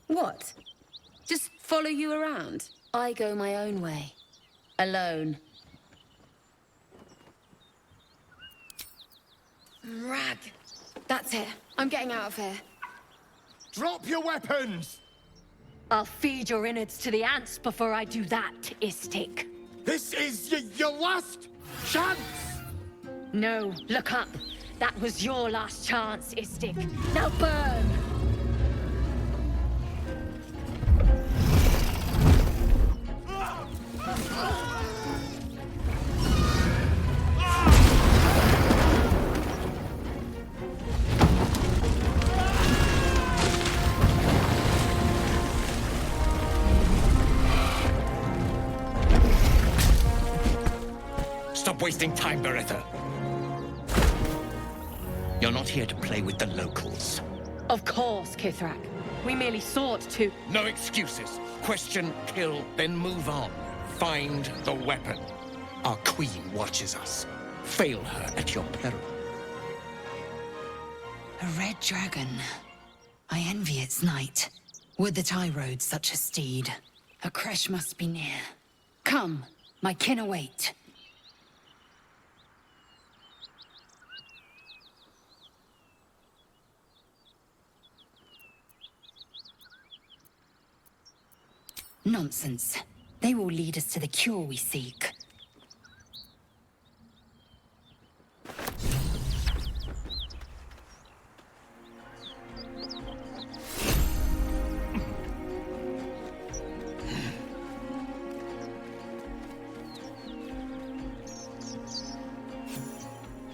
What? Just follow you around? I go my own way. Alone. Rag. That's it. I'm getting out of here. Drop your weapons! I'll feed your innards to the ants before I do that, Istik. This is your last chance! No, look up. That was your last chance, Istik. Now burn! Stop wasting time, Beretta. You're not here to play with the locals. Of course, Kithrak. We merely sought to... No excuses. Question, kill, then move on. Find the weapon. Our queen watches us. Fail her at your peril. A red dragon. I envy its knight. Would that I rode such a steed. A crash must be near. Come, my kin await. Nonsense. They will lead us to the cure we seek.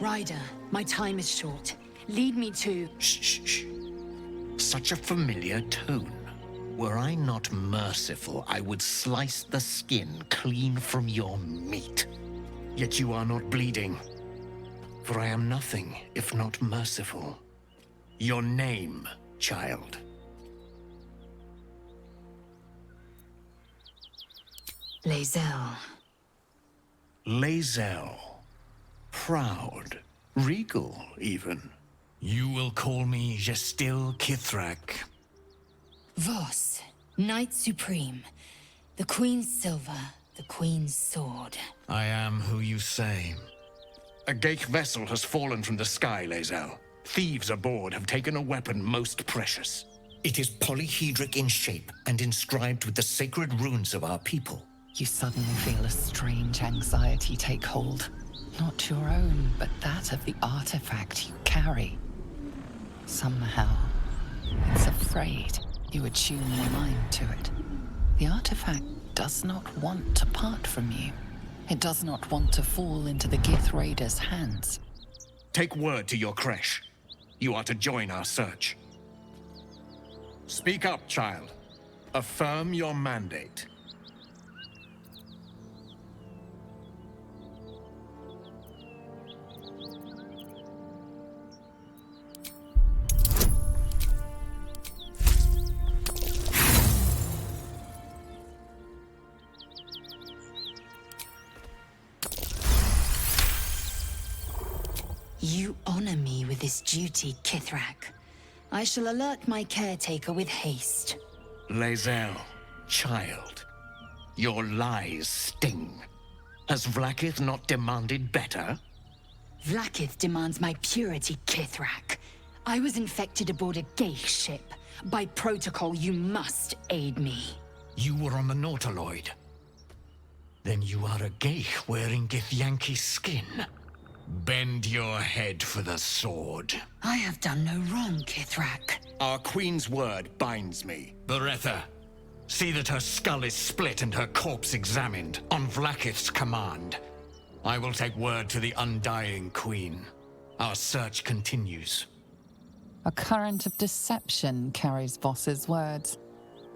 Ryder, my time is short. Lead me to... Shh, shh, shh. Such a familiar tone. Were I not merciful, I would slice the skin clean from your meat. Yet you are not bleeding. For I am nothing if not merciful. Your name, child. Lae'zel. Lae'zel. Proud. Regal, even. You will call me Gestil Kithrak. Voss, Knight Supreme. The Queen's silver, the Queen's sword. I am who you say. A Geich vessel has fallen from the sky, Lae'zel. Thieves aboard have taken a weapon most precious. It is polyhedric in shape and inscribed with the sacred runes of our people. You suddenly feel a strange anxiety take hold. Not your own, but that of the artifact you carry. Somehow, it's afraid. You attune your mind to it. The artifact does not want to part from you. It does not want to fall into the Gith Raiders' hands. Take word to your creche. You are to join our search. Speak up, child. Affirm your mandate. You honor me with this duty, Kithrak. I shall alert my caretaker with haste. Lae'zel, child. Your lies sting. Has Vlaakith not demanded better? Vlaakith demands my purity, Kithrak. I was infected aboard a Geich ship. By protocol, you must aid me. You were on the Nautiloid. Then you are a Geich wearing Githyanki skin. Bend your head for the sword. I have done no wrong, Kithrak. Our queen's word binds me. Beretta, see that her skull is split and her corpse examined, on Vlaakith's command. I will take word to the undying queen. Our search continues. A current of deception carries Voss's words.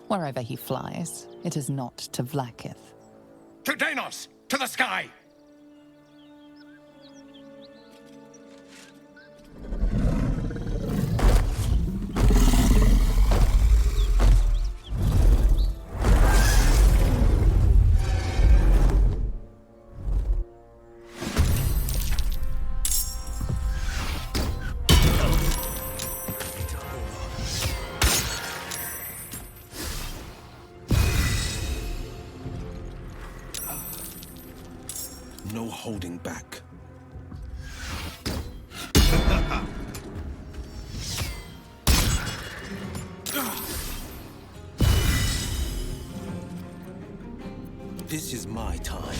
Wherever he flies, it is not to Vlaakith. To Danos! To the sky! no holding back. This is my time.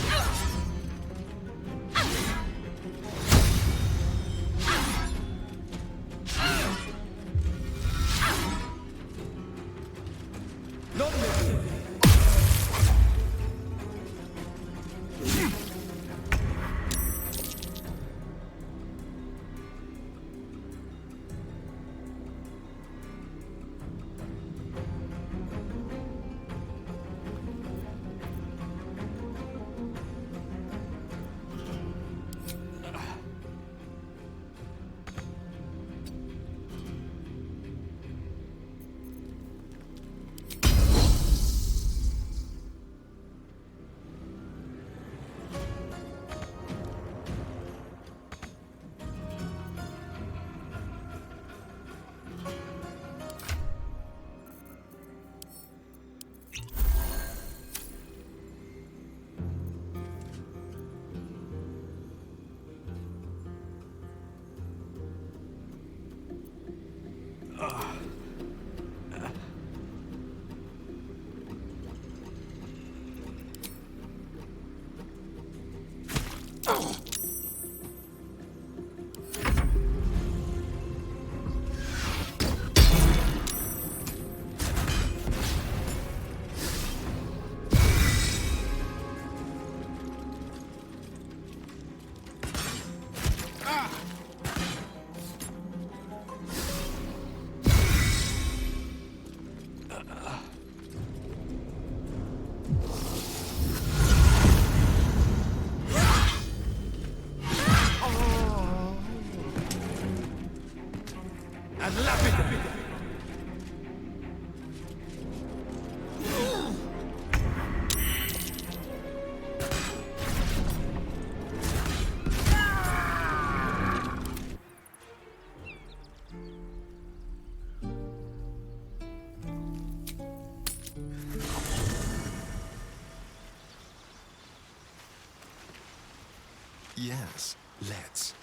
Yes, let's.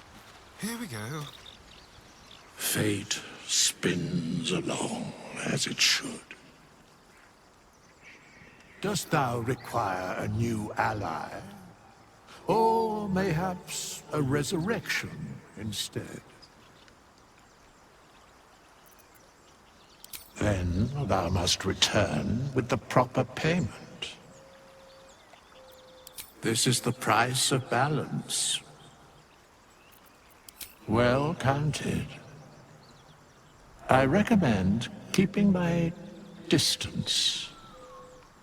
Here we go. Fate spins along as it should. Dost thou require a new ally? Or mayhaps a resurrection instead? Then thou must return with the proper payment. This is the price of balance. Well counted. I recommend keeping my distance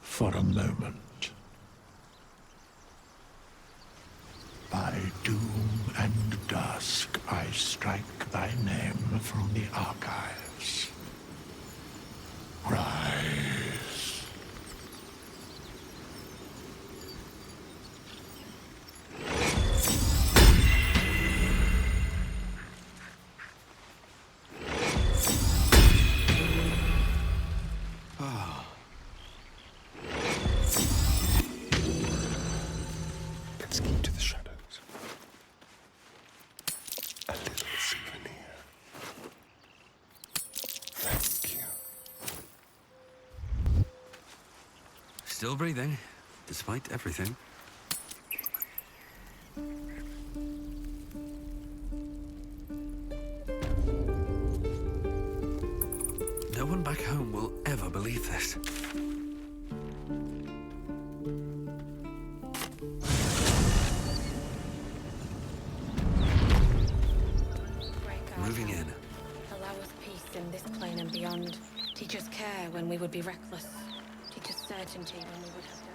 for a moment. By doom and dusk I strike thy name from the archives. Rise. Let's keep to the shadows. A little souvenir. Thank you. Still breathing, despite everything. No one back home will ever believe this. Moving in. Allow us peace in this plane and beyond. Teach us care when we would be reckless. Teach us certainty when we would have doubt.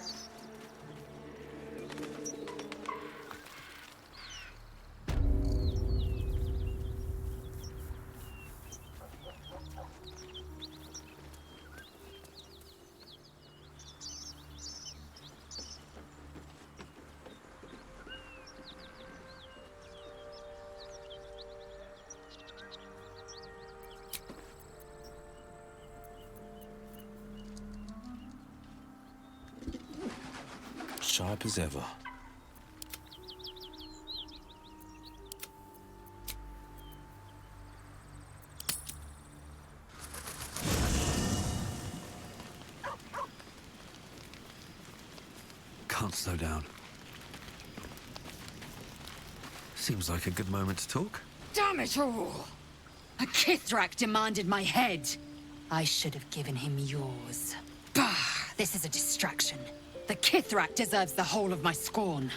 Sharp as ever. can't slow down. Seems like a good moment to talk. Damn it all! A Kithrak demanded my head. I should have given him yours. Bah! This is a distraction. The Kithrak deserves the whole of my scorn.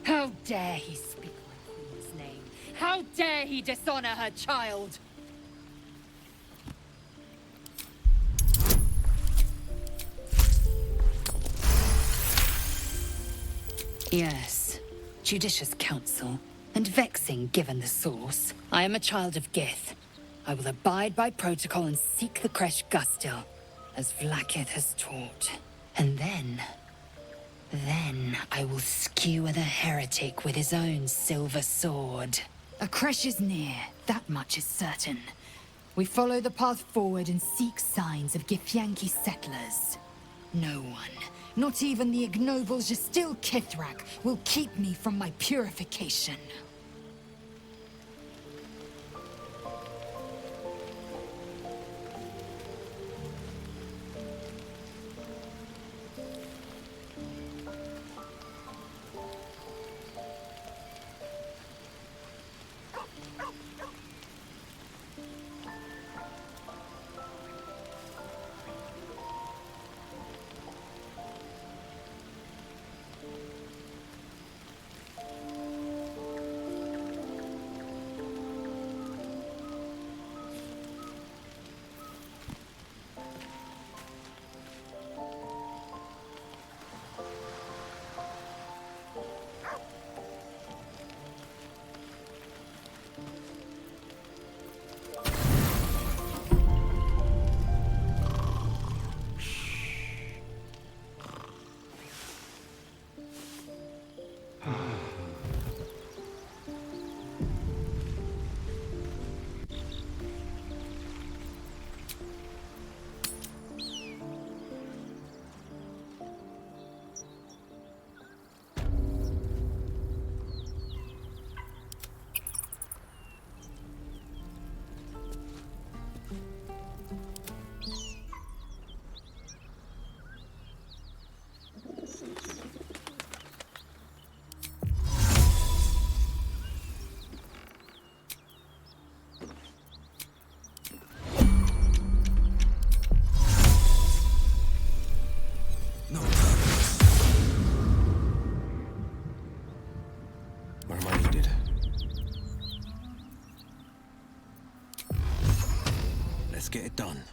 How dare he speak my queen's name? How dare he dishonor her child? Yes, judicious counsel, and vexing given the source. I am a child of Gith. I will abide by protocol and seek the Kresh Gustil, as Vlaakith has taught. And then I will skewer the heretic with his own silver sword. A Kresh is near, that much is certain. We follow the path forward and seek signs of Githyanki settlers. No one, not even the ignoble Gestil Kithrak, will keep me from my purification. Get it done.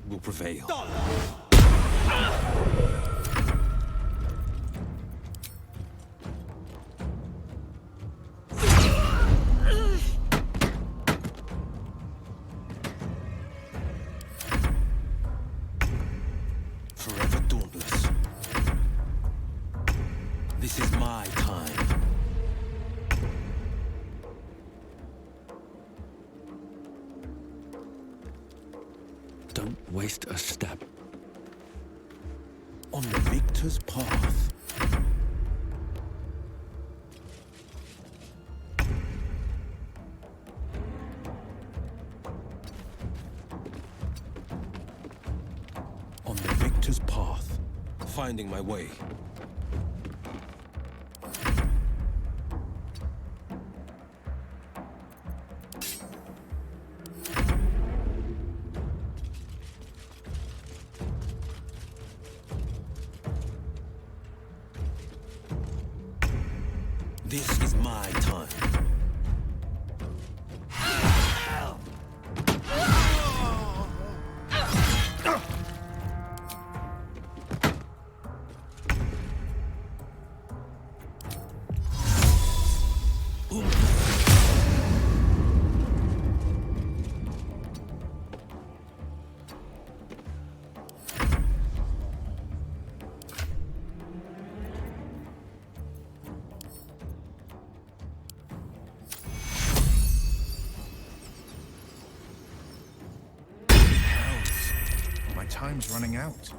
will prevail. Forever dauntless. This is my time. Don't waste a step. On the victor's path. On the victor's path. Finding my way. This is my time. My time's running out.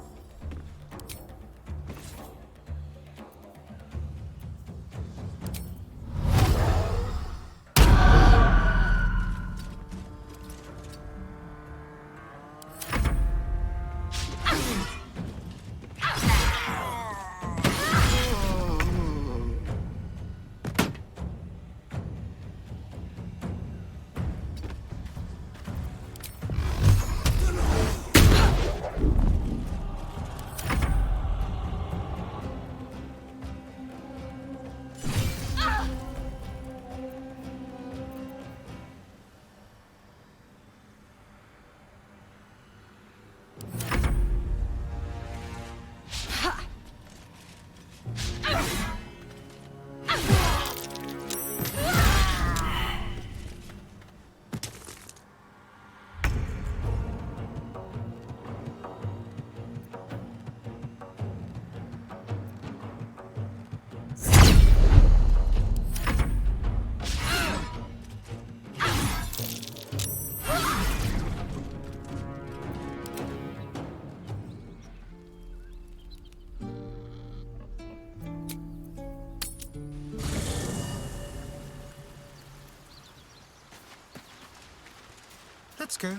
Let's go.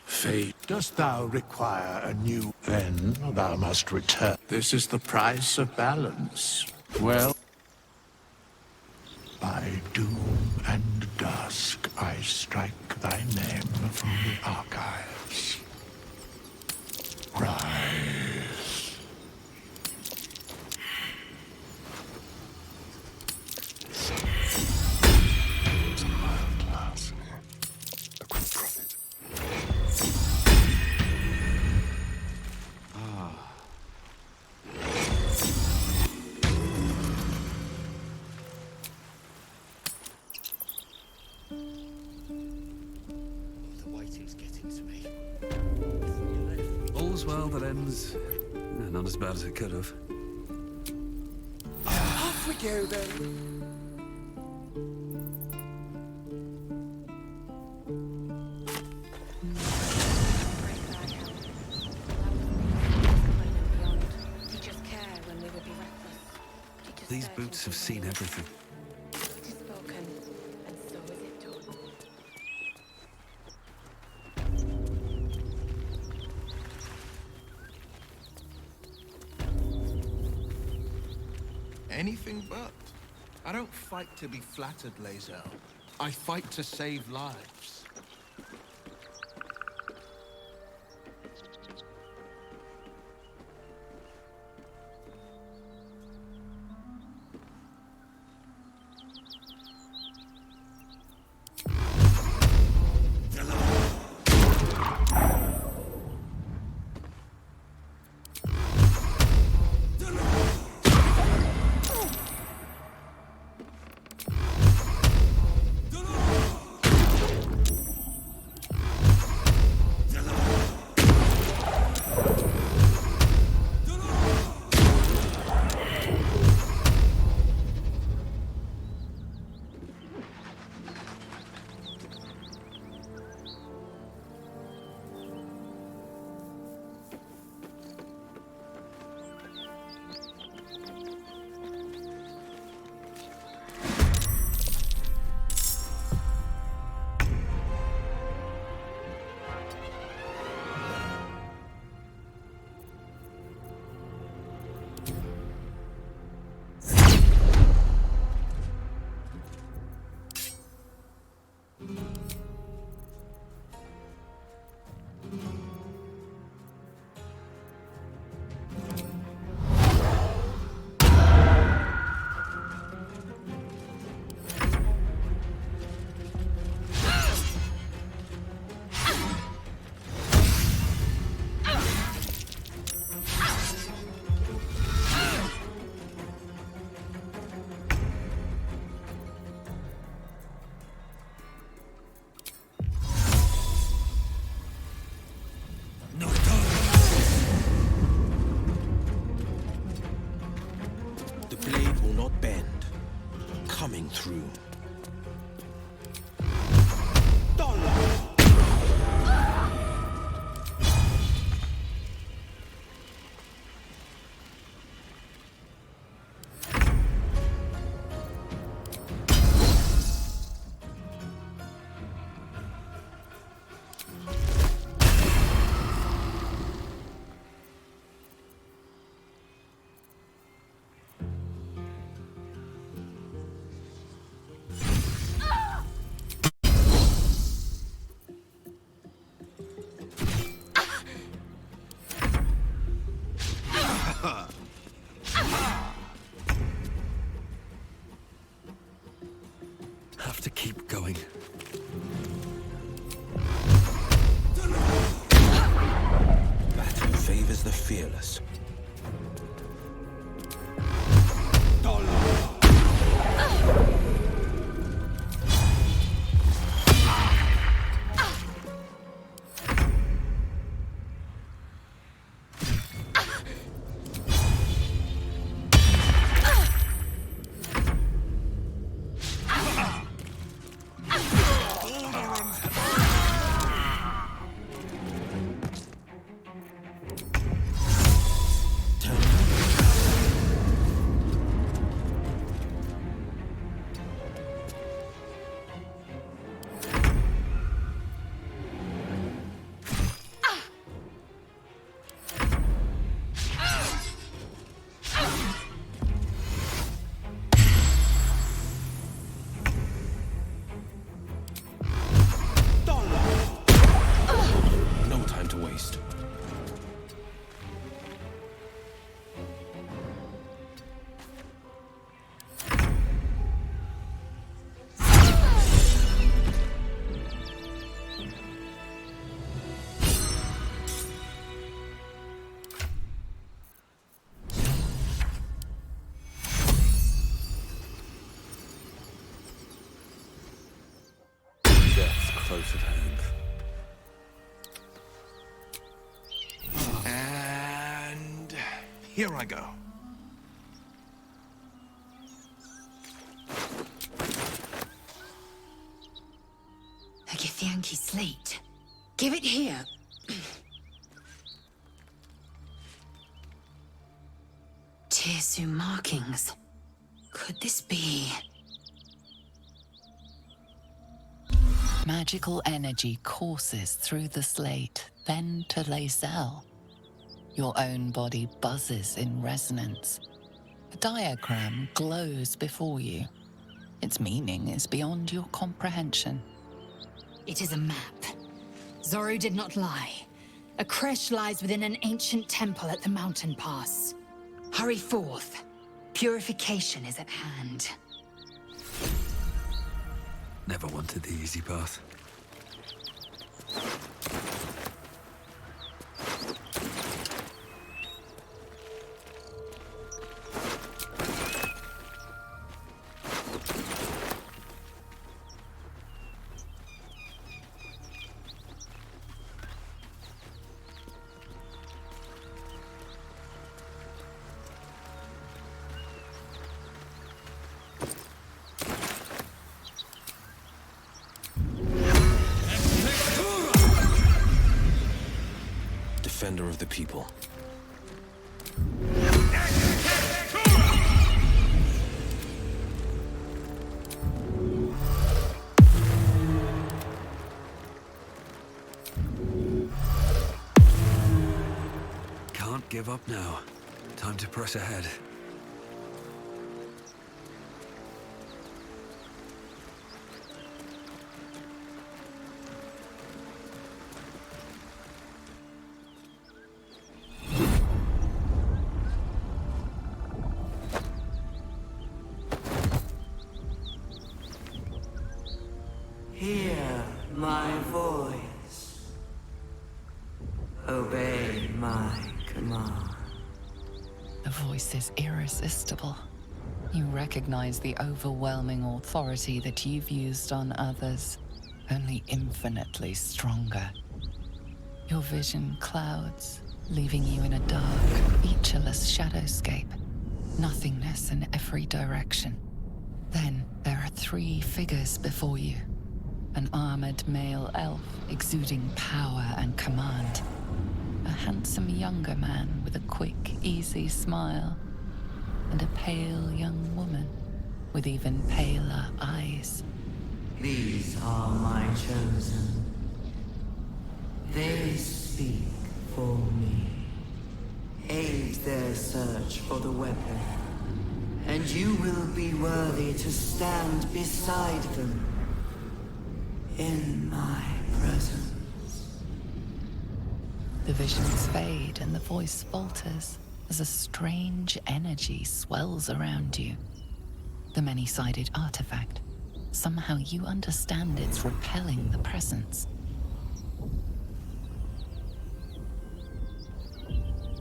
Fate, dost thou require a new? Then thou must return. This is the price of balance. Well, by doom and dusk I strike thy name from the archives. Rise. It's a mild task. A quick profit. The waiting's getting to me. All's well that ends. Not as bad as it could have. Off we go then. These boots have seen everything. It is spoken, and so is it done. Anything but. I don't fight to be flattered, Lae'zel. I fight to save lives. true. Have to keep going. Battle favors the fearless. No time to waste. Death's close at hand. And here I go. A Githyanki slate. Give it here. Tirsu markings. Could this be? Magical energy courses through the slate, then to Lae'zel. Your own body buzzes in resonance. A diagram glows before you. Its meaning is beyond your comprehension. It is a map. Zoru did not lie. A creche lies within an ancient temple at the mountain pass. Hurry forth. Purification is at hand. Never wanted the easy path. Defender of the people. Can't give up now. Time to press ahead. Hear my voice. Obey my command. The voice is irresistible. You recognize the overwhelming authority that you've used on others, only infinitely stronger. Your vision clouds, leaving you in a dark, featureless shadowscape. Nothingness in every direction. Then there are 3 figures before you. An armored male elf exuding power and command. A handsome younger man with a quick, easy smile. And a pale young woman with even paler eyes. These are my chosen. They speak for me. Aid their search for the weapon, and you will be worthy to stand beside them in my presence. The visions fade and the voice falters as a strange energy swells around you. The many-sided artifact. Somehow you understand it's repelling the presence.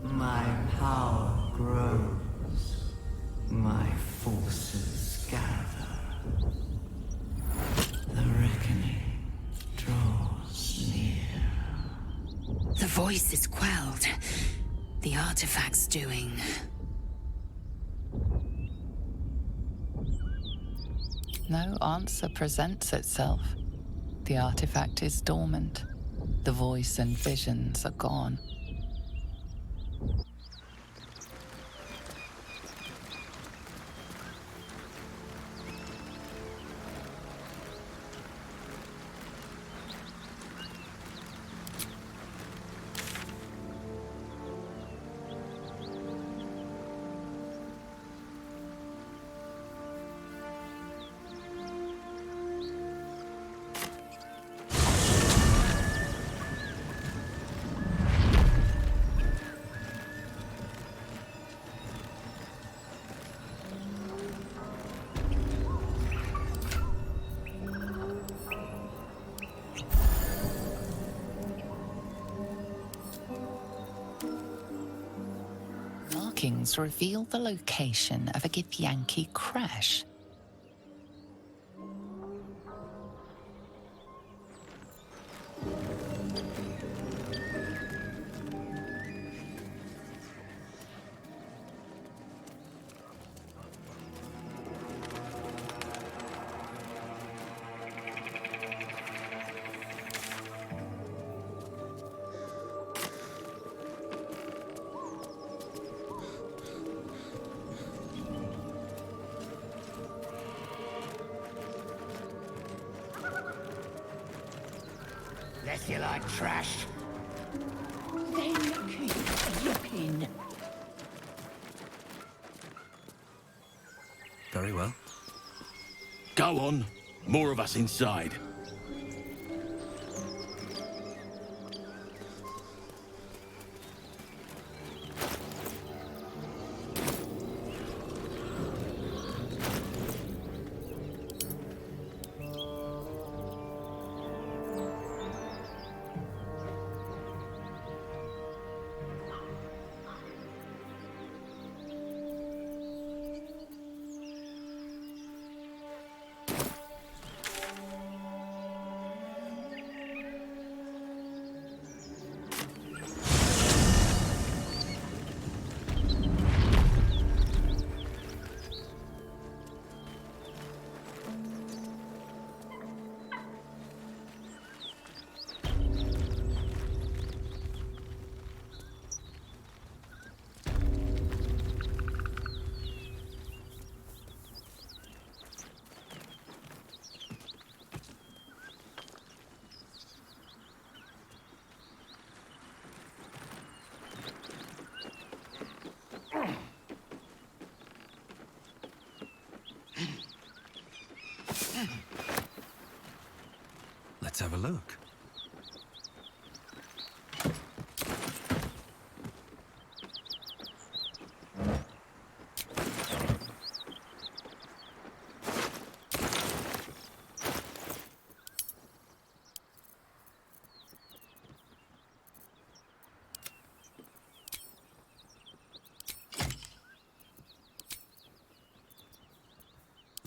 My power grows. My forces gather. The reckoning draws near. The voice is quelled. The artifact's doing. No answer presents itself. The artifact is dormant. The voice and visions are gone. Markings reveal the location of a Githyanki crash. Less you like trash. Then keep looking. Very well. Go on. More of us inside. Let's have a look.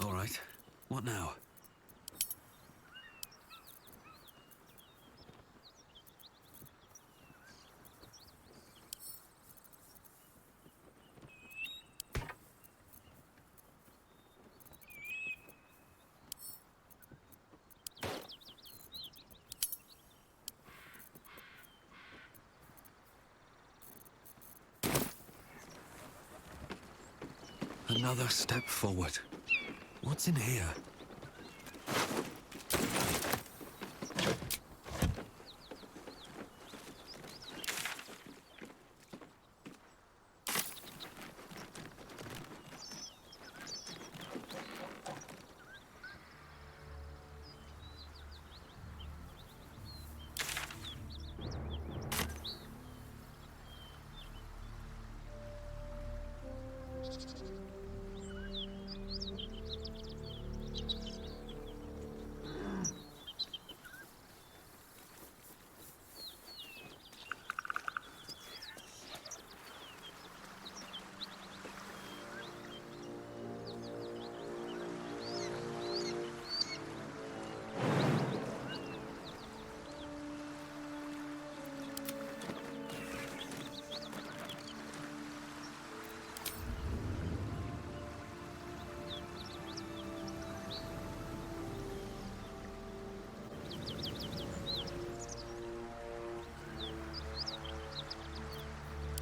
All right. What now? Another step forward. What's in here?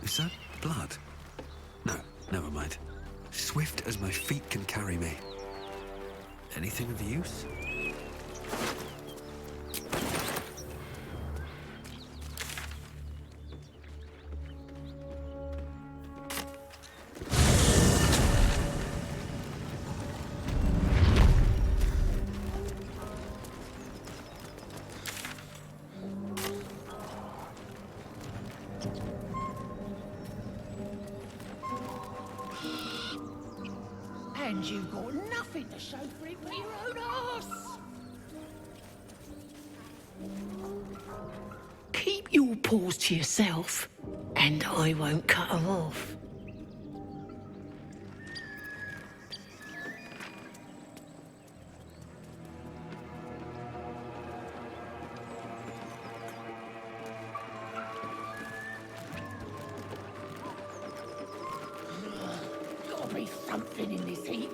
Is that blood? No, never mind. Swift as my feet can carry me. Anything of use? And you've got nothing to show for it but your own arse. Keep your paws to yourself, and I won't cut them off. Gotta be something in this heap.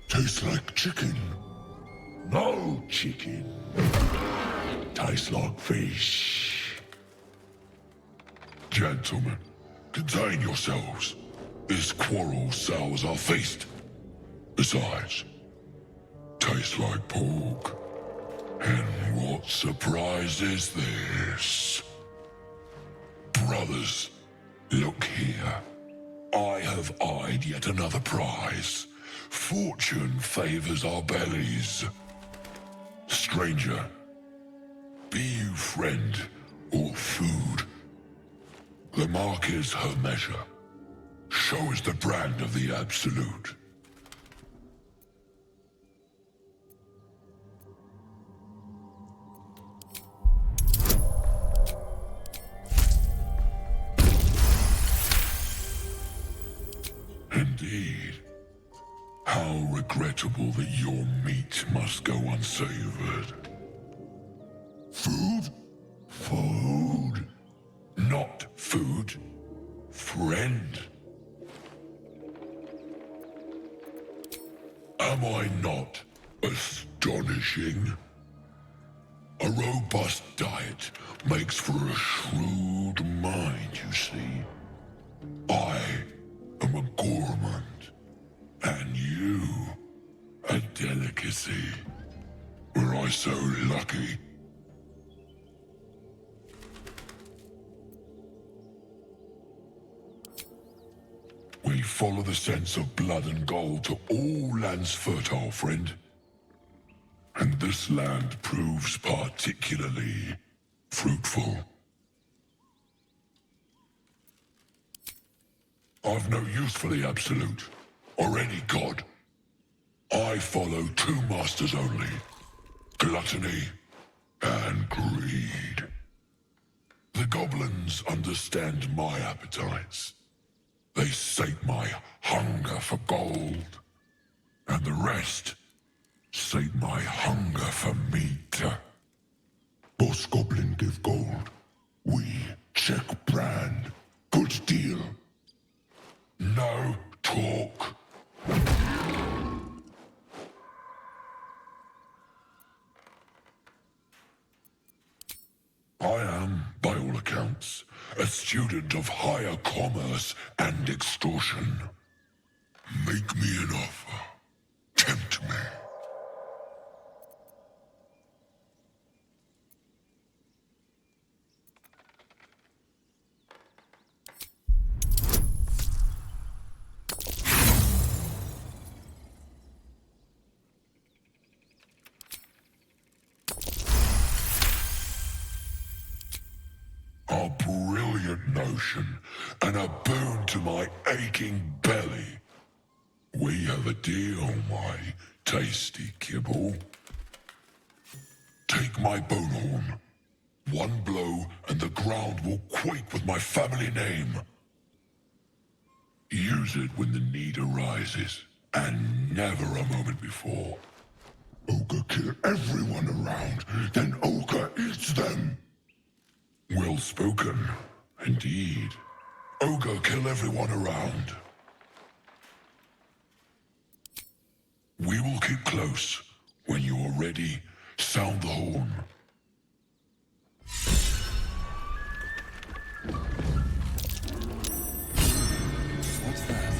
Tastes like chicken. No chicken. Tastes like fish. Gentlemen, contain yourselves. This quarrel sours our feast. Besides, tastes like pork. And what surprise is this? Brothers, look here. I have eyed yet another prize. Fortune favors our bellies. Stranger, be you friend or food. The mark is her measure. Show us the brand of the absolute. Indeed. How regrettable that your meat must go unsavored. Food? Food. Not food. Friend. Am I not astonishing? A robust diet makes for a shrewd mind, you see. I am a gourmand. And you, a delicacy. Were I so lucky? We follow the sense of blood and gold to all lands fertile, friend. And this land proves particularly fruitful. I've no use for the Absolute, or any god. I follow two masters only, gluttony and greed. The goblins understand my appetites. They sate my hunger for gold, and the rest sate my hunger for meat. Boss goblin give gold, we check brand. I am, by all accounts, a student of higher commerce and extortion. Make me an offer. Tempt me. A brilliant notion, and a boon to my aching belly. We have a deal, my tasty kibble. Take my bone horn. One blow, and the ground will quake with my family name. Use it when the need arises, and never a moment before. Ogre kill everyone around, then Ogre eats them. Well spoken, indeed. Ogre kill everyone around. We will keep close. When you are ready, sound the horn. What's that?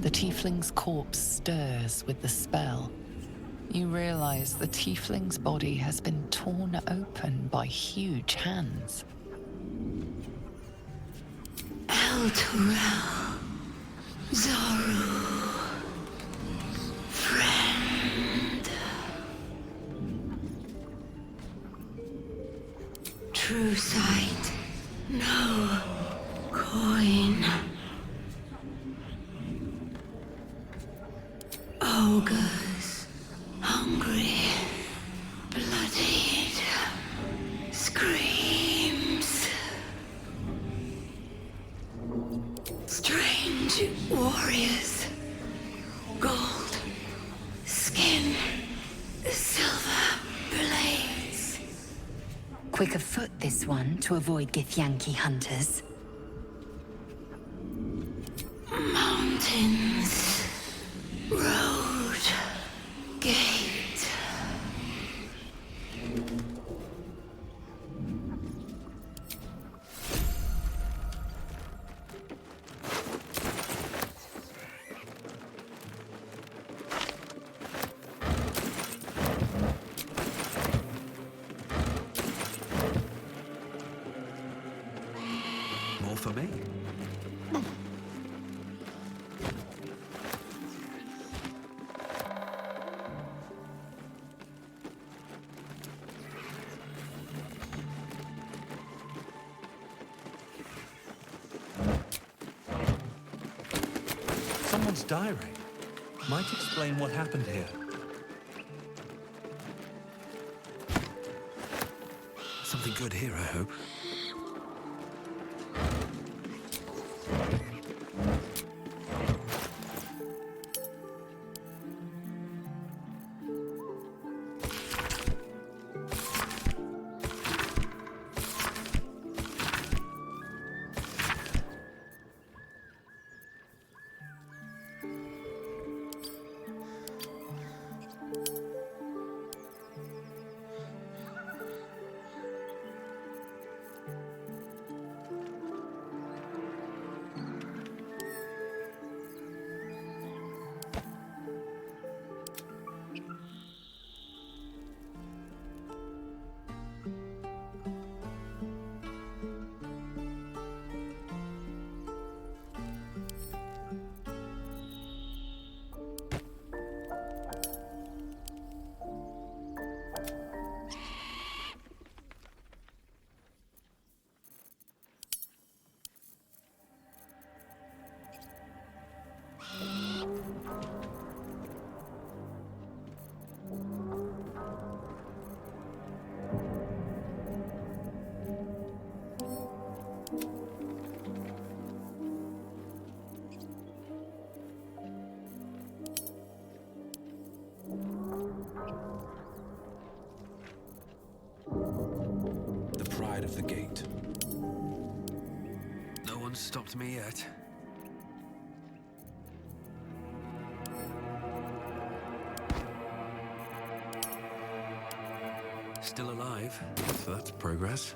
The tiefling's corpse stirs with the spell. You realize the tiefling's body has been torn open by huge hands. Elturel, Zaru, friend. True sight, no coin. Ogres, hungry, bloodied, screams. Strange warriors, gold, skin, silver blades. Quick of foot, this one, to avoid Githyanki hunters. Mountains, road, gate. More for me. Someone's diary. Might explain what happened here. Something good here, I hope. The pride of the gate. No one one's stopped me yet. Still alive, so that's progress.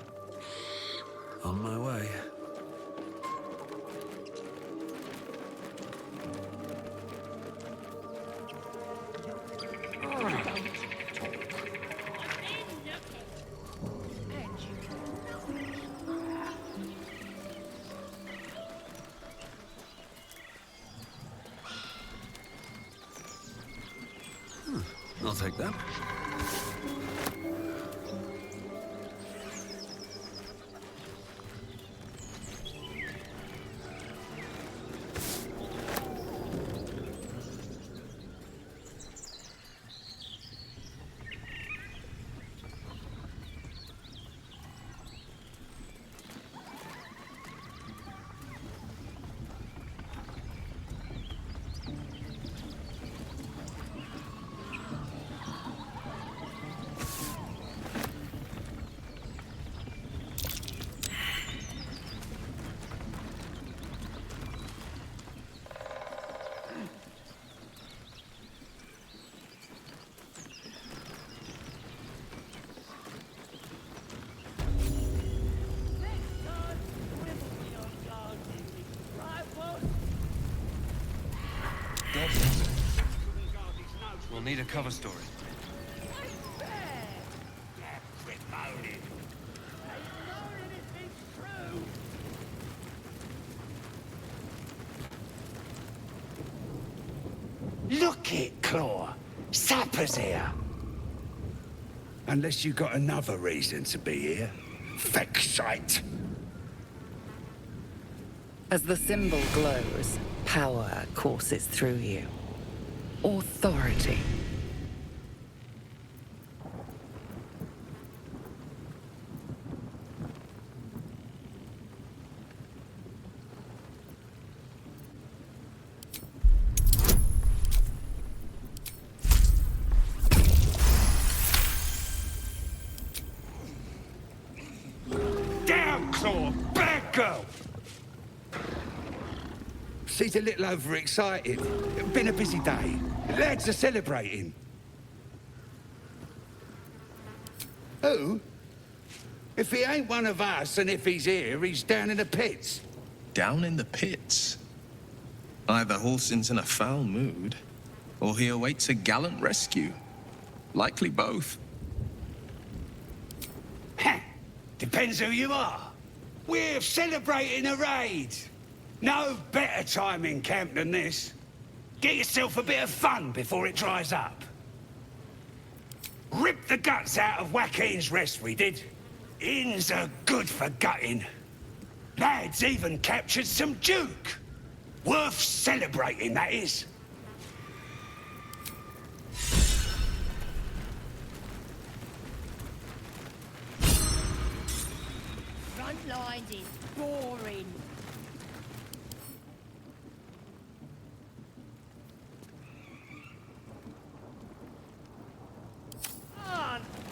On my way. I'll take that. We'll need a cover story. Look it, Claw. Sapper's here. Unless you got another reason to be here. Fexite. As the symbol glows, power courses through you. Authority. Down, Claw! Bad girl! She's a little overexcited. Been a busy day. Lads are celebrating. Who? If he ain't one of us, and if he's here, he's down in the pits. Down in the pits? Either Halsin's in a foul mood, or he awaits a gallant rescue. Likely both. Depends who you are. We're celebrating a raid. No better time in camp than this. Get yourself a bit of fun before it dries up. Rip the guts out of Joaquin's rest, we did. Inns are good for gutting. Lads even captured some Duke. Worth celebrating, that is. Front lines is boring.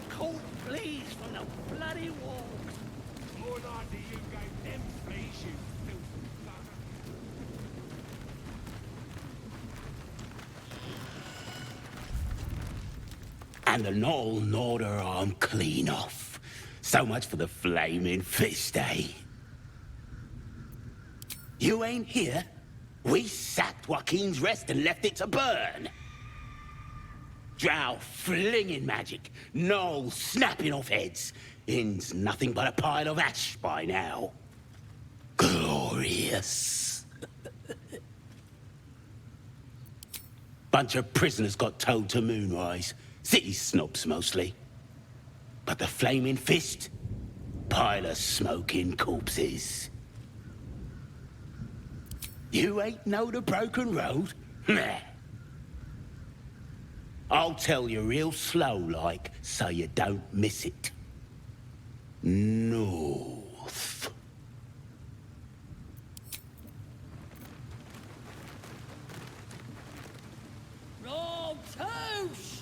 Cold fleas from the bloody walls. More likely you gave them fleas, you filthy bugger. And the Knoll gnawed her arm clean off. So much for the flaming fist, eh? You ain't here? We sacked Joaquin's rest and left it to burn. Drow flinging magic, Knoll snapping off heads. Inn's nothing but a pile of ash by now. Glorious. Bunch of prisoners got towed to Moonrise. City snobs mostly. But the Flaming Fist? Pile of smoking corpses. You ain't know the broken road? Meh. I'll tell you real slow like, so you don't miss it. North. Roll touche!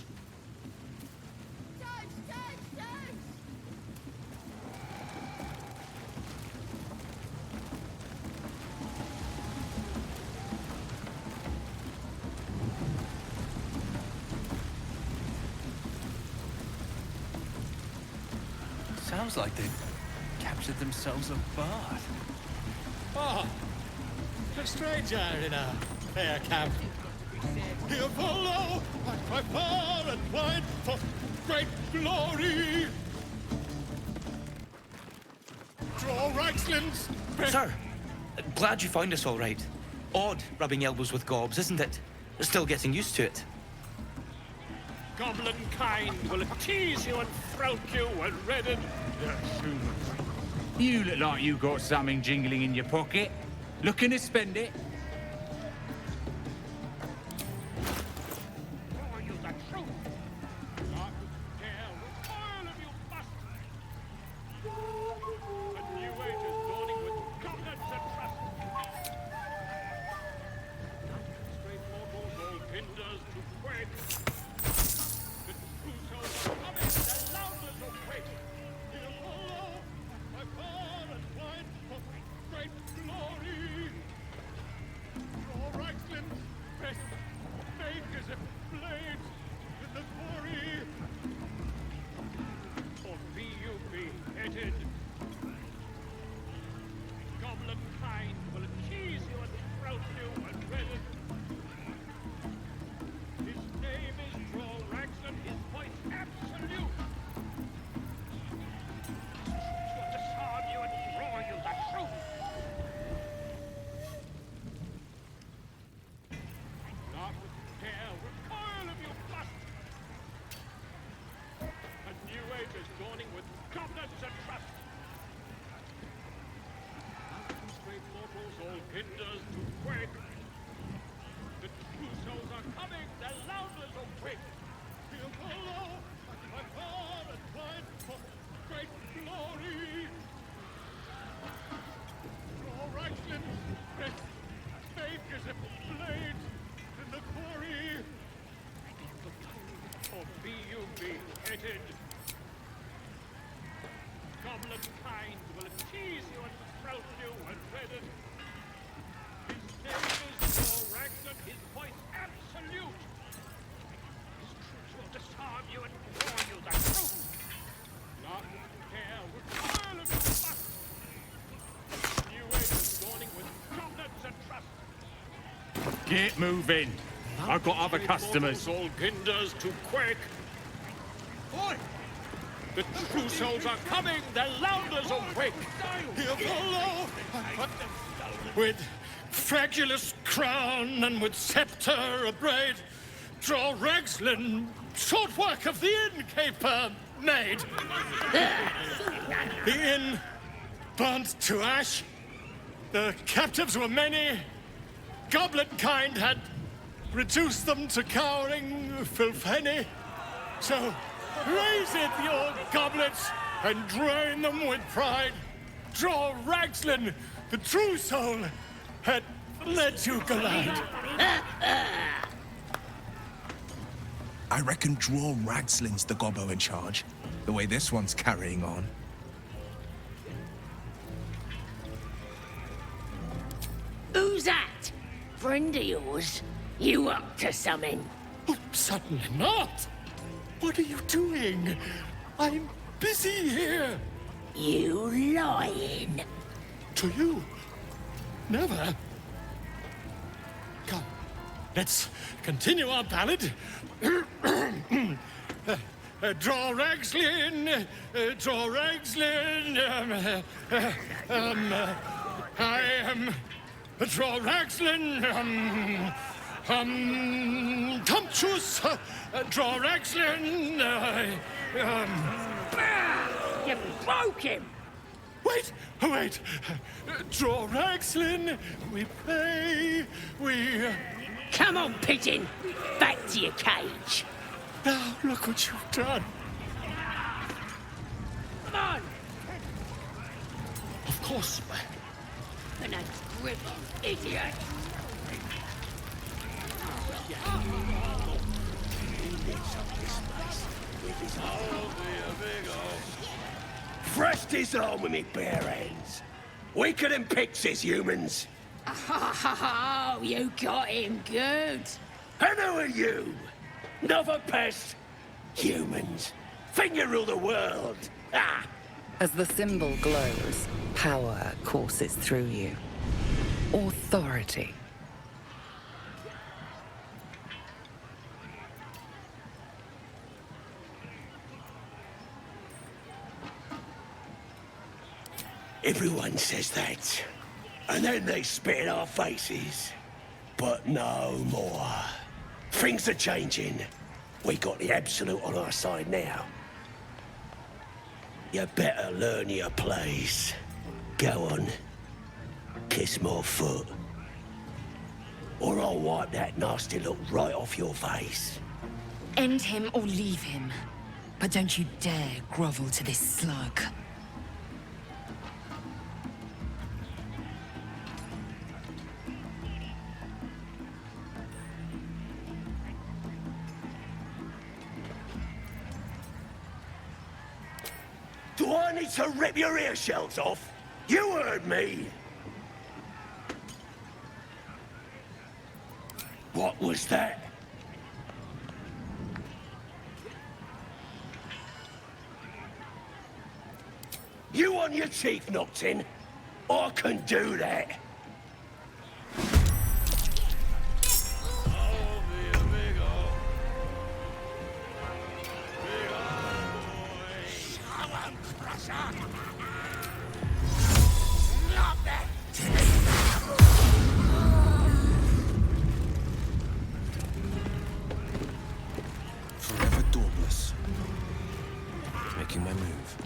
Sounds like they've captured themselves a bard. Oh, a stranger in a fair camp. Here follow, I cry far and wide for great glory. Draw Reichslands. Sir, glad you found us all right. Odd rubbing elbows with gobs, isn't it? Still getting used to it. Goblin kind will tease you and throat you and redden their shoes. You look like you got something jingling in your pocket. Looking to spend it? Goblin kind will tease you and throat you and redden. His name is Thor Ragnar, his voice absolute. His troops will disarm you and pour you the truth. Not care will coil of your must. New age is dawning with confidence and trust. Get moving. I've got other customers. All ginders to quake. Oi! The true souls are coming, the Lounders awake! Here follow! With fragulous crown and with scepter abraid, draw Ragslin, short work of the innkeeper made. The inn burnt to ash, the captives were many, goblin kind had reduced them to cowering filthenny. So raise it, your goblets, and drain them with pride. Draw Ragslin, the true soul, had led you glide. I reckon draw Ragslin's the gobbo in charge, the way this one's carrying on. Who's that? Friend of yours? You up to something? Oh, certainly not. What are you doing? I'm busy here. You lying. To you? Never. Come, let's continue our ballad. Draw Ragslin, draw Ragslin. I am draw Ragslin. Tumptuous, draw Ragslin. You broke him. Wait, wait. Draw Ragslin. We pray. We. Come on, pigeon. Back to your cage. Now look what you've done. Come on. Of course. And a grip, idiot. Thrust his arm with me bare hands. Weaker than pixies, humans. Oh, you got him good. And who are you? Another pest? Humans. Think you rule the world. Ah, As the symbol glows, power courses through you. Authority. Everyone says that. And then they spit in our faces. But no more. Things are changing. We got the Absolute on our side now. You better learn your place. Go on. Kiss my foot. Or I'll wipe that nasty look right off your face. End him or leave him. But don't you dare grovel to this slug. Do I need to rip your ear shells off? You heard me! What was that? You want your teeth knocked in? I can do that. Forever dauntless. Making my move.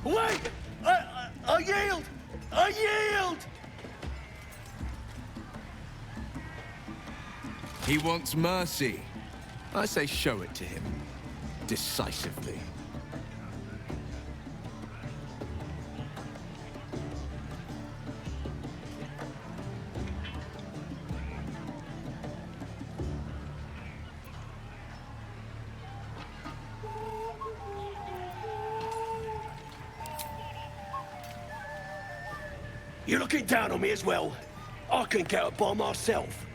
Wait! I yield! I yield! He wants mercy. I say show it to him. Decisively. You're looking down on me as well. I can get up by myself.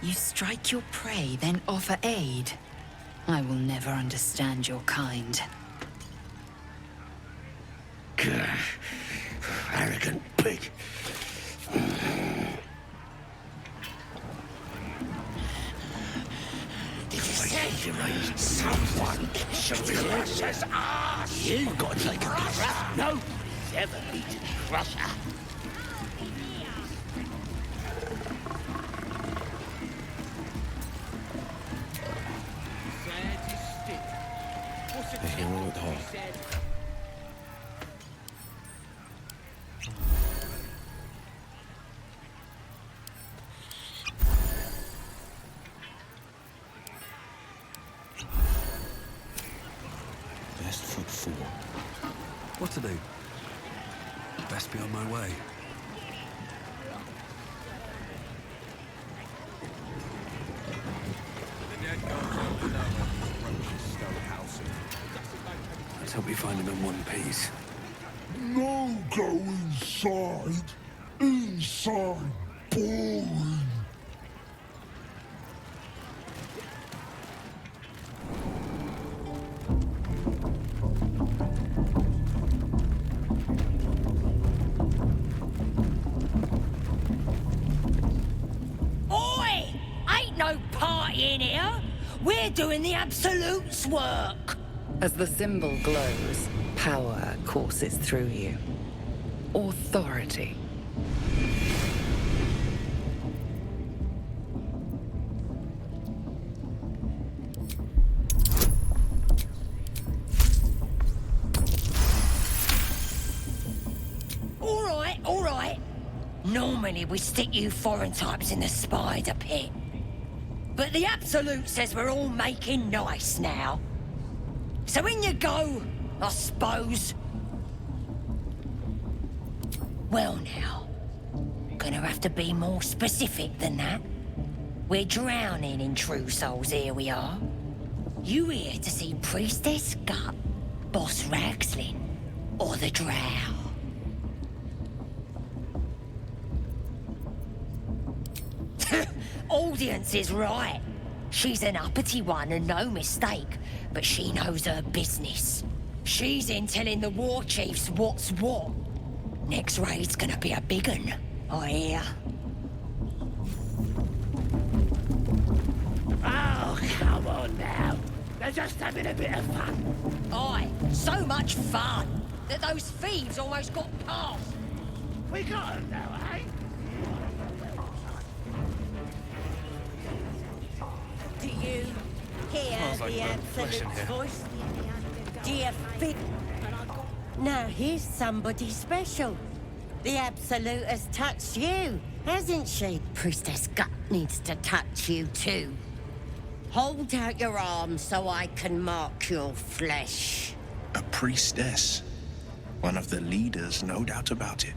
You strike your prey, then offer aid. I will never understand your kind. Arrogant pig. Someone should be Russia's ass! You've got to take a piss. Nobody's ever beaten Russia. The hero at heart. Best foot forward. What to do? Best be on my way. Let's hope we find him in one piece. No go inside. Inside. Boring. We're doing the Absolute's work! As the symbol glows, power courses through you. Authority. All right. Normally we stick you foreign types in the spider pit. But the Absolute says we're all making nice now. So in you go, I suppose. Well now, gonna have to be more specific than that. We're drowning in true souls, here we are. You here to see Priestess Gut, Boss Ragslin, or the Drow? Audience is right. She's an uppity one and no mistake, but she knows her business. She's in telling the war chiefs what's what. Next raid's gonna be a big un, I hear. Oh, come on now. They're just having a bit of fun. Aye, so much fun that those thieves almost got past. We got them now, eh? Do you hear Smells like the burnt flesh in Absolute's here. voice? Do you feel... Now here's somebody special. The Absolute has touched you, hasn't she? Priestess Gut needs to touch you too. Hold out your arms so I can mark your flesh. A priestess. One of the leaders, no doubt about it.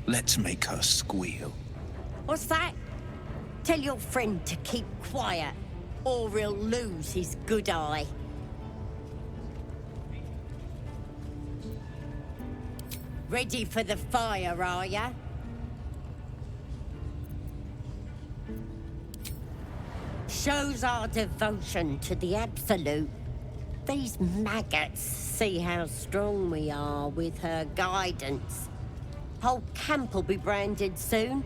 Let's make her squeal. What's that? Tell your friend to keep quiet, or he'll lose his good eye. Ready for the fire, are ya? Shows our devotion to the Absolute. These maggots see how strong we are with her guidance. Whole camp will be branded soon,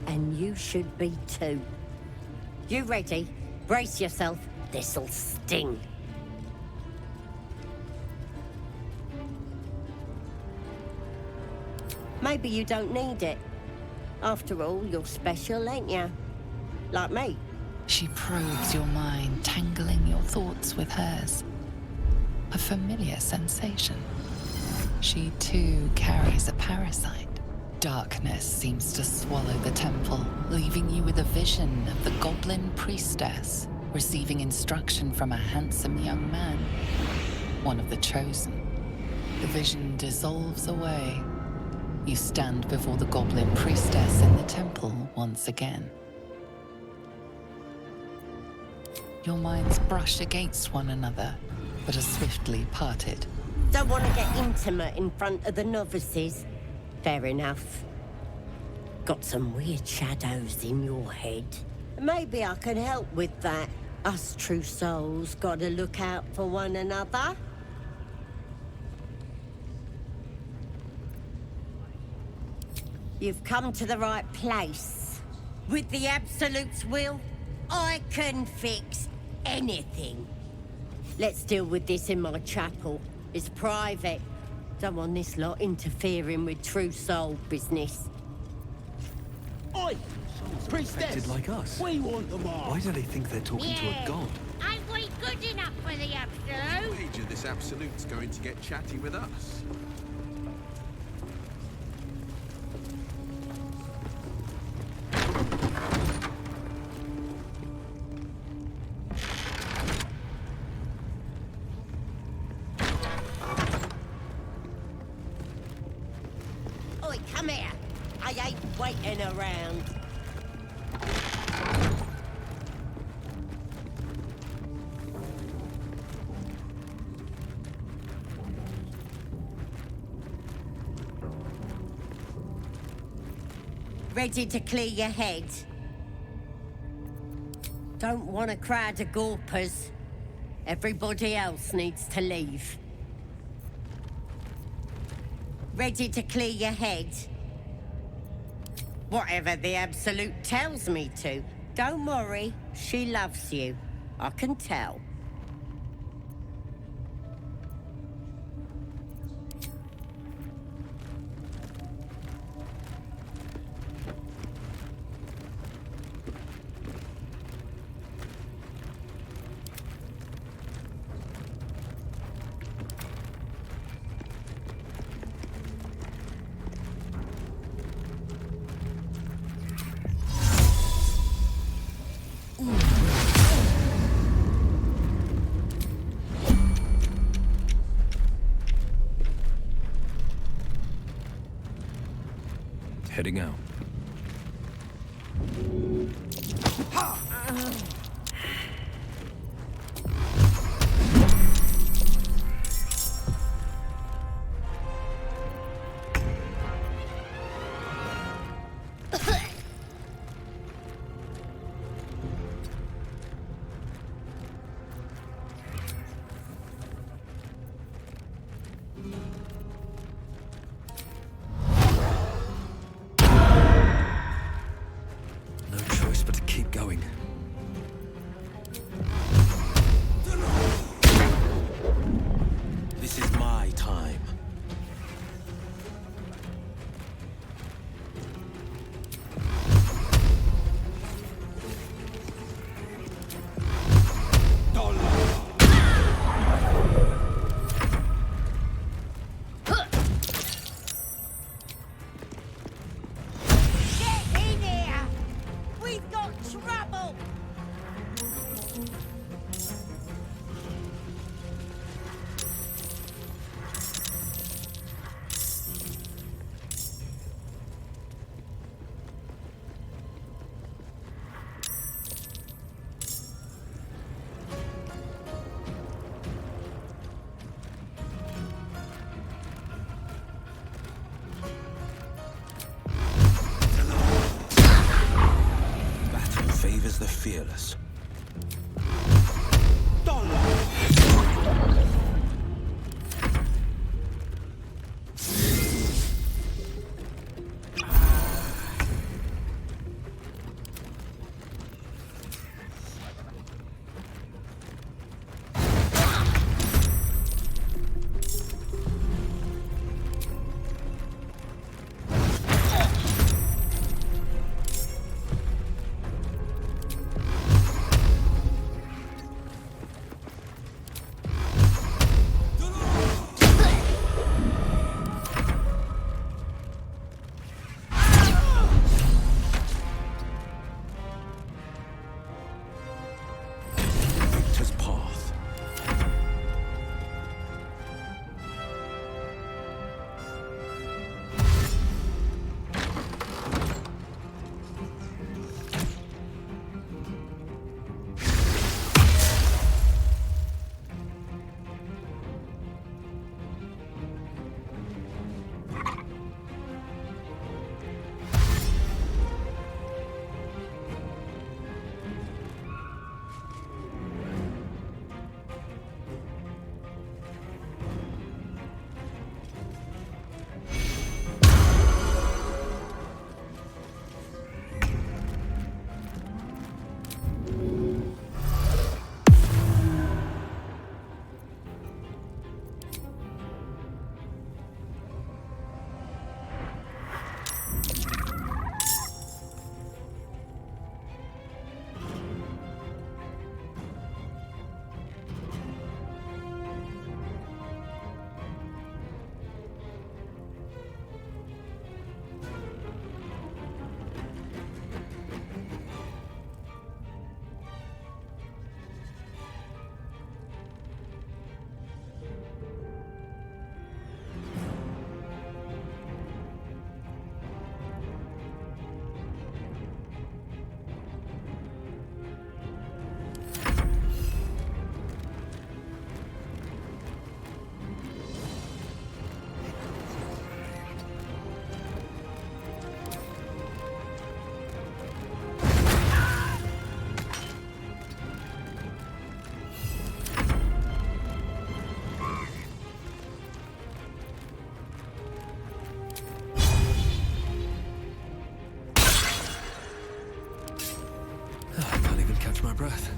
and you should be too. You ready? Brace yourself. This'll sting. Maybe you don't need it. After all, you're special, ain't ya? Like me. She probes your mind, tangling your thoughts with hers. A familiar sensation. She too carries a parasite. Darkness seems to swallow the temple, leaving you with a vision of the goblin priestess receiving instruction from a handsome young man, one of the chosen. The vision dissolves away. You stand before the goblin priestess in the temple once again. Your minds brush against one another, but are swiftly parted. Don't want to get intimate in front of the novices. Fair enough. Got some weird shadows in your head. Maybe I can help with that. Us true souls gotta look out for one another. You've come to the right place. With the Absolute's will, I can fix anything. Let's deal with this in my chapel. It's private. Don't want this lot interfering with true soul business. Oi! Priestess! Like us. We want them all. Why do they think they're talking to a god? Ain't we good enough for the Absolute? Wager this Absolute's going to get chatty with us. Oi, come here. I ain't waiting around. Ready to clear your head? Don't want a crowd of gawpers. Everybody else needs to leave. Ready to clear your head? Whatever the Absolute tells me to. Don't worry, she loves you. I can tell. Heading out. Going. This is my time. Get in here! We've got trouble! Battle favors the fearless. Victor's path. I can't even catch my breath.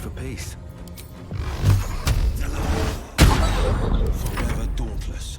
for peace. Forever dauntless.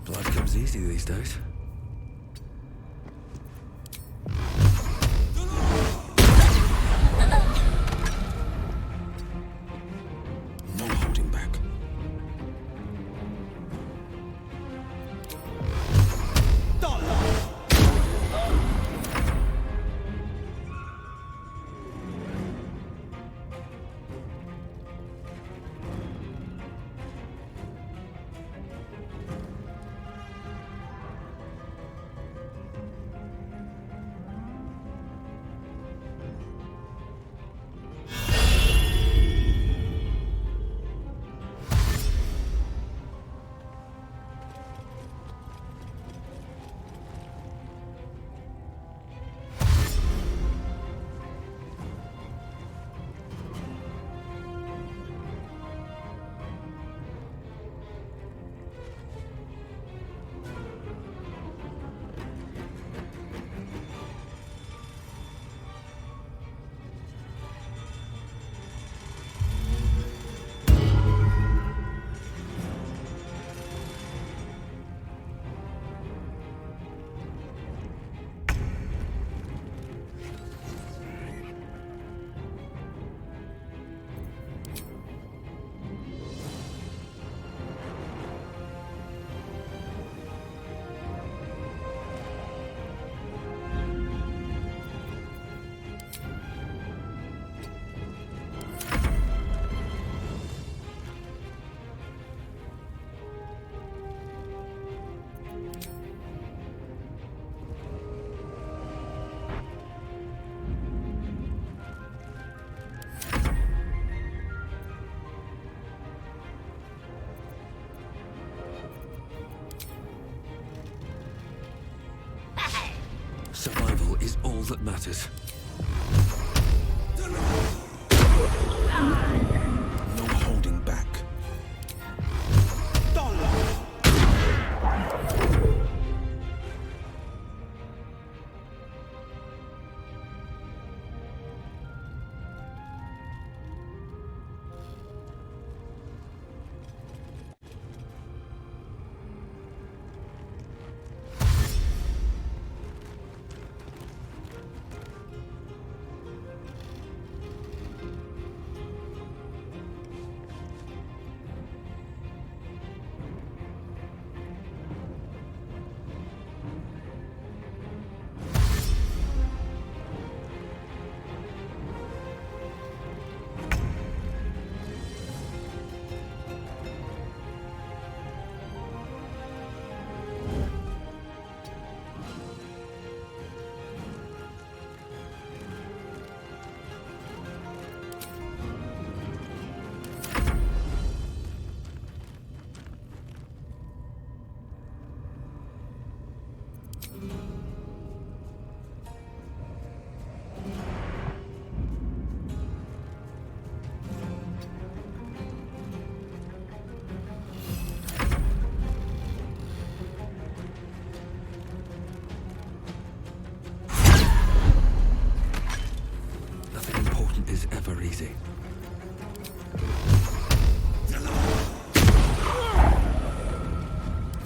Blood comes easy these days. No holding back. Survival is all that matters. No holding back.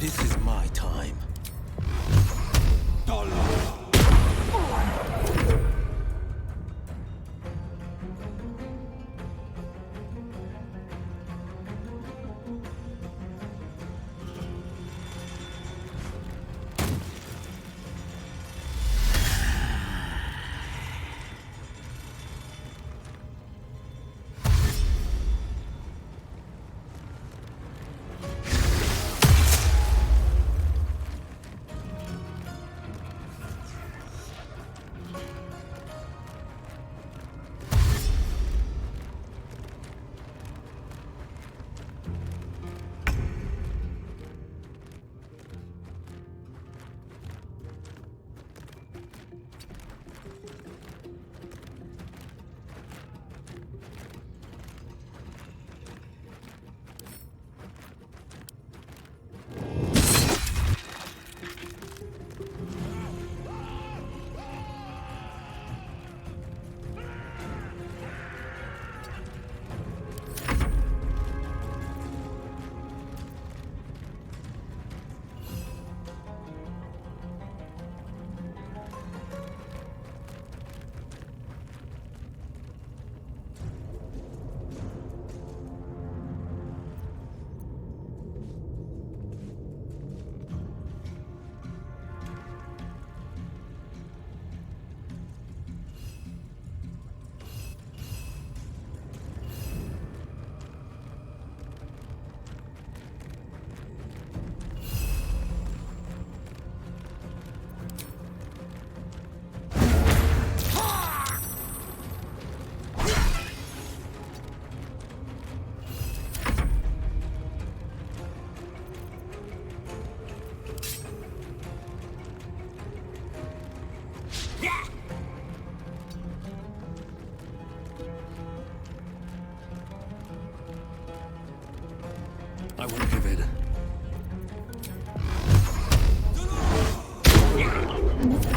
This is my time. I won't give in.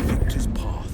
Victor's path.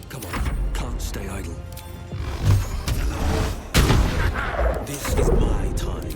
Come on, can't stay idle. This is my time.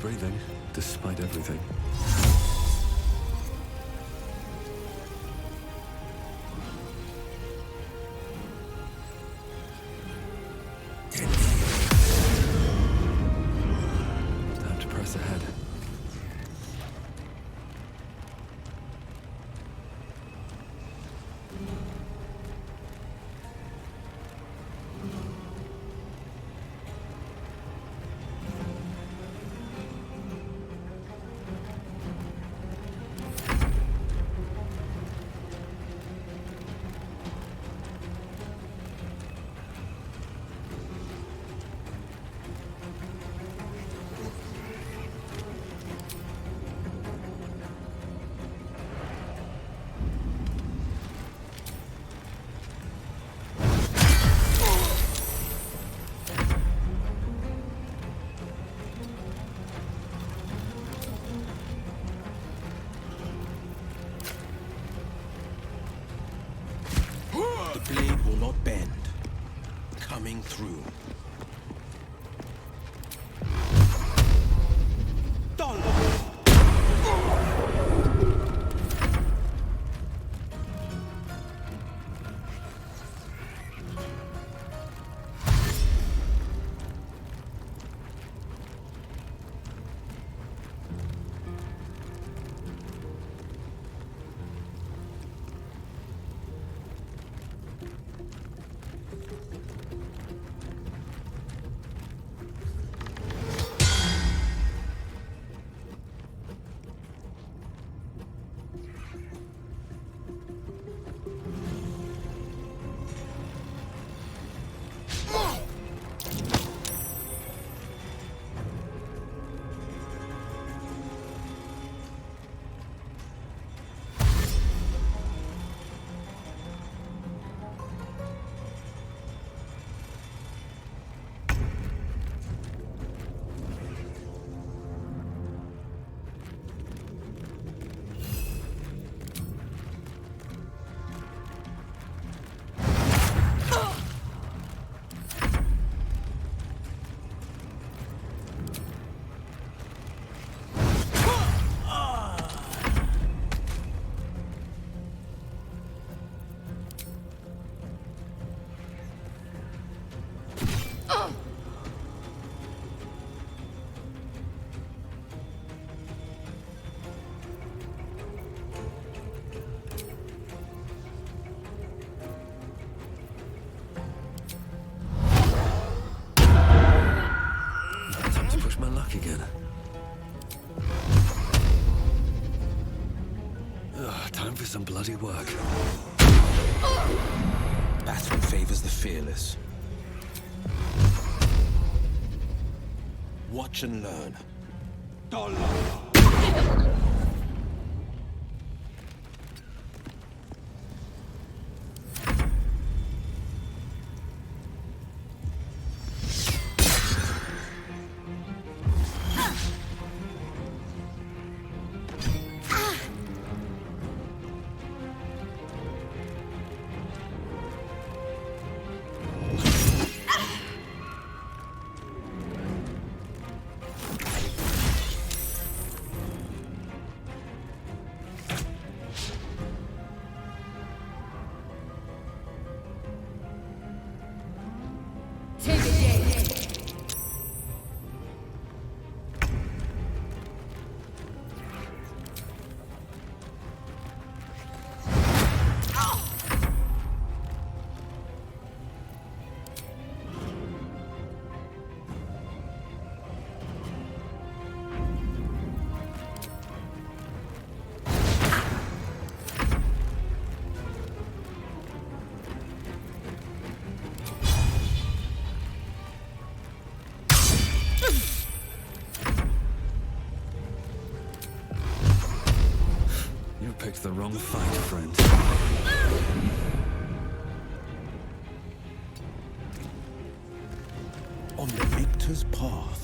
breathing, despite everything. Time to press ahead. The blade will not bend. Coming through. My luck again. Ugh, time for some bloody work. Battle favors the fearless. Watch and learn. Picked the wrong fight, friend. On the victor's path.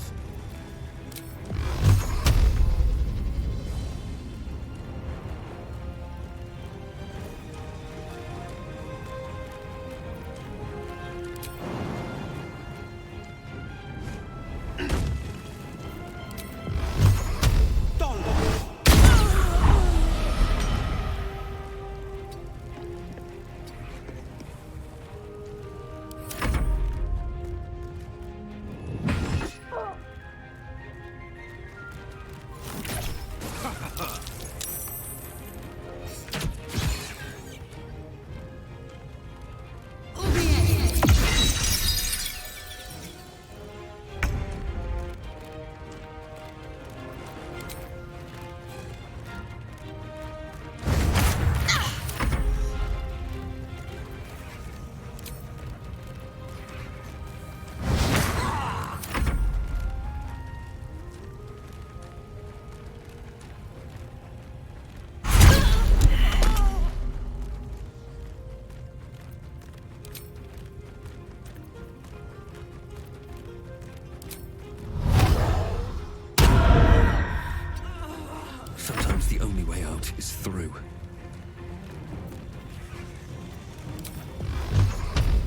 way out is through.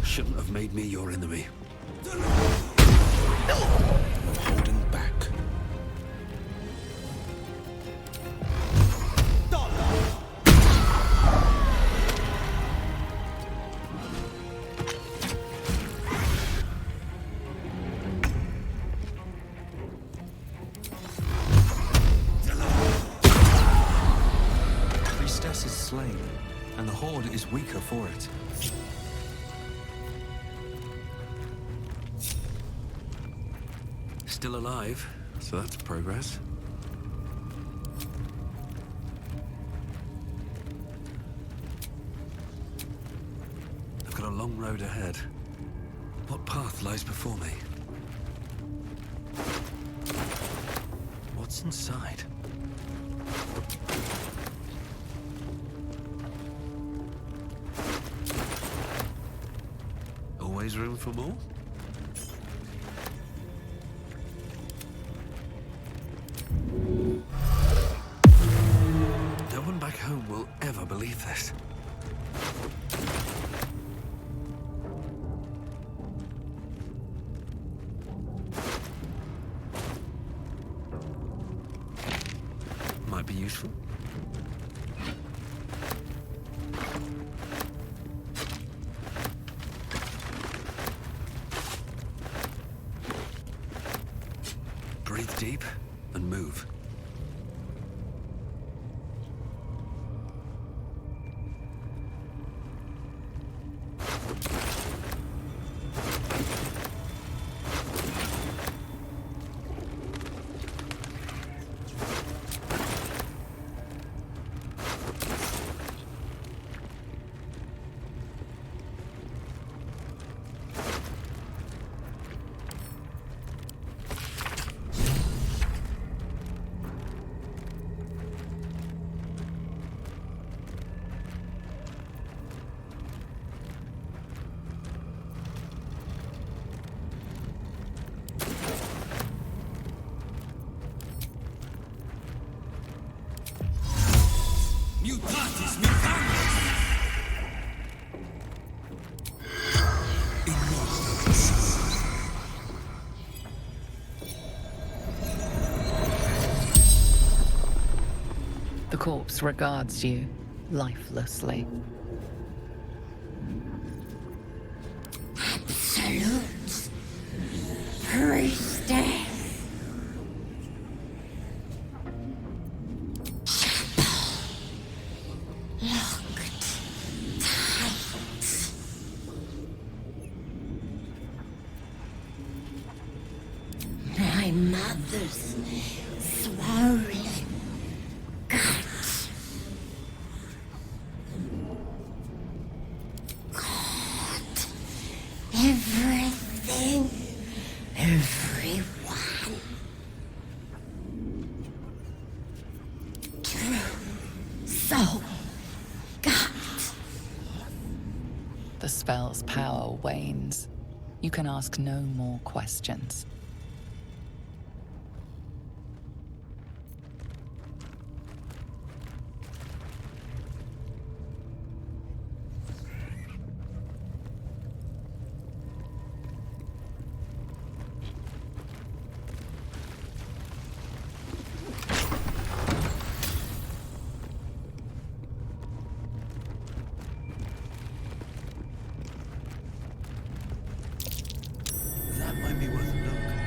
Shouldn't have made me your enemy. I'm holding back. Priestess is slain, and the Horde is weaker for it. Still alive, so that's progress. I've got a long road ahead. What path lies before me? What's inside? Always room for more? No one back home will ever believe this. Might be useful. Breathe deep and move. Mutatis mutandis! The corpse regards you lifelessly. Absolute priestess. My mother's swollen gut. God, everything, everyone. True soul gut. The spell's power wanes. You can ask no more questions. That might be worth a look.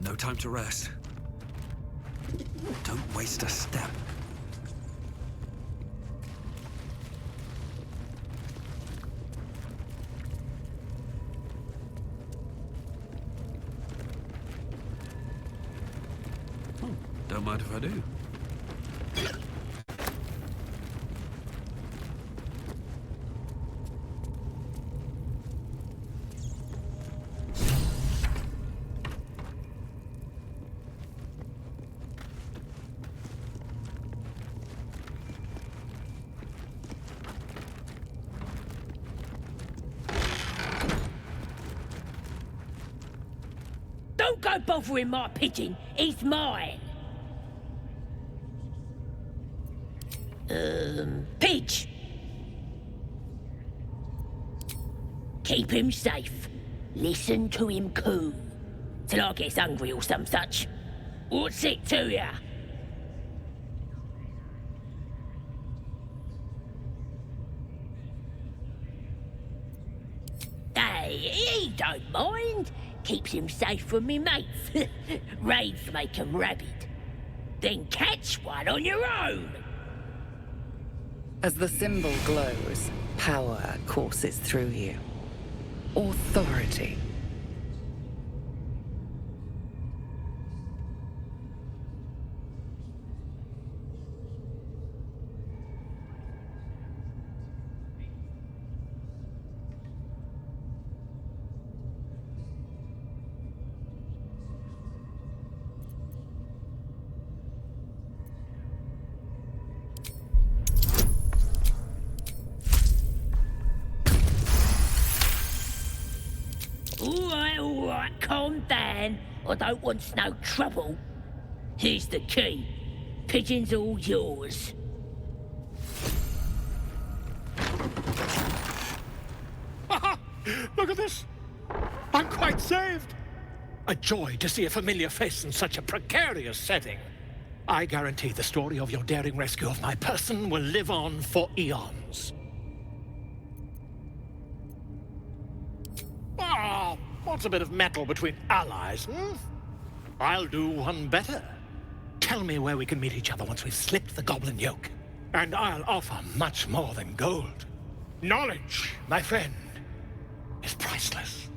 No time to rest. Don't waste a step. Don't mind if I do. Don't go bothering my pigeon. He's mine. Pidge. Keep him safe. Listen to him coo. Till I gets hungry or some such. What's it to ya? Hey, he don't mind. Keeps him safe from me mates. Raids make 'em rabid. Then catch one on your own. As the symbol glows, power courses through you. Authority. All right, calm down. I don't want no trouble. Here's the key. Pigeon's all yours. Look at this. I'm quite saved. A joy to see a familiar face in such a precarious setting. I guarantee the story of your daring rescue of my person will live on for eons. Ah, what's a bit of metal between allies, hmm? I'll do one better. Tell me where we can meet each other once we've slipped the goblin yoke. And I'll offer much more than gold. Knowledge, my friend, is priceless.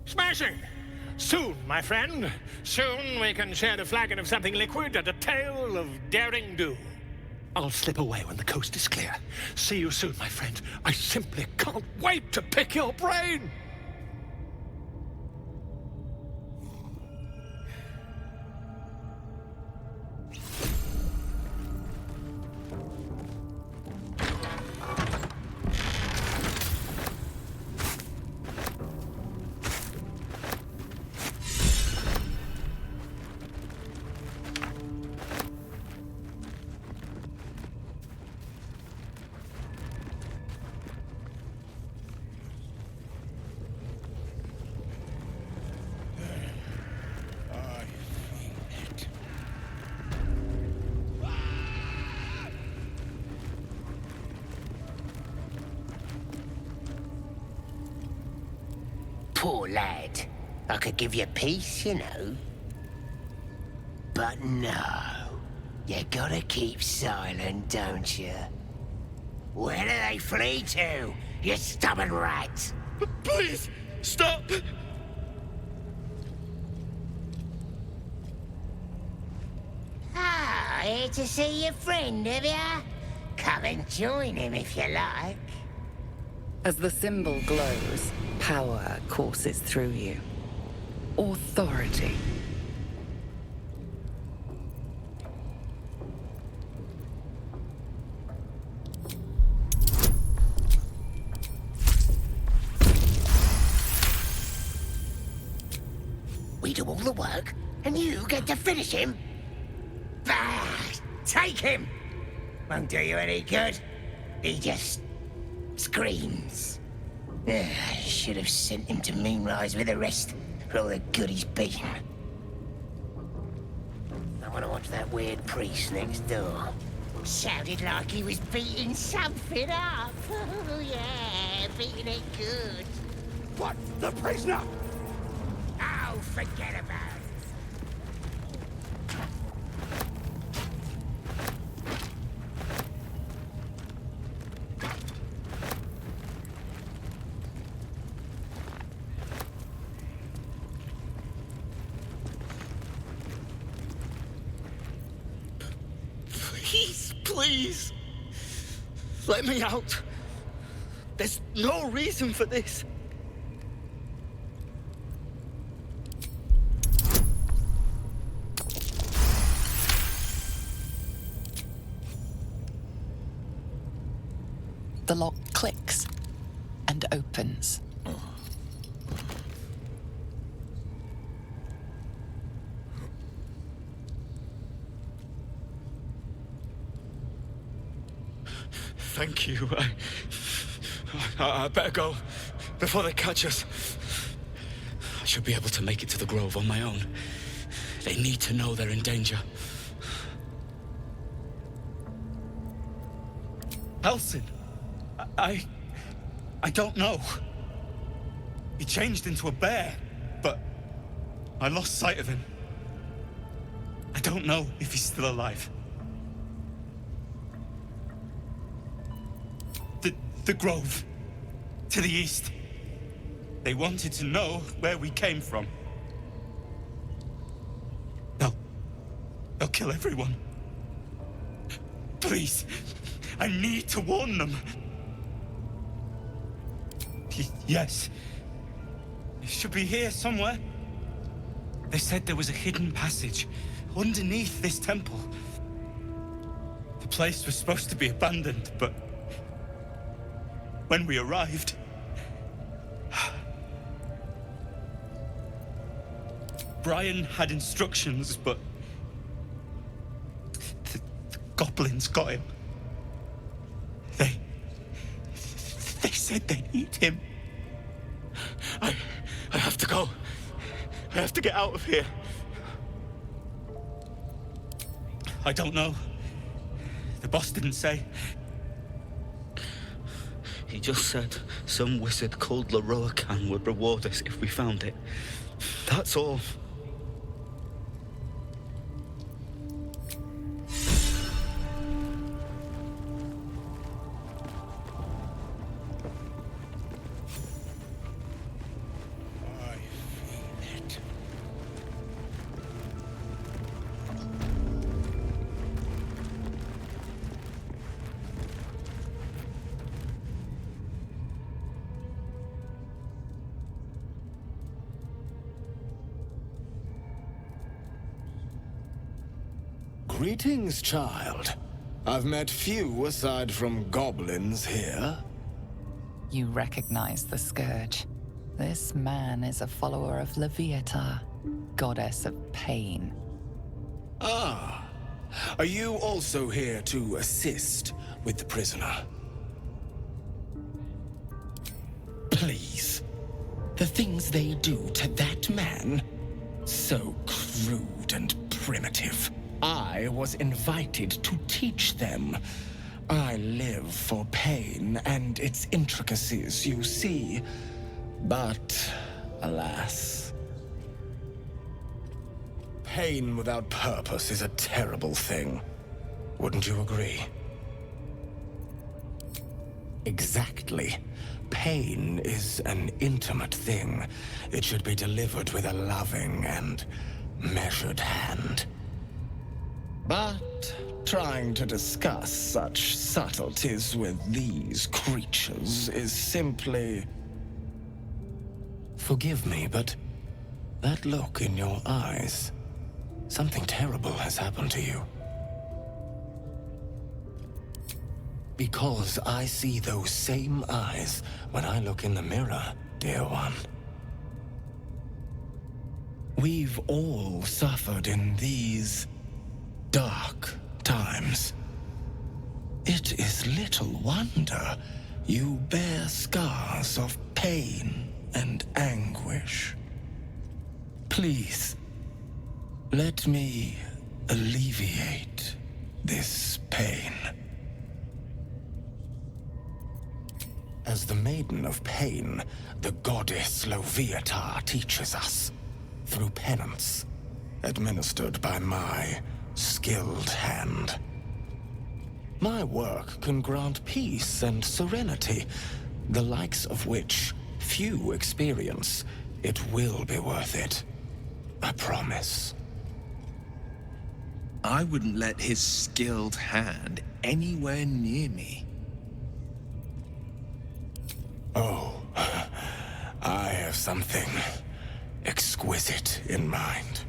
Smashing! Soon, my friend. Soon we can share a flagon of something liquid and a tale of daring do. I'll slip away when the coast is clear. See you soon, my friend. I simply can't wait to pick your brain! Poor lad. I could give you peace, you know. But no. You gotta keep silent, don't you? Where do they flee to, you stubborn rats? Please, stop! Ah, here to see your friend, have ya? Come and join him if you like. As the symbol glows, power courses through you. Authority. We do all the work, and you get to finish him? Bah! Take him! Won't do you any good. He just screams. I should have sent him to Moonrise with the rest for all the good he's been. I want to watch that weird priest next door. Sounded like he was beating something up. Oh, yeah, beating it good. What? The prisoner? Oh, forget about it. Please, let me out. There's no reason for this. The lock clicks and opens. Thank you. I better go before they catch us. I should be able to make it to the Grove on my own. They need to know they're in danger. Elsin, I don't know. He changed into a bear, but I lost sight of him. I don't know if he's still alive. The Grove. To the east. They wanted to know where we came from. They'll kill everyone. Please, I need to warn them. Yes. It should be here somewhere. They said there was a hidden passage underneath this temple. The place was supposed to be abandoned, but when we arrived, Brian had instructions, but the goblins got him. They said they need him. I have to go. I have to get out of here. I don't know. The boss didn't say. He just said some wizard called Leroacan would reward us if we found it. That's all. Greetings, child. I've met few aside from goblins here. You recognize the Scourge. This man is a follower of Leviata, goddess of pain. Ah. Are you also here to assist with the prisoner? Please. The things they do to that man? So crude and primitive. I was invited to teach them. I live for pain and its intricacies, you see. But, alas, Pain without purpose is a terrible thing. Wouldn't you agree? Exactly. Pain is an intimate thing. It should be delivered with a loving and measured hand. But trying to discuss such subtleties with these creatures is simply... Forgive me, but that look in your eyes, something terrible has happened to you. Because I see those same eyes when I look in the mirror, dear one. We've all suffered in these dark times. It is little wonder you bear scars of pain and anguish. Please, let me alleviate this pain. As the Maiden of Pain, the goddess Loviatar teaches us, through penance, administered by my skilled hand. My work can grant peace and serenity, the likes of which few experience. It will be worth it. I promise. I wouldn't let his skilled hand anywhere near me. Oh, I have something exquisite in mind.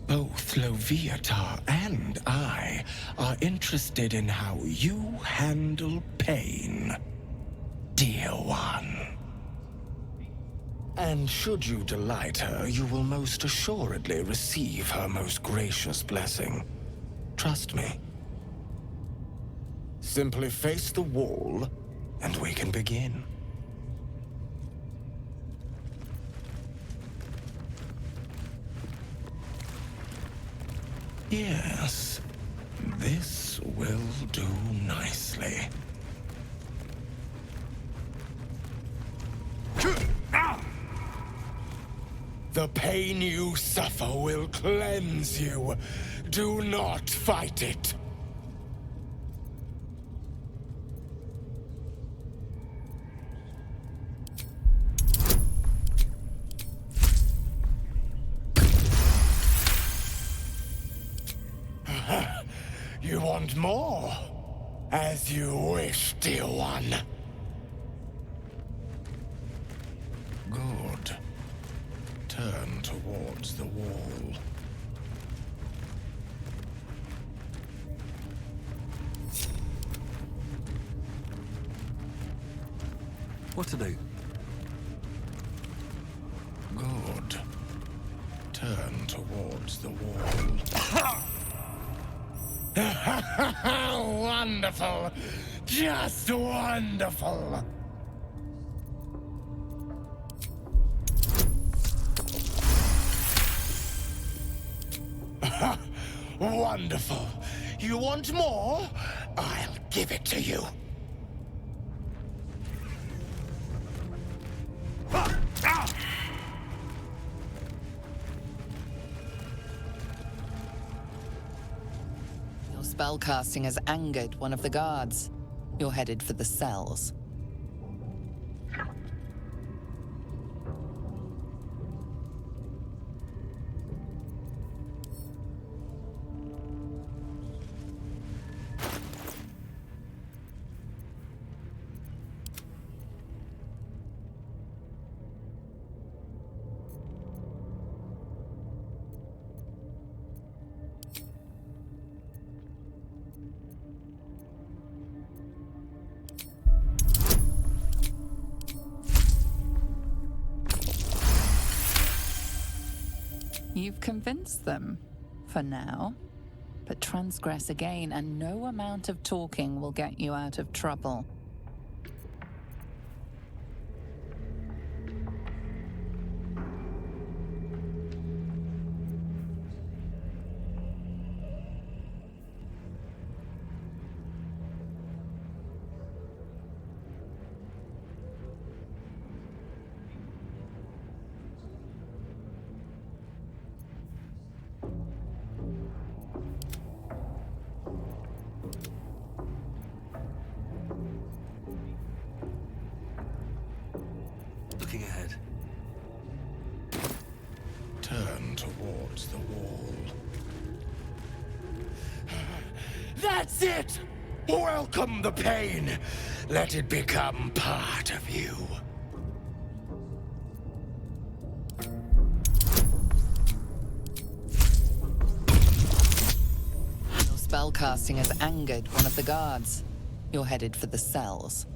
Both Loviatar and I are interested in how you handle pain, dear one. And should you delight her, you will most assuredly receive her most gracious blessing. Trust me. Simply face the wall, and we can begin. Yes, this will do nicely. The pain you suffer will cleanse you. Do not fight it. You want more? As you wish, dear one. Good. Turn towards the wall. What to do? Good. Turn towards the wall. Wonderful! Just wonderful! Wonderful! You want more? I'll give it to you. Your spellcasting has angered one of the guards. You're headed for the cells. You've convinced them, for now. But transgress again, and no amount of talking will get you out of trouble. Turn towards the wall. That's it! Welcome the pain. Let it become part of you. Your spellcasting has angered one of the guards. You're headed for the cells.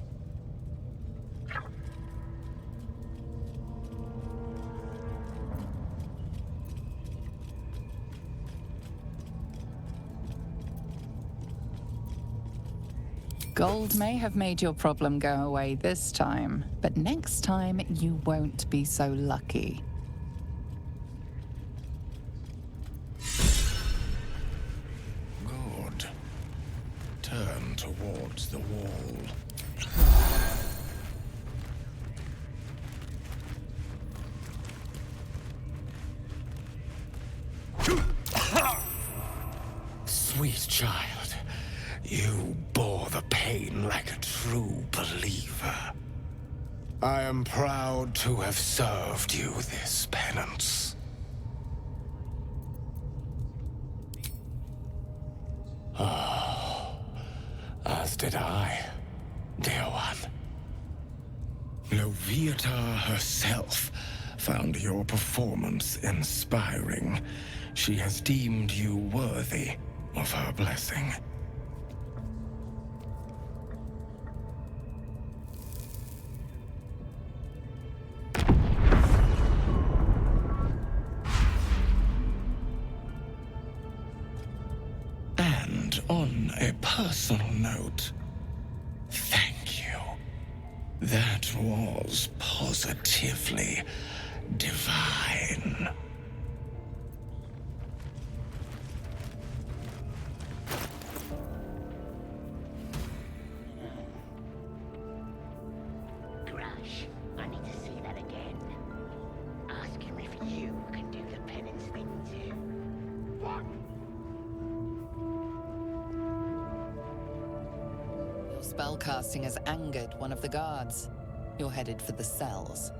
Gold may have made your problem go away this time, but next time you won't be so lucky. Good. Turn towards the wall. Sweet child, you bore the pain like a true believer. I am proud to have served you this penance. Oh, as did I, dear one. Loviatar herself found your performance inspiring. She has deemed you worthy of her blessing. And on a personal note, thank you. That was positively divine. Grush, I need to see that again. Ask him if you can do the penance thing too. What? Your spellcasting has angered one of the guards. You're headed for the cells.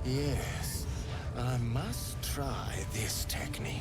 Yes, I must try this technique.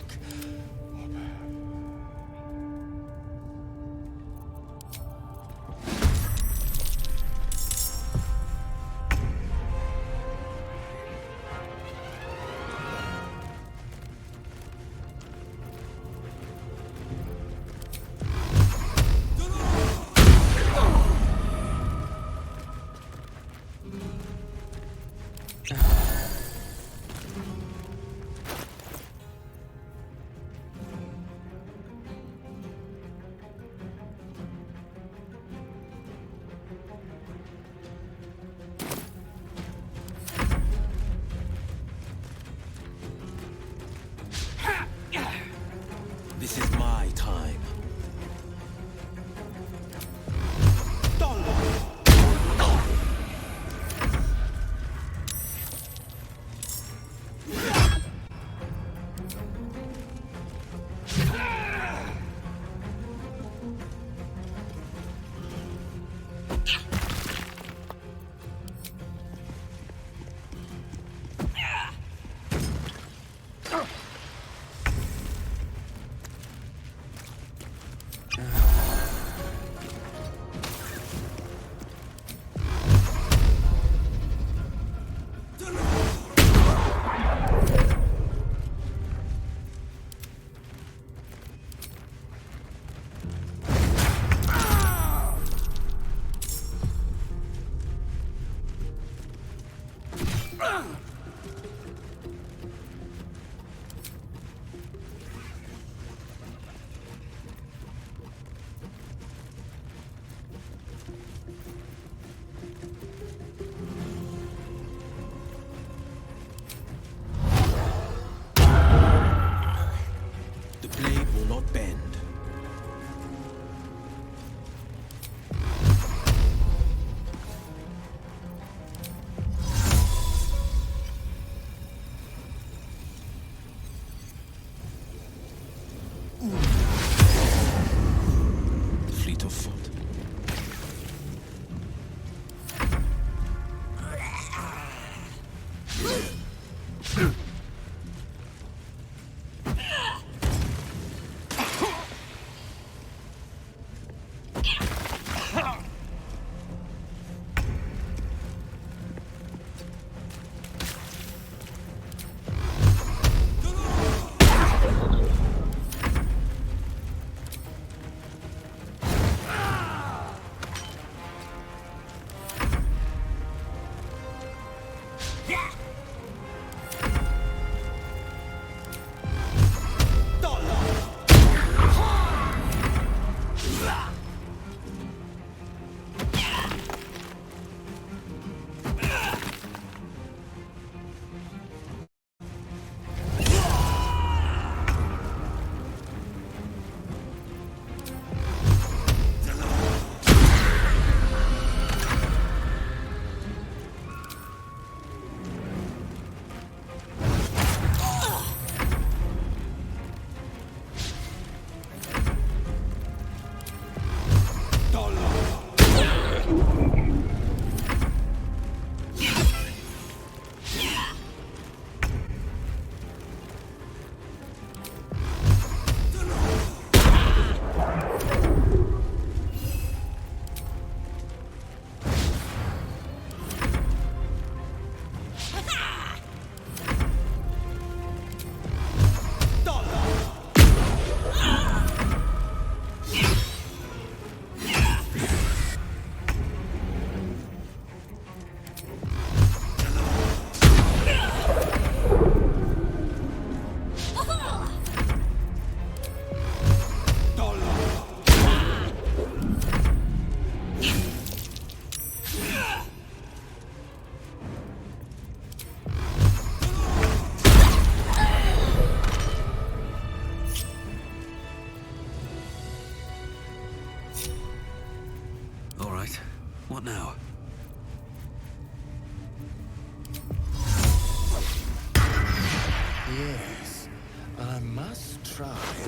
This is my time.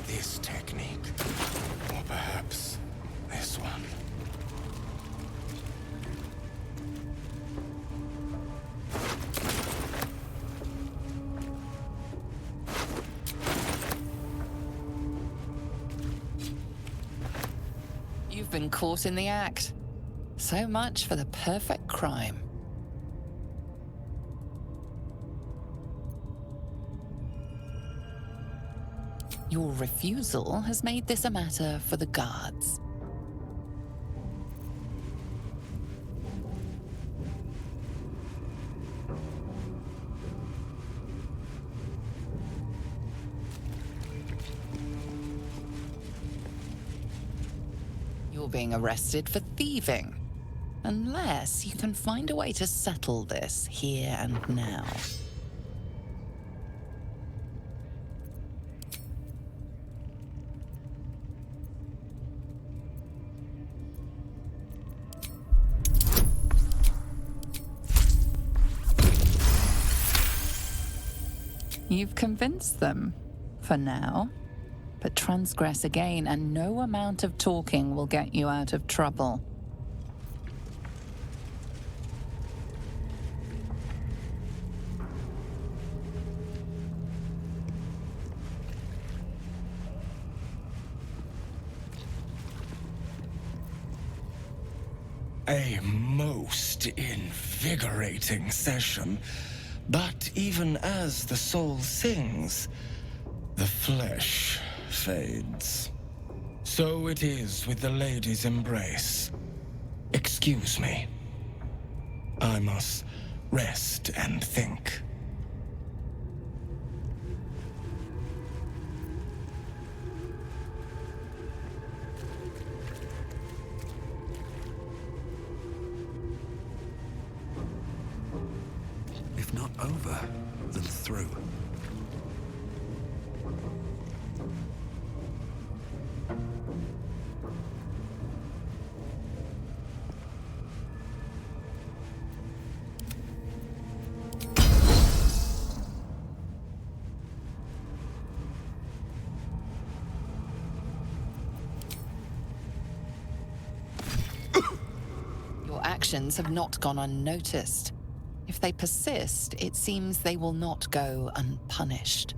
this technique. Or perhaps this one. You've been caught in the act. So much for the perfect crime. Your refusal has made this a matter for the guards. You're being arrested for thieving. Unless you can find a way to settle this here and now. You've convinced them, for now. But transgress again, and no amount of talking will get you out of trouble. A most invigorating session. But even as the soul sings, the flesh fades. So it is with the lady's embrace. Excuse me. I must rest and think. If not over, then through. Your actions have not gone unnoticed. If they persist, it seems they will not go unpunished.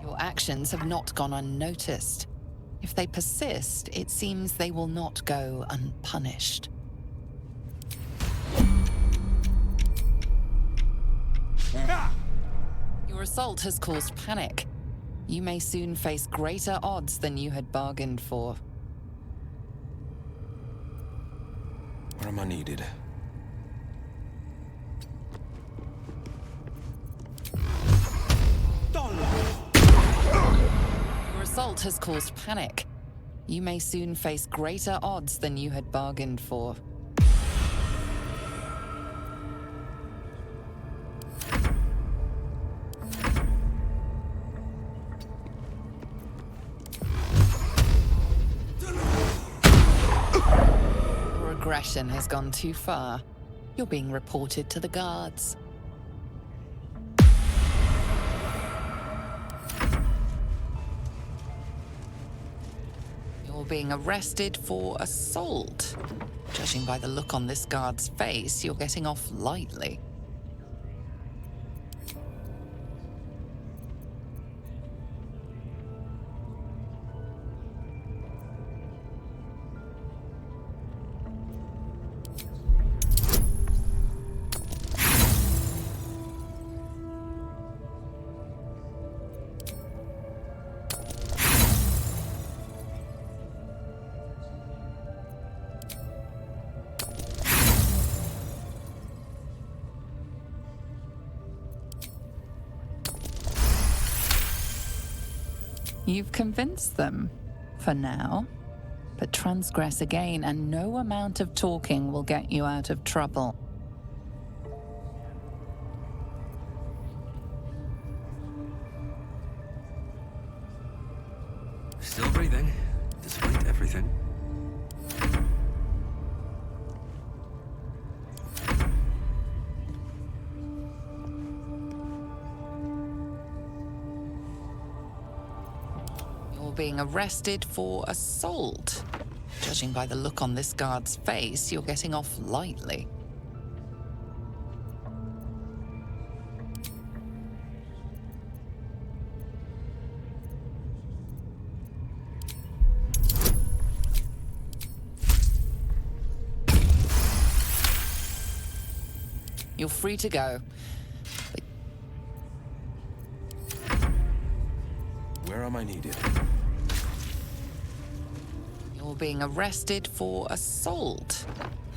Your actions have not gone unnoticed. If they persist, it seems they will not go unpunished. Your assault has caused panic. You may soon face greater odds than you had bargained for. Where am I needed? Your assault has caused panic. You may soon face greater odds than you had bargained for. Your aggression has gone too far. You're being reported to the guards. You're being arrested for assault. Judging by the look on this guard's face, you're getting off lightly. You've convinced them, for now. But transgress again, and no amount of talking will get you out of trouble. Still breathing, despite everything. being arrested for assault. Judging by the look on this guard's face, you're getting off lightly. You're free to go. Where am I needed? You're being arrested for assault.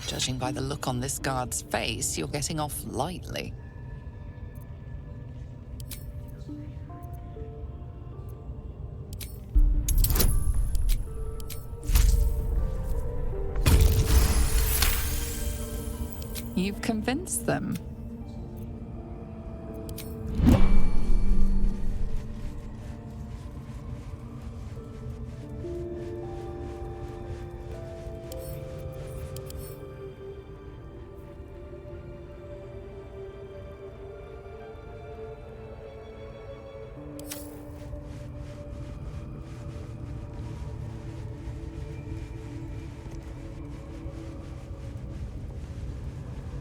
Judging by the look on this guard's face, you're getting off lightly. You've convinced them.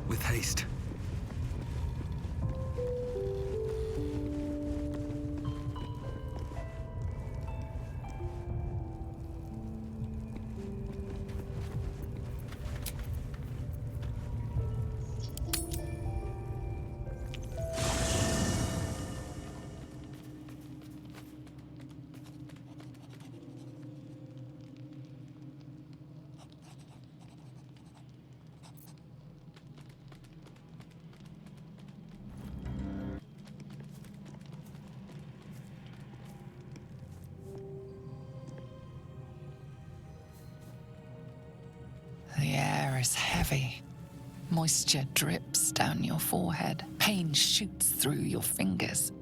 With haste. The air is heavy. Moisture drips down your forehead. Pain shoots through your fingers.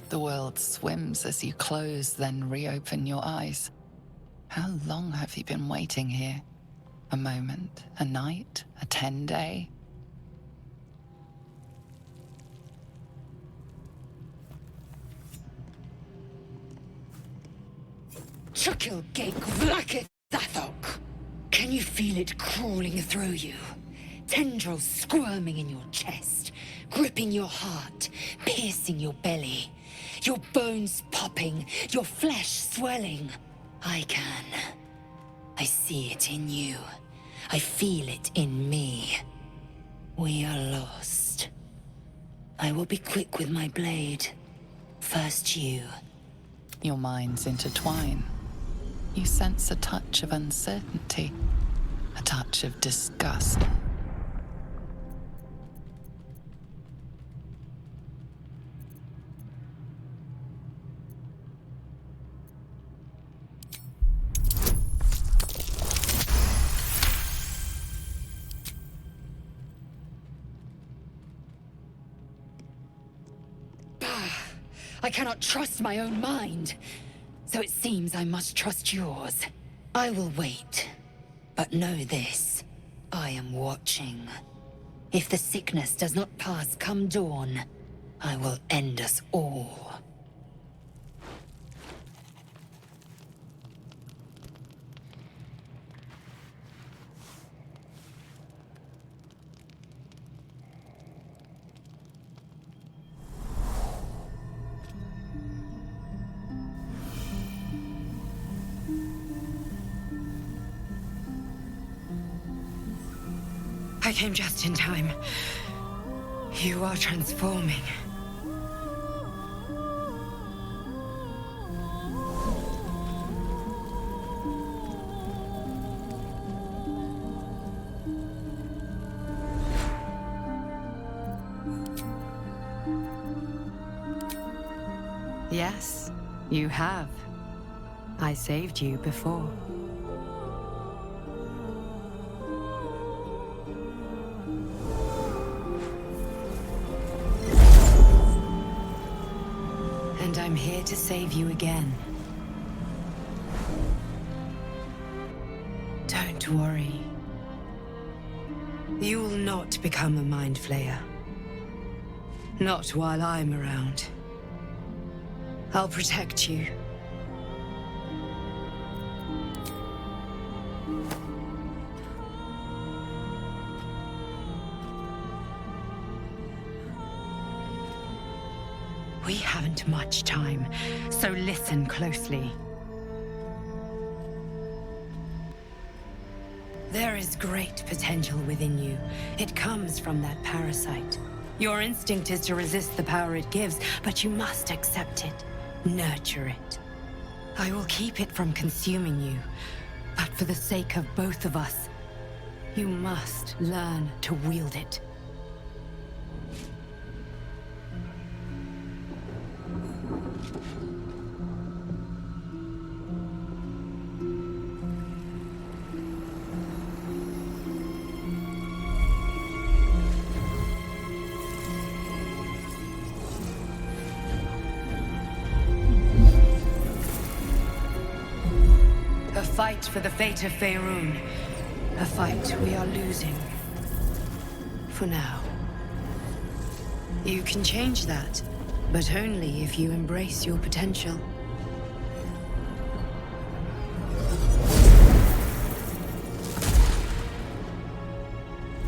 The world swims as you close, then reopen your eyes. How long have you been waiting here? A moment? A night? A 10-day? Chukil Gek Vlakith Zathok. Can you feel it crawling through you? Tendrils squirming in your chest, gripping your heart, piercing your belly. Your bones popping, your flesh swelling. I can. I see it in you. I feel it in me. We are lost. I will be quick with my blade. First you. Your minds intertwine. You sense a touch of uncertainty, a touch of disgust. I cannot trust my own mind. So it seems I must trust yours. I will wait. But know this. I am watching. If the sickness does not pass come dawn, I will end us all. I came just in time. You are transforming. Yes, you have. I saved you before. And I'm here to save you again. Don't worry. You will not become a Mind Flayer. Not while I'm around. I'll protect you. We haven't much time, so listen closely. There is great potential within you. It comes from that parasite. Your instinct is to resist the power it gives, but you must accept it, nurture it. I will keep it from consuming you, but for the sake of both of us, you must learn to wield it. A fight for the fate of Faerun. A fight we are losing. For now. You can change that, but only if you embrace your potential.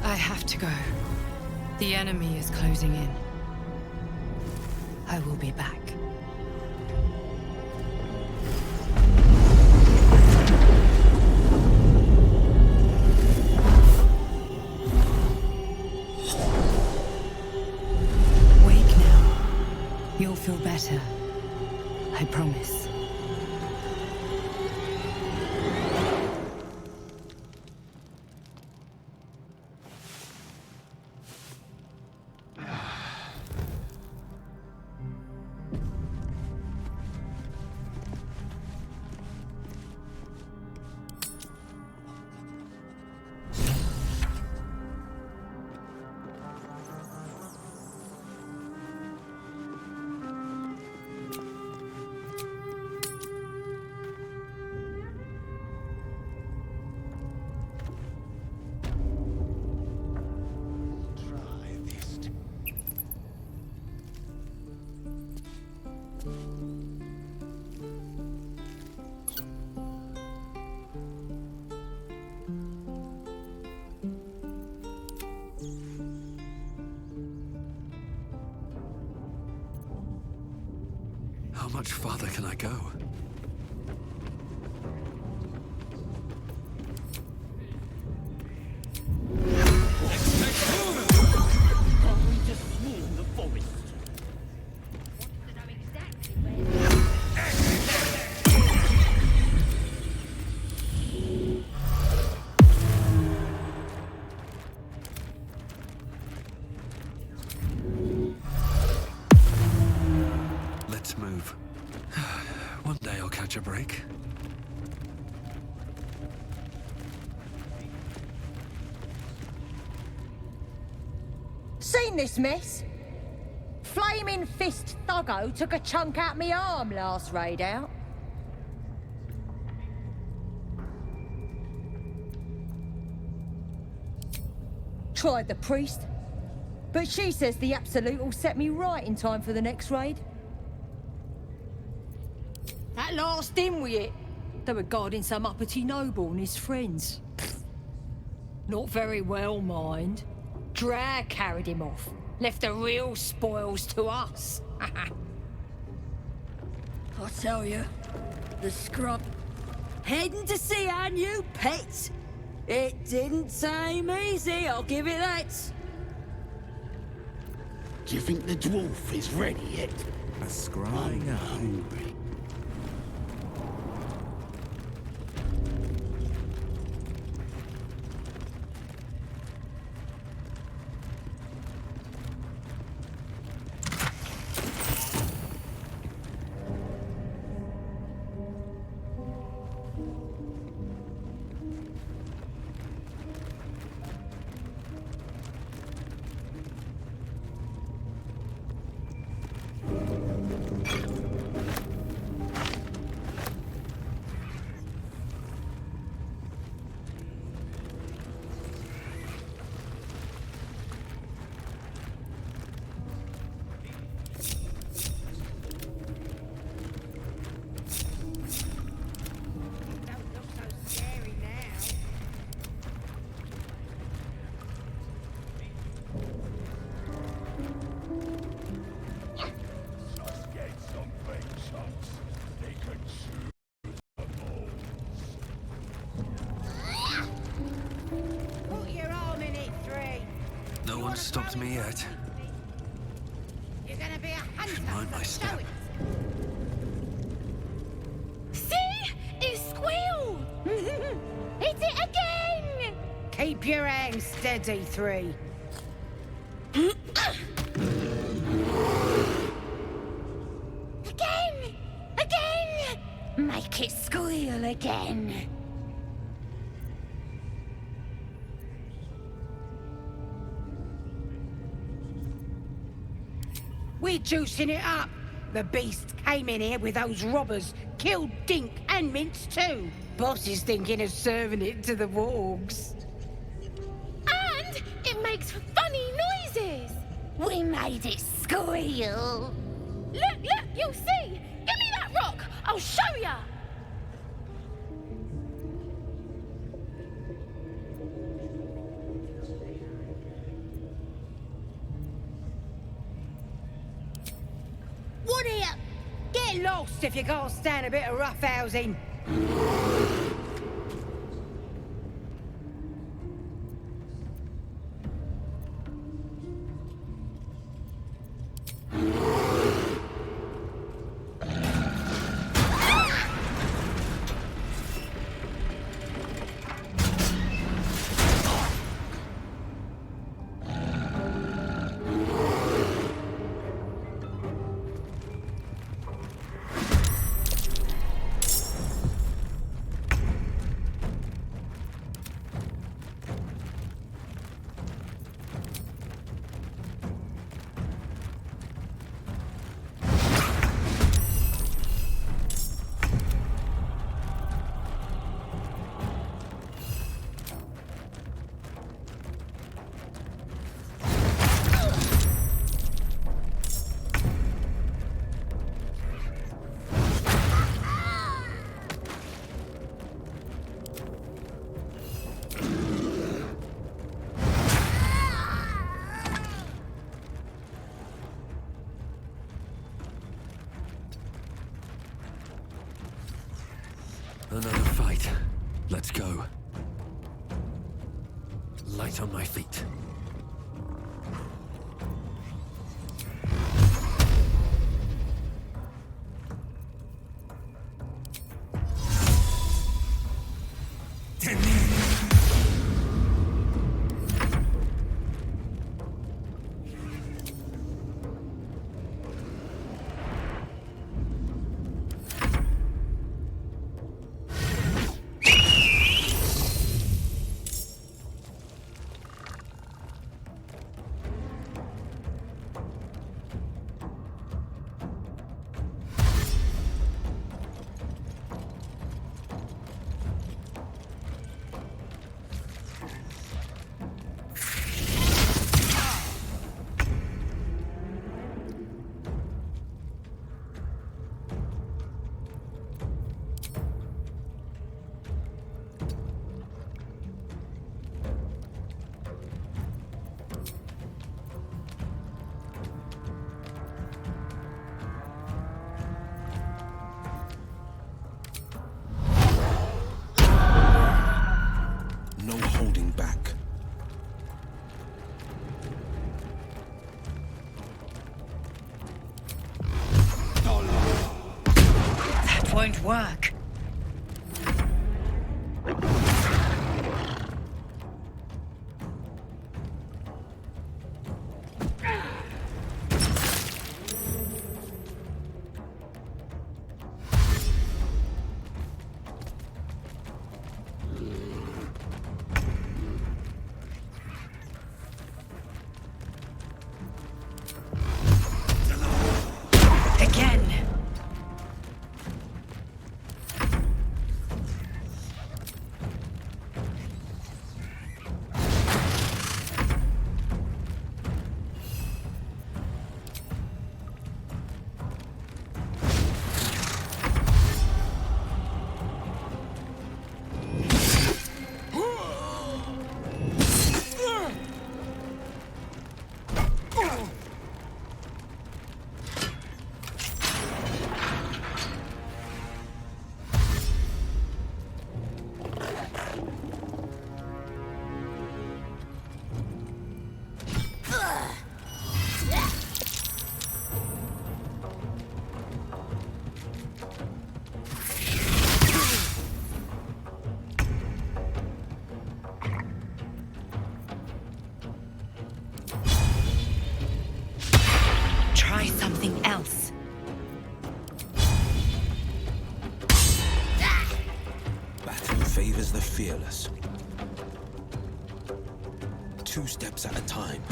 I have to go. The enemy is closing in. I will be back. You'll feel better. I promise. How much farther can I go? Let's move. One day I'll catch a break. Seen this mess? Flaming Fist Thuggo took a chunk out me arm last raid out. Tried the priest, but she says the Absolute will set me right in time for the next raid. That last in with it, they were guarding some uppity noble and his friends. Not very well, mind. Drag carried him off, left the real spoils to us. I tell you, the scrub heading to see our new pets. It didn't seem easy, I'll give it that. Do you think the dwarf is ready yet? A scrying I'm hungry. one stopped me yet. You're gonna be a hunter. Mind my step. See? It squealed! Hit it again! Keep your hands steady, 3. Again! Again! Make it squeal again. We're juicing it up. The beast came in here with those robbers, killed Dink and Mince too. Boss is thinking of serving it to the wargs. And it makes funny noises! We made it squeal. Look, you'll see! Give me that rock! I'll show ya! What here? Get lost if you can't stand a bit of roughhousing. Another fight. Let's go. Light on my feet. No holding back. That won't work. favors the fearless. 2 steps at a time.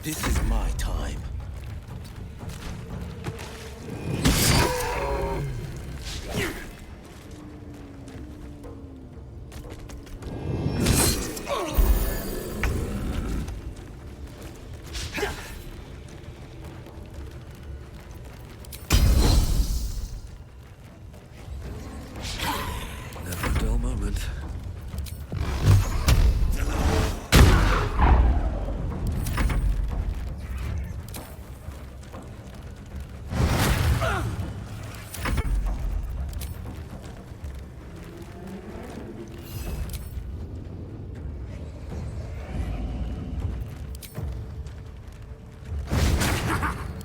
This is my time. Never a dull moment.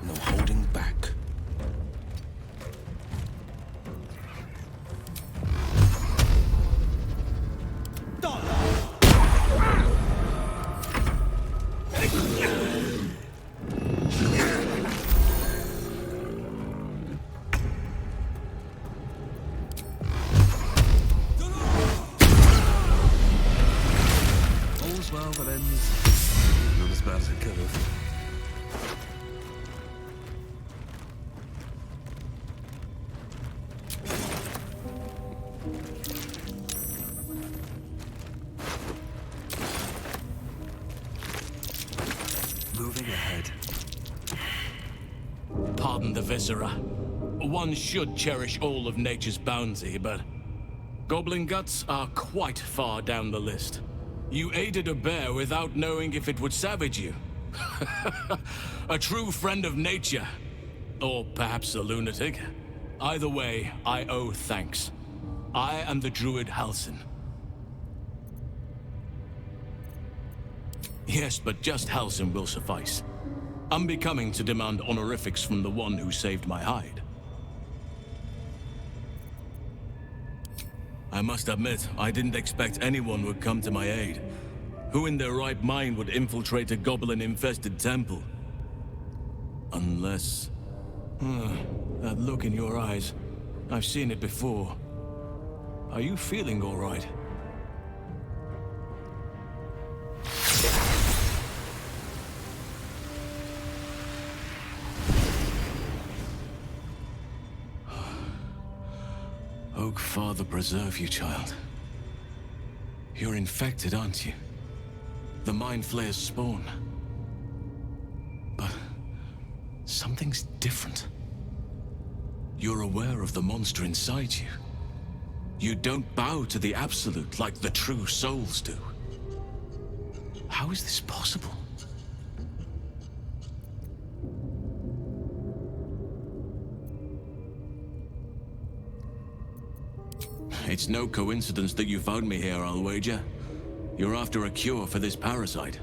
No holding back. All's well that ends not as bad as it could have. Moving ahead. Pardon the viscera. One should cherish all of nature's bounty, but goblin guts are quite far down the list. You aided a bear without knowing if it would savage you. A true friend of nature. Or perhaps a lunatic. Either way, I owe thanks. I am the druid Halsin. Yes, but just Halsin will suffice. Unbecoming to demand honorifics from the one who saved my hide. I must admit, I didn't expect anyone would come to my aid. Who in their right mind would infiltrate a goblin-infested temple? Unless... that look in your eyes. I've seen it before. Are you feeling all right? Oak Father preserve you, child. You're infected, aren't you? The Mind Flayer's spawn. But something's different. You're aware of the monster inside you. You don't bow to the Absolute like the true souls do. How is this possible? It's no coincidence that you found me here, I'll wager. You're after a cure for this parasite.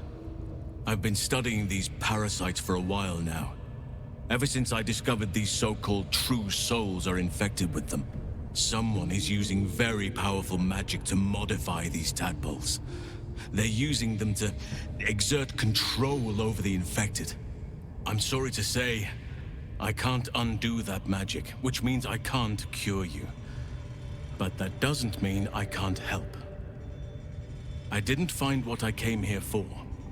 I've been studying these parasites for a while now. Ever since I discovered these so-called true souls are infected with them. Someone is using very powerful magic to modify these tadpoles. They're using them to exert control over the infected. I'm sorry to say, I can't undo that magic, which means I can't cure you. But that doesn't mean I can't help. I didn't find what I came here for,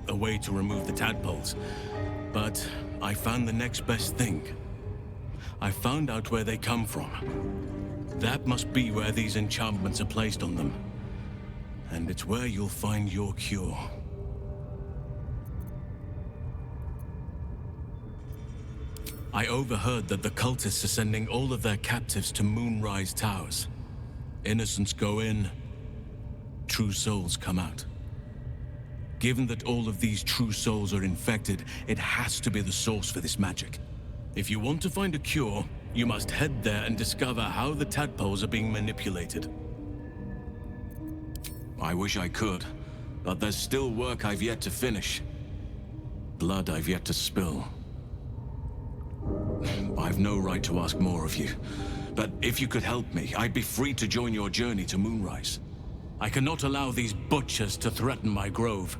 a way to remove the tadpoles, but I found the next best thing. I found out where they come from. That must be where these enchantments are placed on them. And it's where you'll find your cure. I overheard that the cultists are sending all of their captives to Moonrise Towers. Innocents go in, true souls come out. Given that all of these true souls are infected, it has to be the source for this magic. If you want to find a cure, you must head there and discover how the tadpoles are being manipulated. I wish I could, but there's still work I've yet to finish. Blood I've yet to spill. I've no right to ask more of you. But if you could help me, I'd be free to join your journey to Moonrise. I cannot allow these butchers to threaten my grove.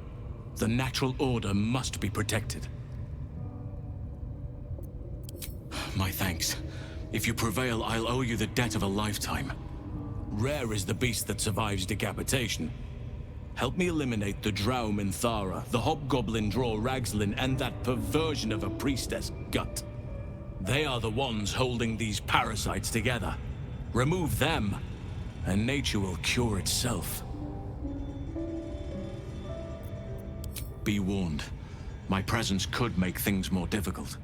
The natural order must be protected. My thanks. If you prevail, I'll owe you the debt of a lifetime. Rare is the beast that survives decapitation. Help me eliminate the Drow Minthara, the Hobgoblin Draw Ragslin, and that perversion of a priestess, Gut. They are the ones holding these parasites together. Remove them, and nature will cure itself. Be warned. My presence could make things more difficult.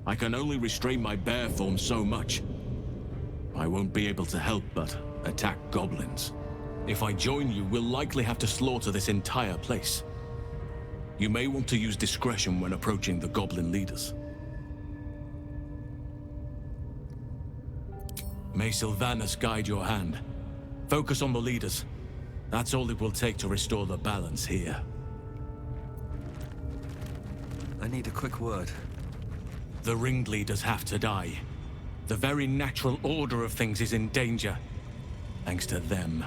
I can only restrain my bear form so much. I won't be able to help but attack goblins. If I join you, we'll likely have to slaughter this entire place. You may want to use discretion when approaching the goblin leaders. May Sylvanas guide your hand. Focus on the leaders. That's all it will take to restore the balance here. I need a quick word. The ringleaders have to die. The very natural order of things is in danger, thanks to them.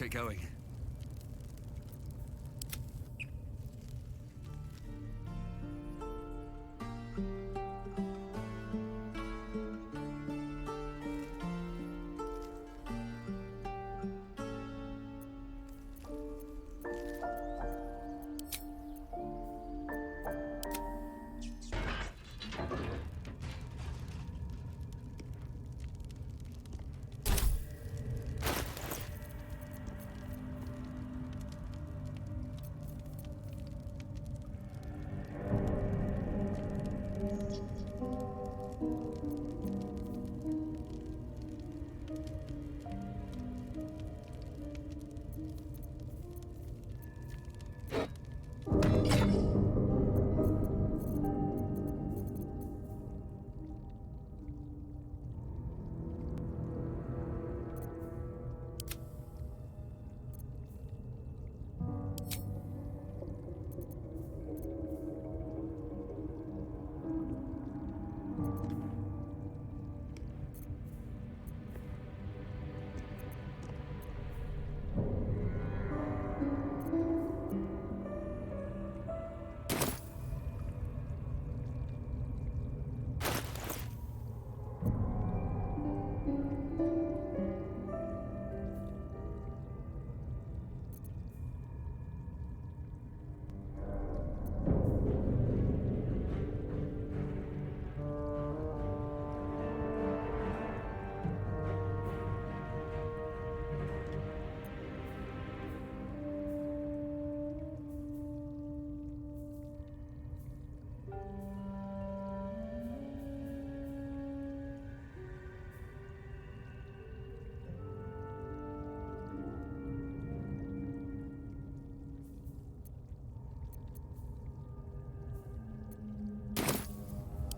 get going.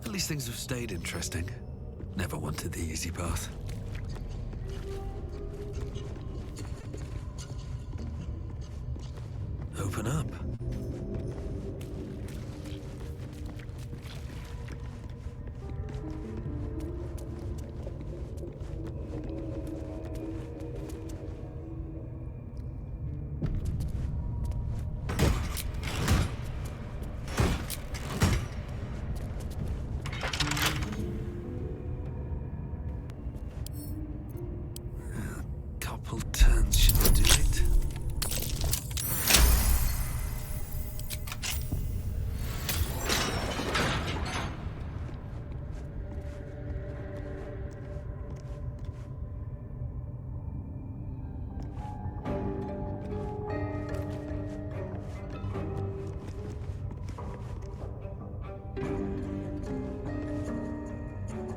At least things have stayed interesting. Never wanted the easy path. Open up. Couple turns should do it.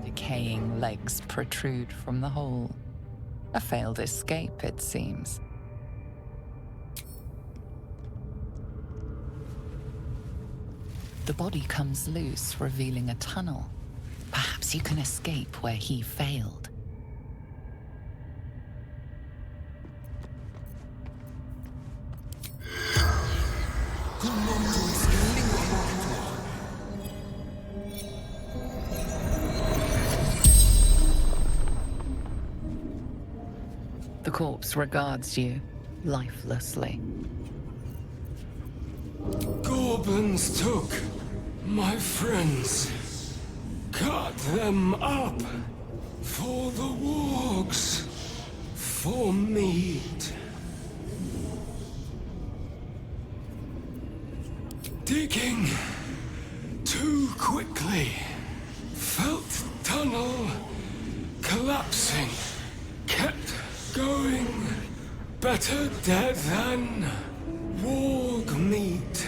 Decaying legs protrude from the hole. A failed escape, it seems. The body comes loose, revealing a tunnel. Perhaps you can escape where he failed. The corpse regards you, lifelessly. Goblins took my friends, cut them up for the wargs, for meat. Digging too quickly, felt tunnel collapsing, kept going. Better dead than warg meat.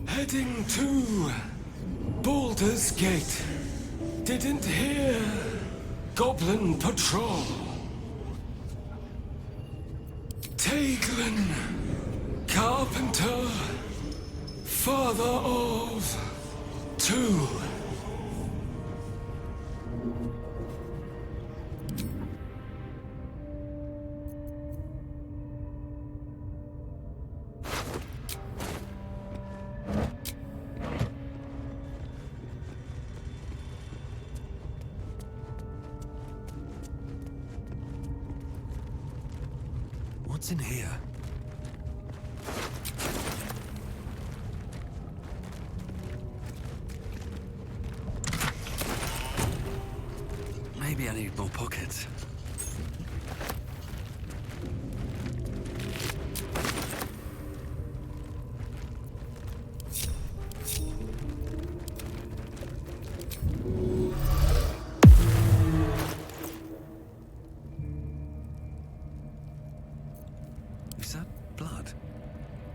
Heading to Baldur's Gate. Didn't hear Goblin Patrol. Taglin, carpenter, father of two. What's in here? Maybe I need more pockets. Is that blood?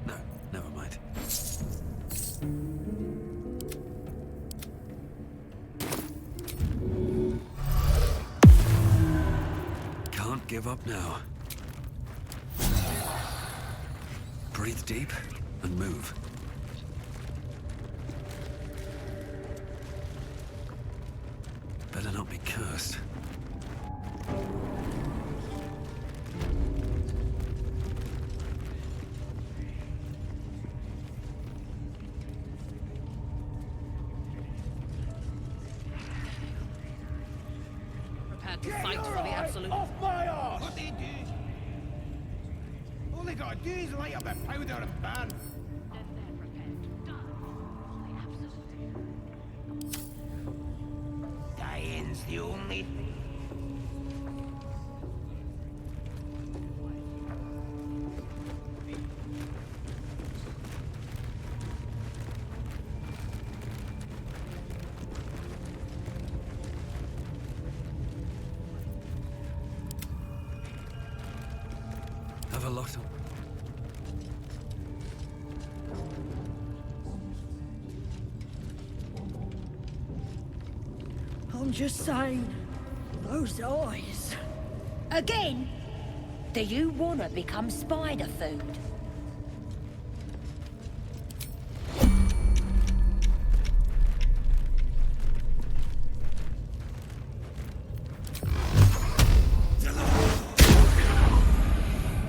No, never mind. Can't give up now. Breathe deep and move. Better not be cursed. Prepared to fight for the absolute. Off my arse! What do you do? All they gotta do is light up a powder and ban. Dying's the only thing. Have a lot of... I'm just saying, those eyes. Again? Do you want to become spider food?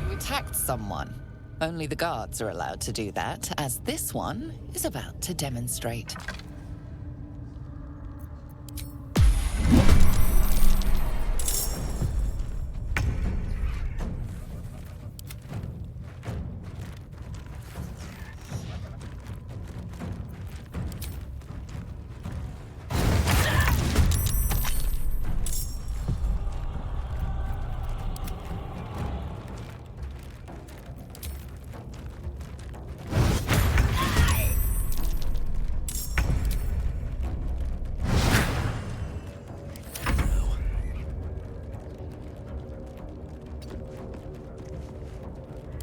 You attacked someone. Only the guards are allowed to do that, as this one is about to demonstrate.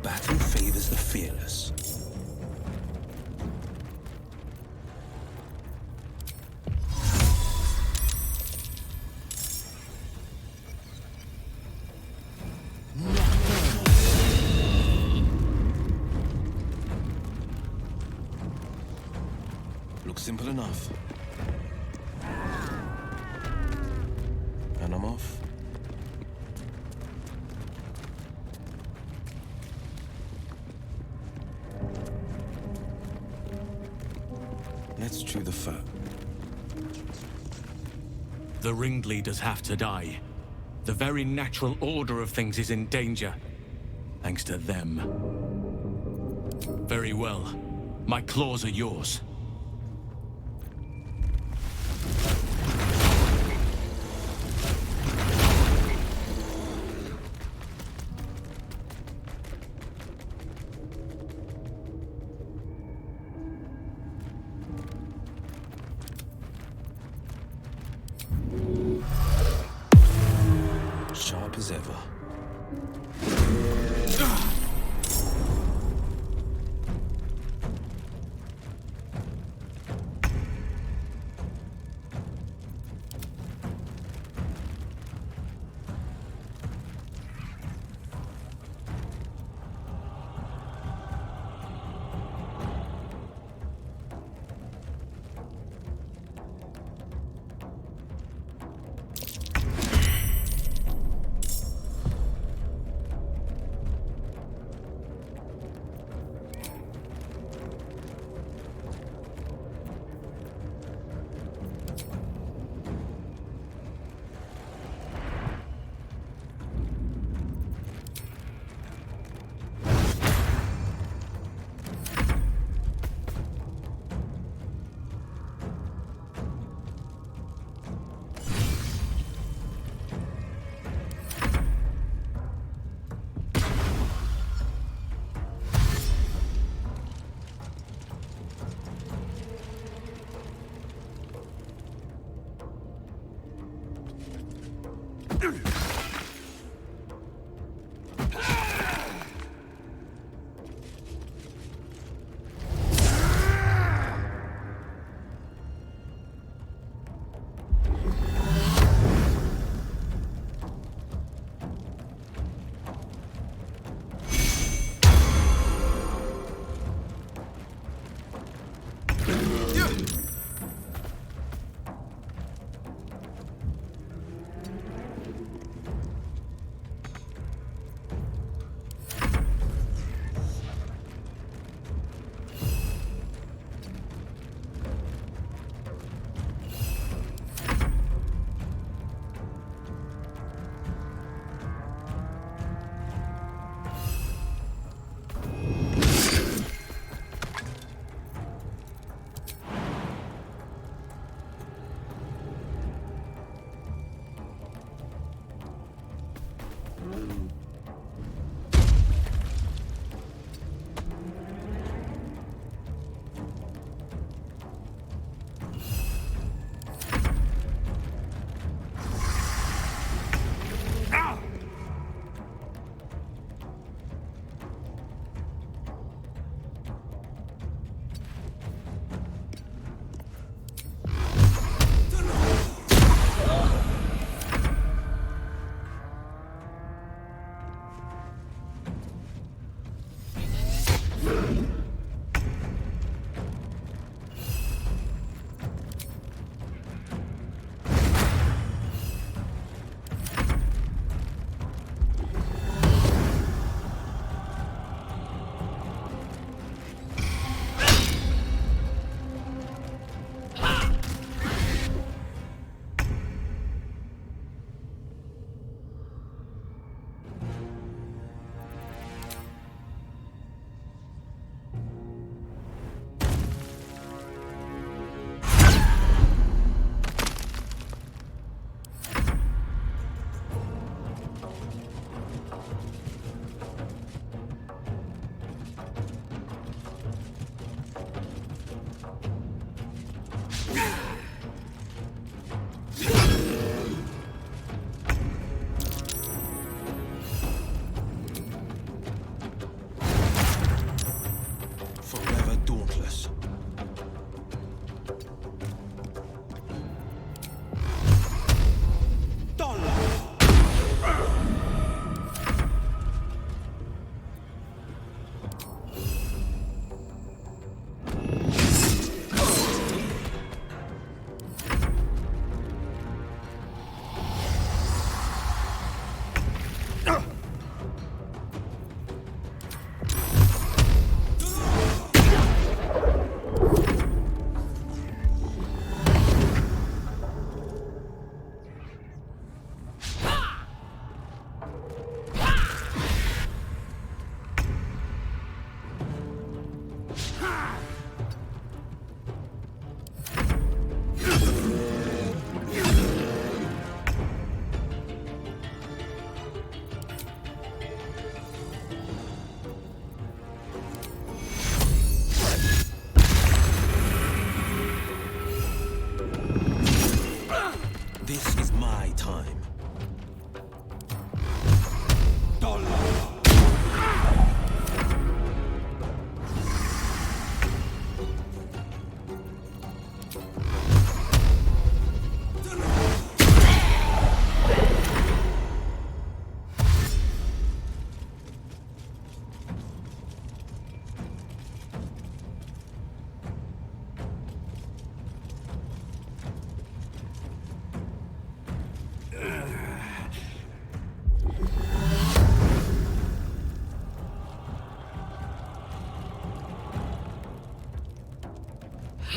Battle favors the fearless. Looks simple enough. And I'm off. Let's chew the fat. The ringleaders have to die. The very natural order of things is in danger. Thanks to them. Very well. My claws are yours. Sharp as ever. On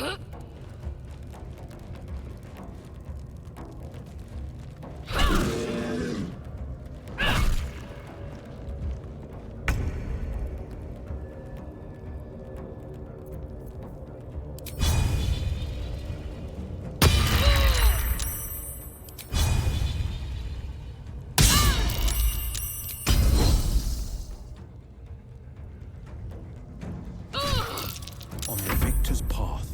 the victor's path.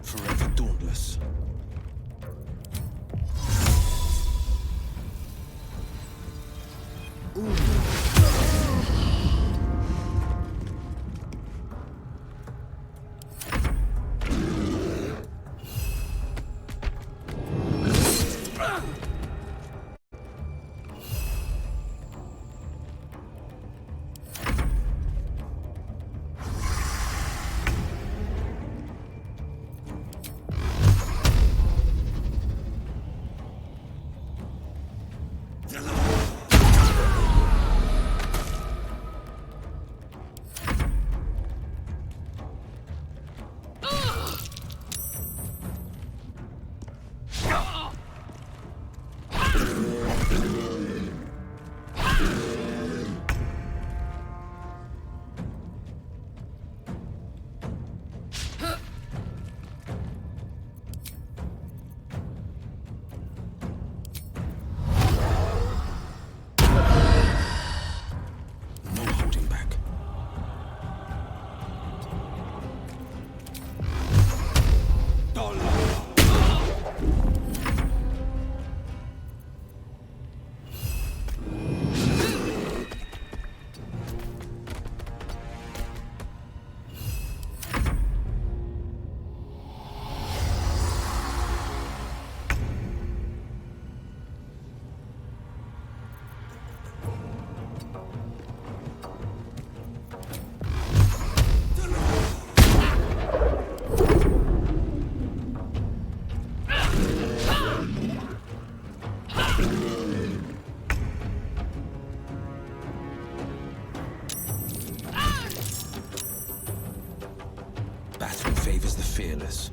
Forever dauntless. Battle favors the fearless.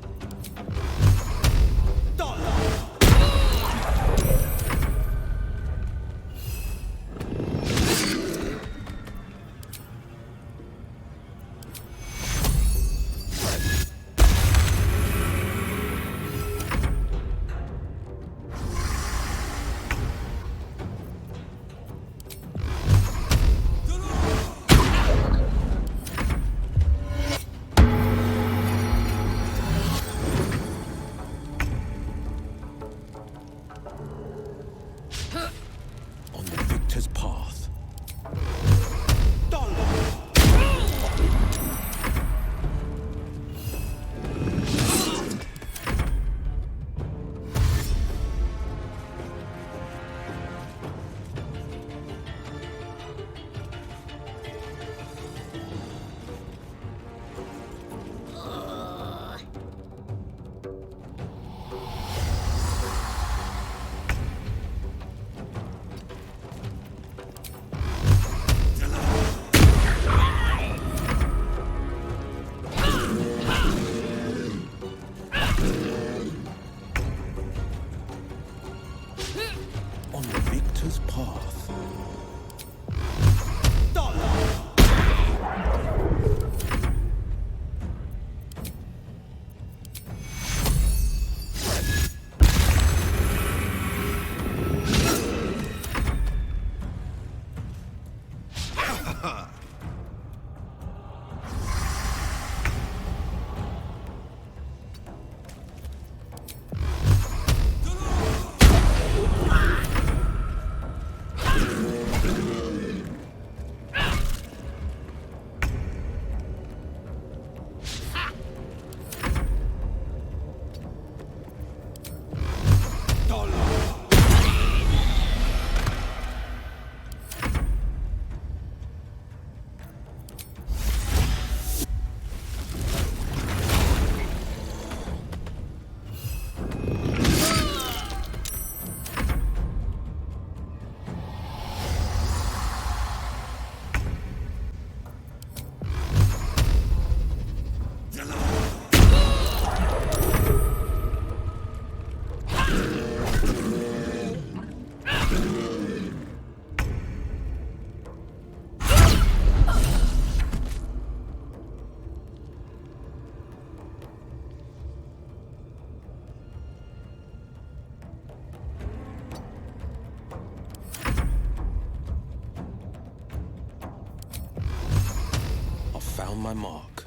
On my mark.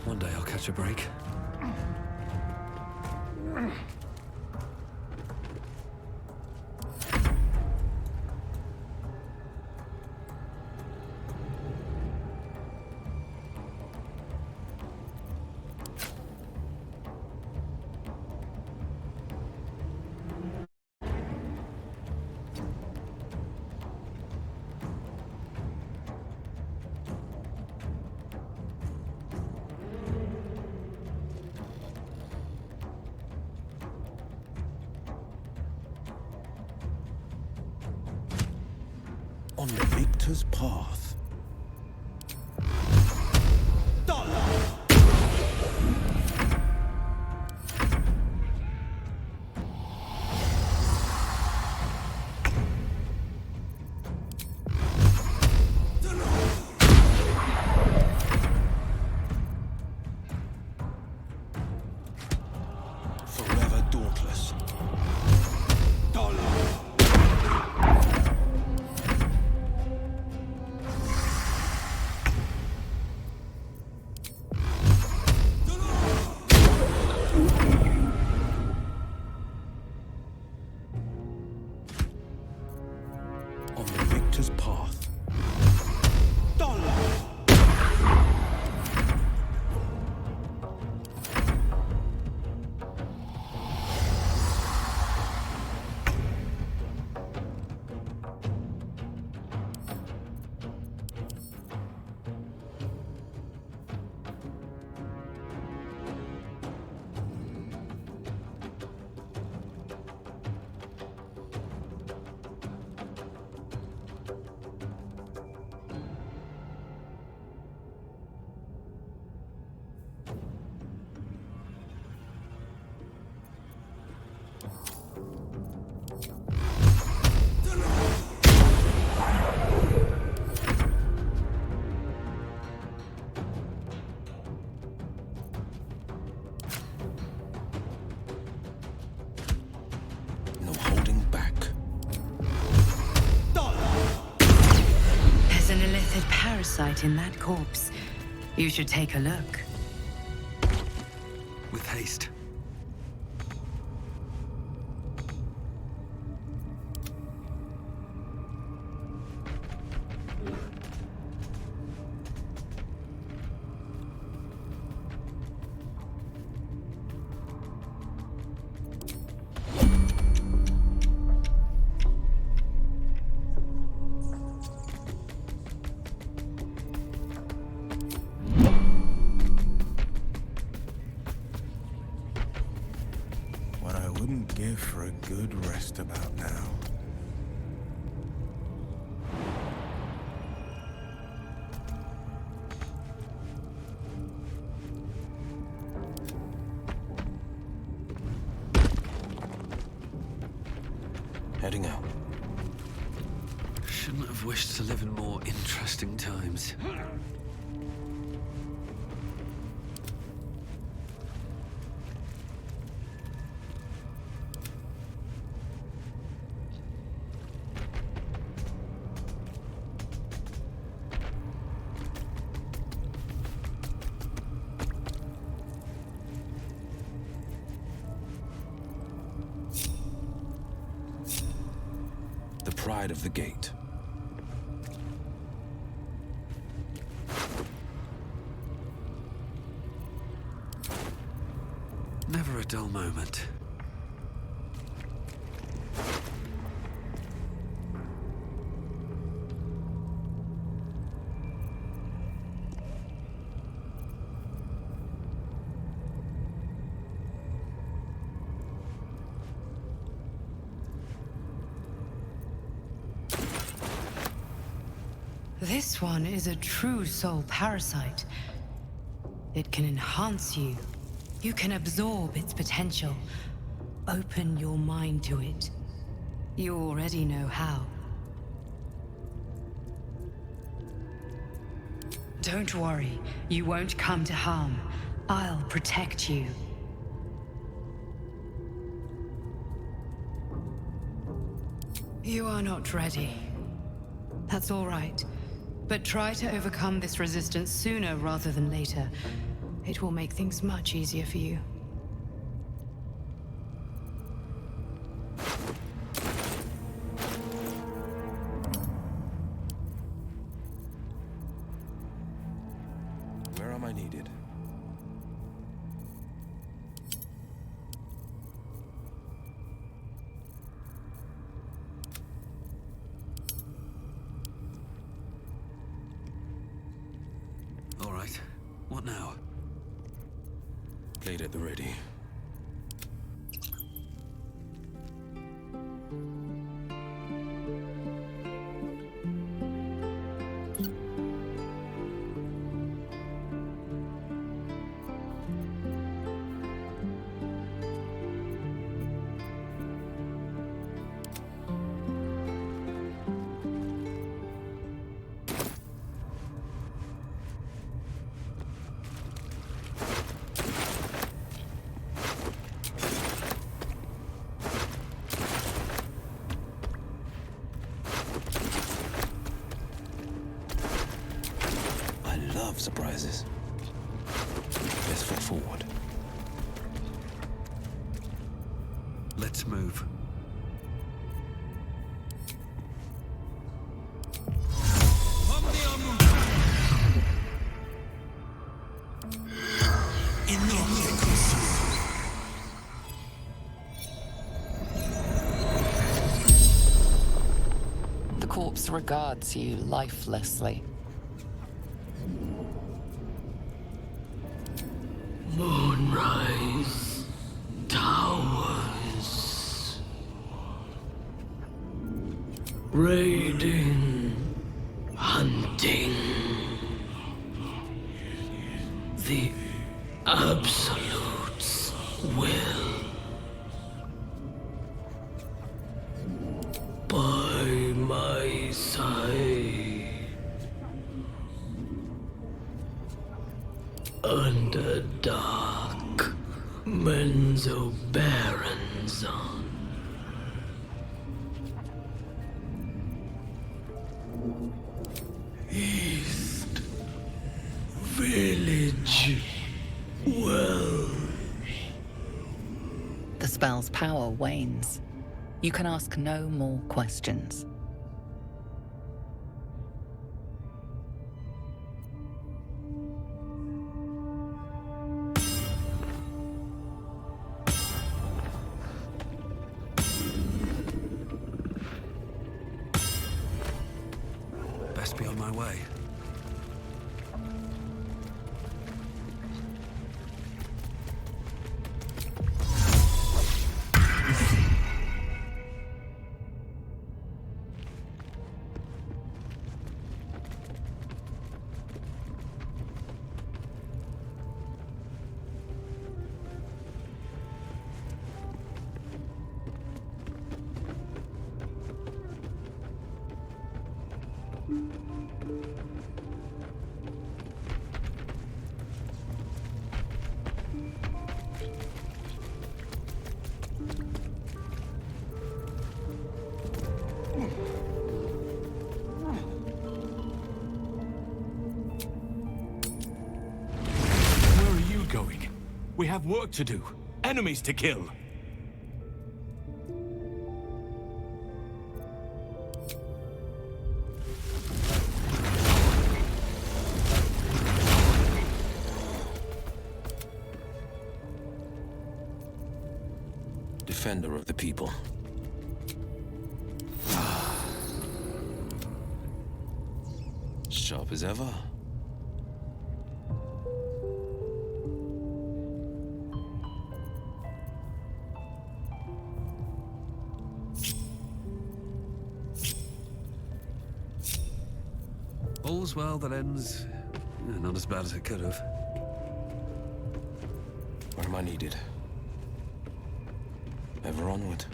One day I'll catch a break. On the victor's path. Forever dauntless. On the victor's path. No holding back. There's an illithid parasite in that corpse. You should take a look. With haste. What I wouldn't give for a good rest about now. Heading out. Shouldn't have wished to live in more interesting times. The pride of the gate. Never a dull moment. This one is a true soul parasite. It can enhance you. You can absorb its potential. Open your mind to it. You already know how. Don't worry, you won't come to harm. I'll protect you. You are not ready. That's all right. But try to overcome this resistance sooner rather than later. It will make things much easier for you. Where am I needed? All right. What now? Blade at the ready. Surprises. Best foot forward. Let's move. The corpse regards you lifelessly. Moonrise Towers. Raiding, hunting. The Absolute's will. By my side. Under dark Menzo Baronzon. East Village Well. The spell's power wanes. You can ask no more questions. Best be on my way. We have work to do. Enemies to kill. Defender of the people. Sharp as ever. All's well that ends not as bad as it could have. Where am I needed? Ever onward.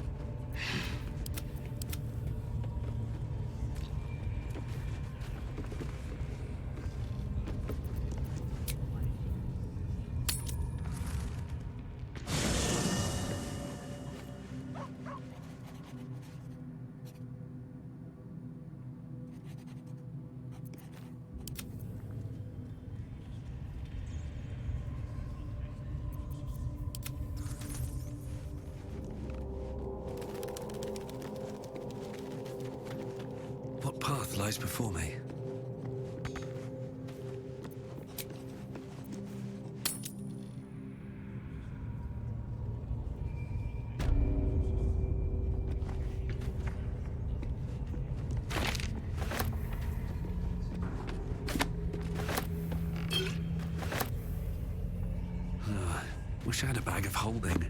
What path lies before me? Wish I had a bag of holding.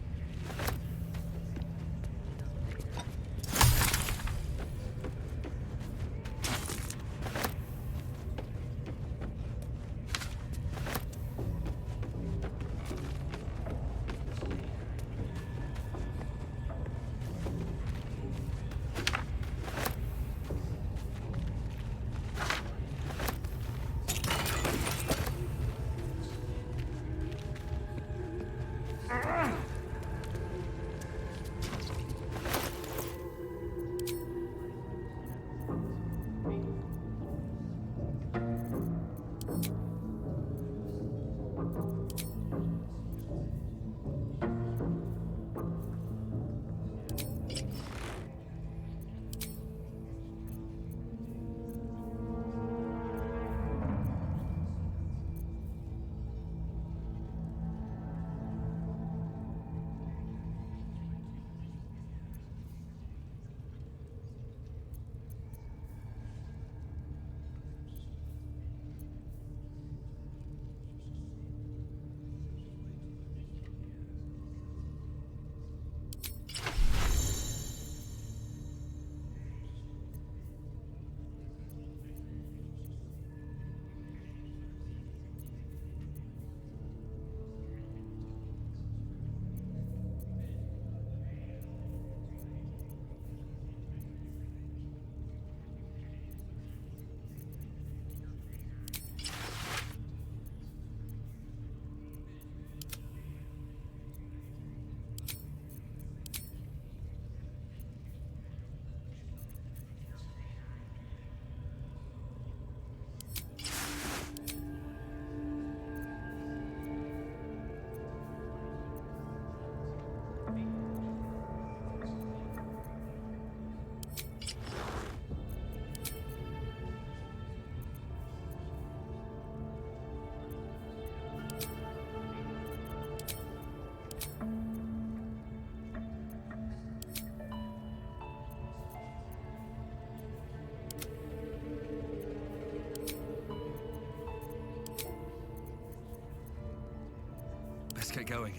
Let's get going.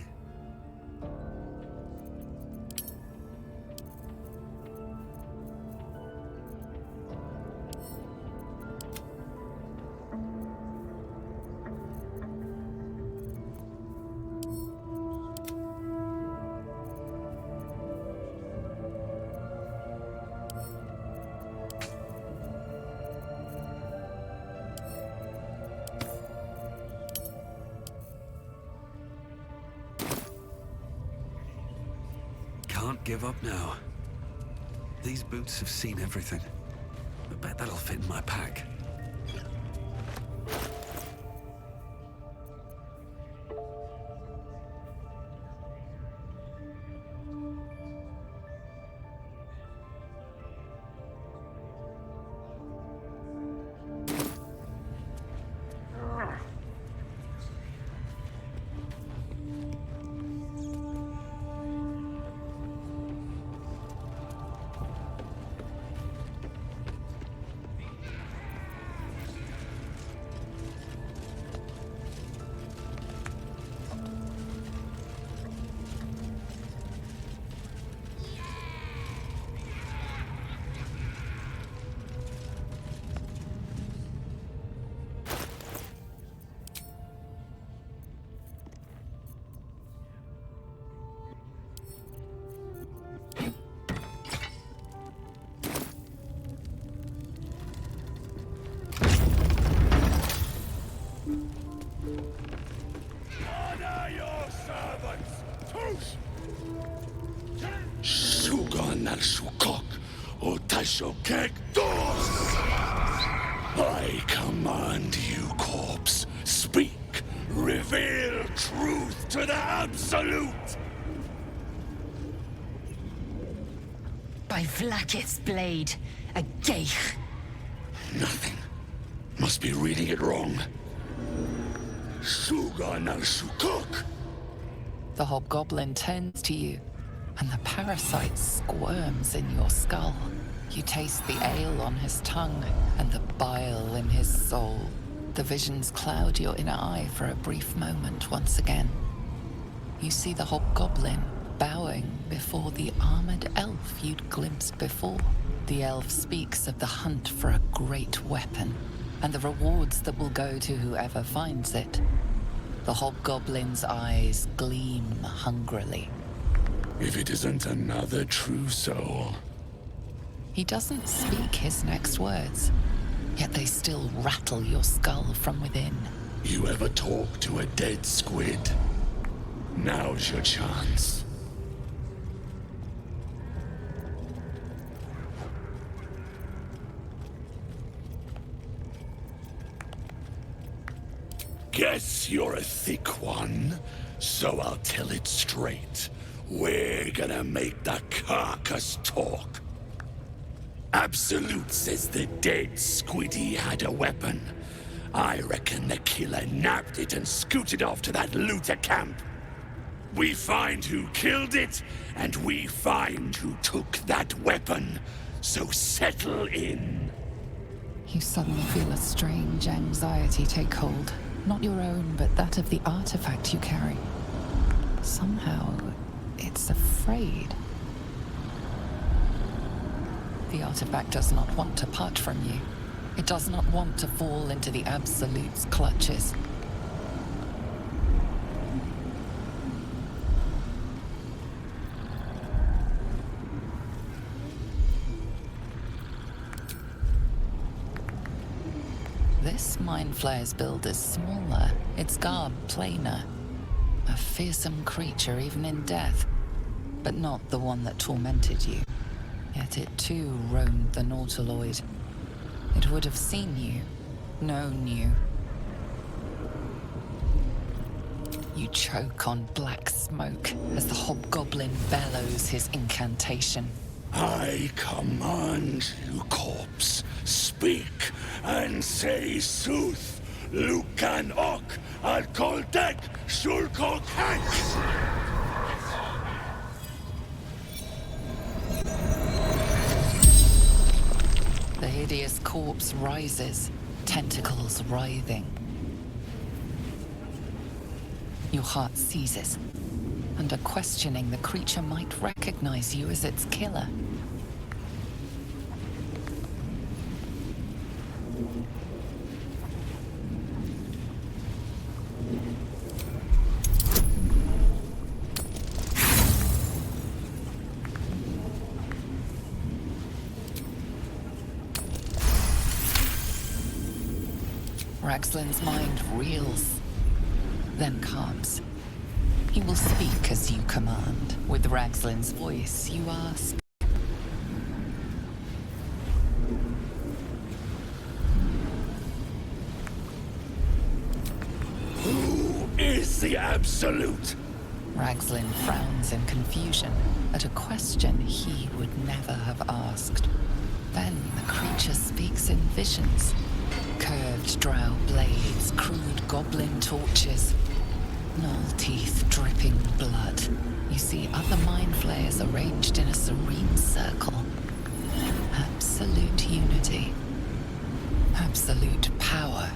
Can't give up now. These boots have seen everything. I bet that'll fit in my pack. I shall kick doors! I command you, corpse. Speak. Reveal truth to the Absolute! By Vlaakith's blade, a geich. Nothing. Must be reading it wrong. Suga no Shukuk! The hobgoblin turns to you, and the parasite squirms in your skull. You taste the ale on his tongue and the bile in his soul. The visions cloud your inner eye for a brief moment once again. You see the hobgoblin bowing before the armored elf you'd glimpsed before. The elf speaks of the hunt for a great weapon and the rewards that will go to whoever finds it. The hobgoblin's eyes gleam hungrily. If it isn't another true soul. He doesn't speak his next words, yet they still rattle your skull from within. You ever talk to a dead squid? Now's your chance. Guess you're a thick one, so I'll tell it straight. We're gonna make the carcass talk. Absolute says the dead squiddy had a weapon. I reckon the killer nabbed it and scooted off to that looter camp. We find who killed it, and we find who took that weapon. So settle in. You suddenly feel a strange anxiety take hold. Not your own, but that of the artifact you carry. Somehow, it's afraid. The artifact does not want to part from you. It does not want to fall into the Absolute's clutches. This Mind Flayer's build is smaller, its garb plainer. A fearsome creature even in death, but not the one that tormented you. Yet it too roamed the Nautiloid. It would have seen you, known you. You choke on black smoke as the hobgoblin bellows his incantation. I command you, corpse. Speak and say sooth. Lucan ok al koldek shulkok hank. The hideous corpse rises, tentacles writhing. Your heart seizes. Under questioning, the creature might recognize you as its killer. Raxlin's mind reels, then calms. He will speak as you command. With Raxlin's voice, you ask. Who is the Absolute? Raxlin frowns in confusion at a question he would never have asked. Then the creature speaks in visions. Curved drow blades, crude goblin torches, gnoll teeth dripping blood. You see other mind flayers arranged in a serene circle. Absolute unity. Absolute power.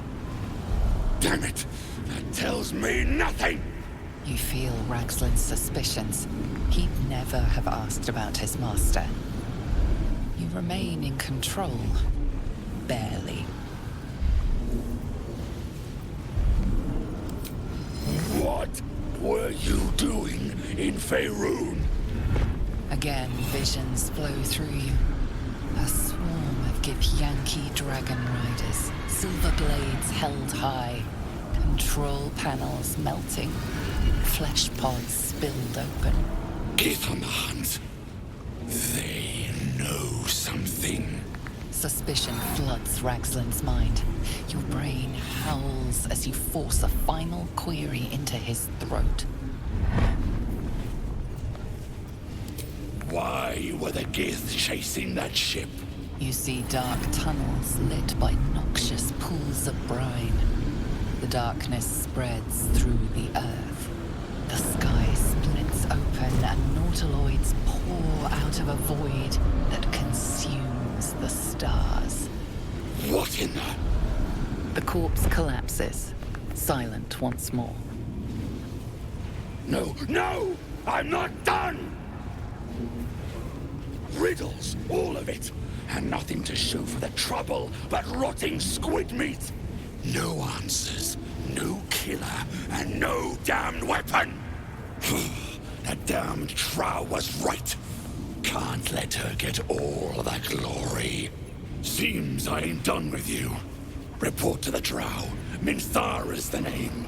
Damn it! That tells me nothing! You feel Raxlin's suspicions. He'd never have asked about his master. You remain in control. Barely. What were you doing in Faerun? Again, visions flow through you. A swarm of Githyanki dragon riders, silver blades held high, control panels melting, flesh pods spilled open. Gith on the hunt. They know something. Suspicion floods Raxlin's mind. Your brain howls as you force a final query into his throat. Why were the Gith chasing that ship? You see dark tunnels lit by noxious pools of brine. The darkness spreads through the earth. The sky splits open and nautiloids pour out of a void that consumes the stars. What in the... The corpse collapses, silent once more. No, no! I'm not done! Riddles, all of it. And nothing to show for the trouble but rotting squid meat. No answers, no killer, and no damned weapon. That damned Trow was right. Can't let her get all the glory. Seems I ain't done with you. Report to the Drow. Minthara's the name.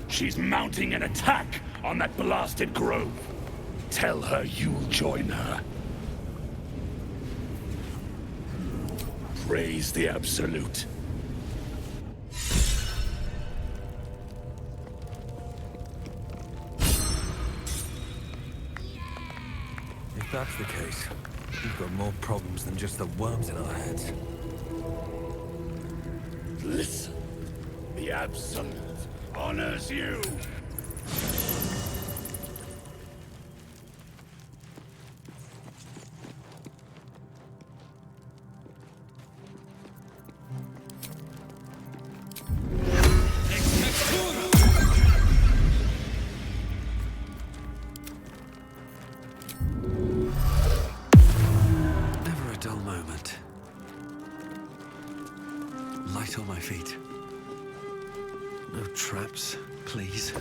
She's mounting an attack on that blasted grove. Tell her you'll join her. Praise the Absolute. If that's the case, we've got more problems than just the worms in our heads. Listen. The Absolute honors you. Never a dull moment. Light on my feet. No traps, please.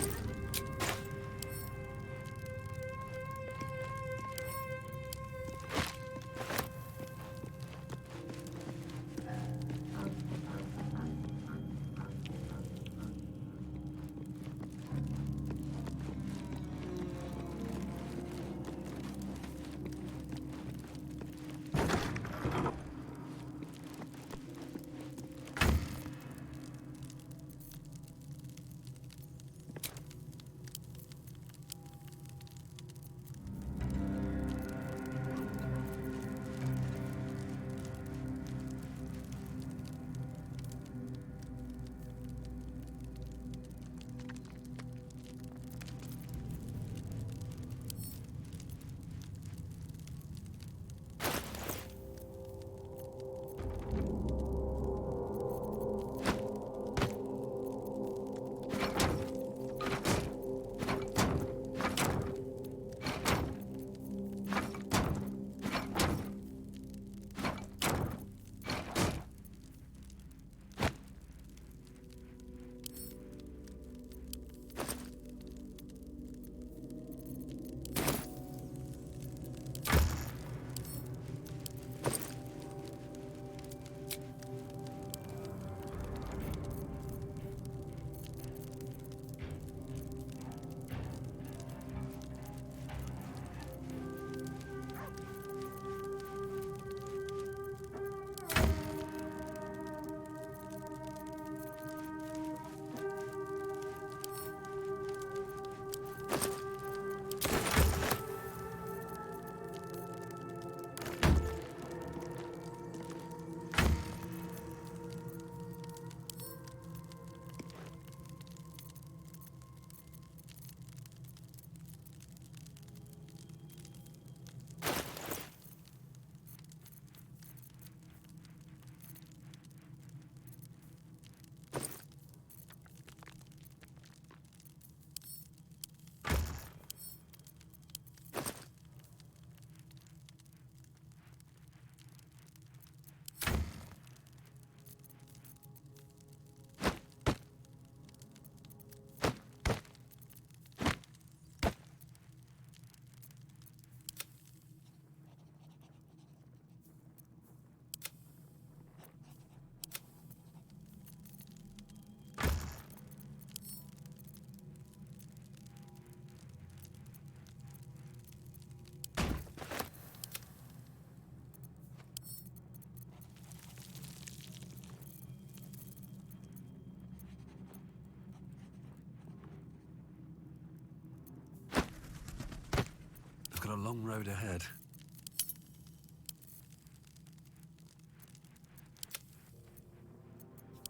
long road ahead.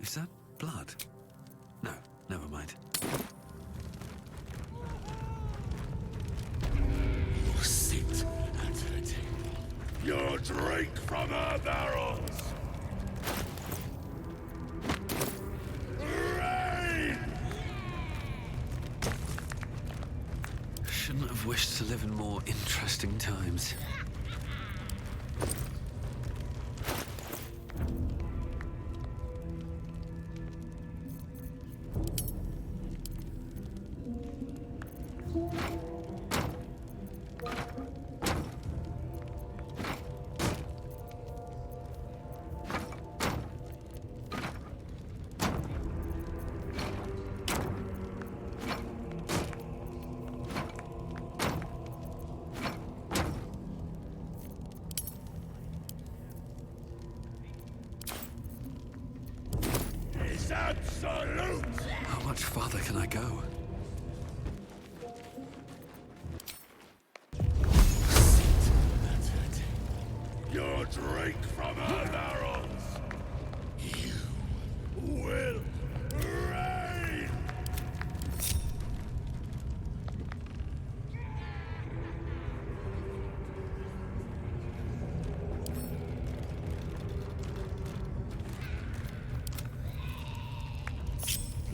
Is that blood? No, never mind. You sit at her table. You drink from her barrels. Rain! Shouldn't have wished to live in more interesting times. Absolute! How much farther can I go? Sit at her table. You drink from her barrels. You will reign!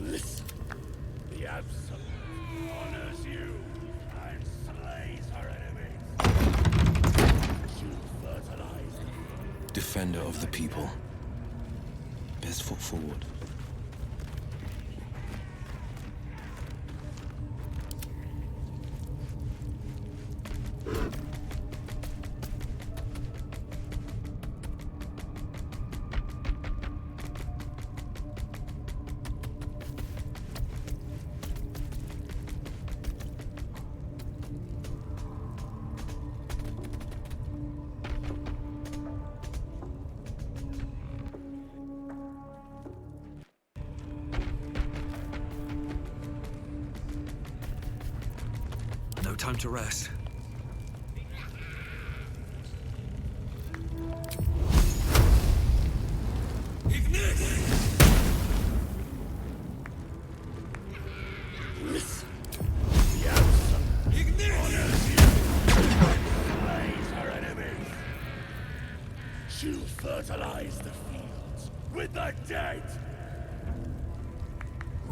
Listen, the Absolute honors you and slays her enemies. She'll fertilize them. Defender of the people. Best foot forward. No time to rest. Listen, the Absolute honors you and slays her enemies. She'll fertilize the fields with the dead.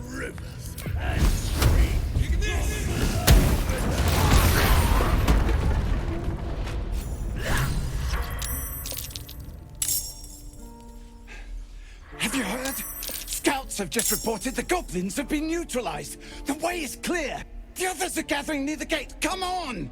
Rivers and streams. Have you heard? Scouts have just reported the goblins have been neutralized. The way is clear. The others are gathering near the gate. Come on!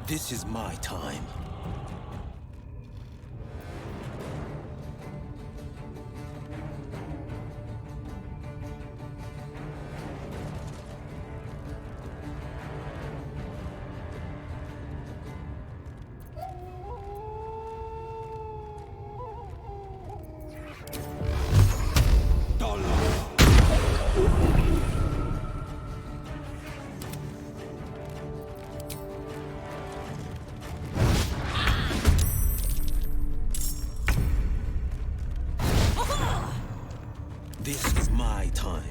This is my time. This is my time.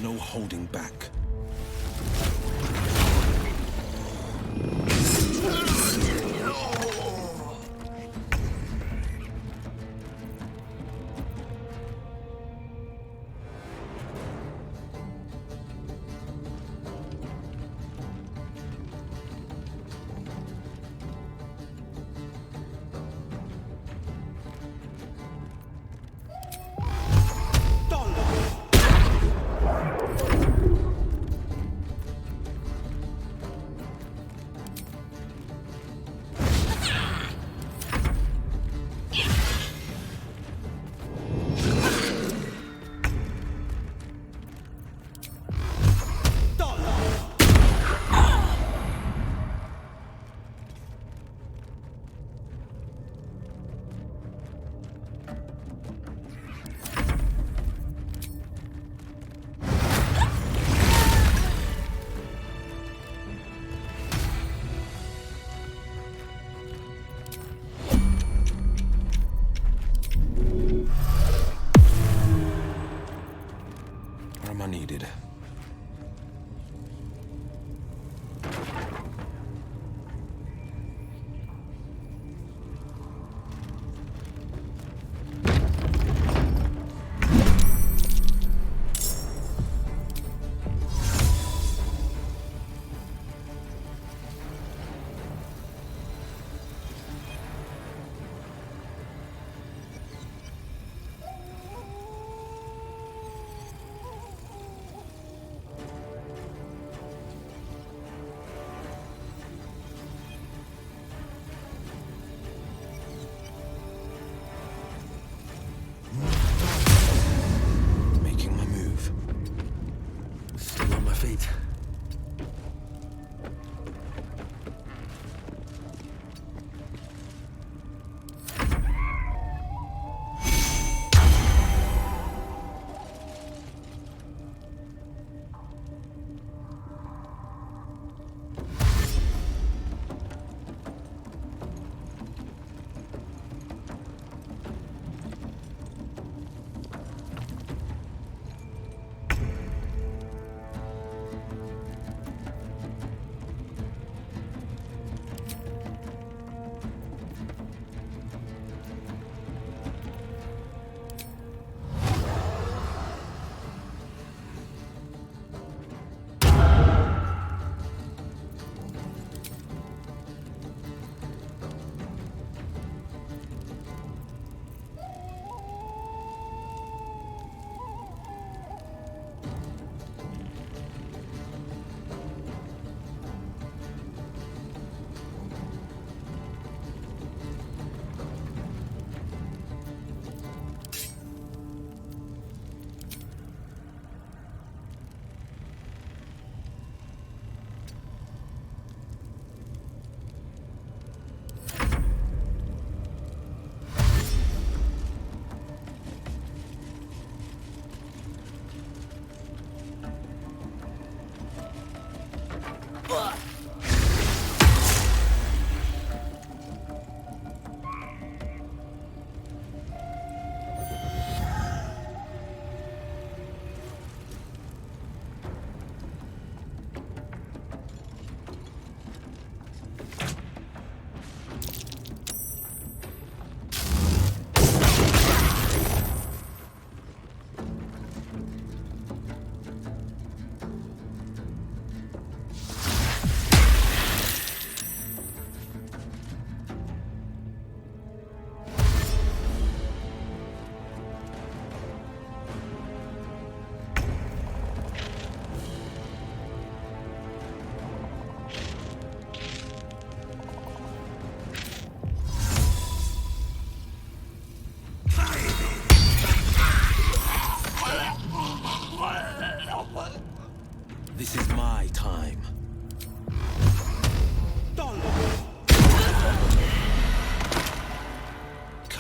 No holding back.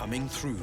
coming through.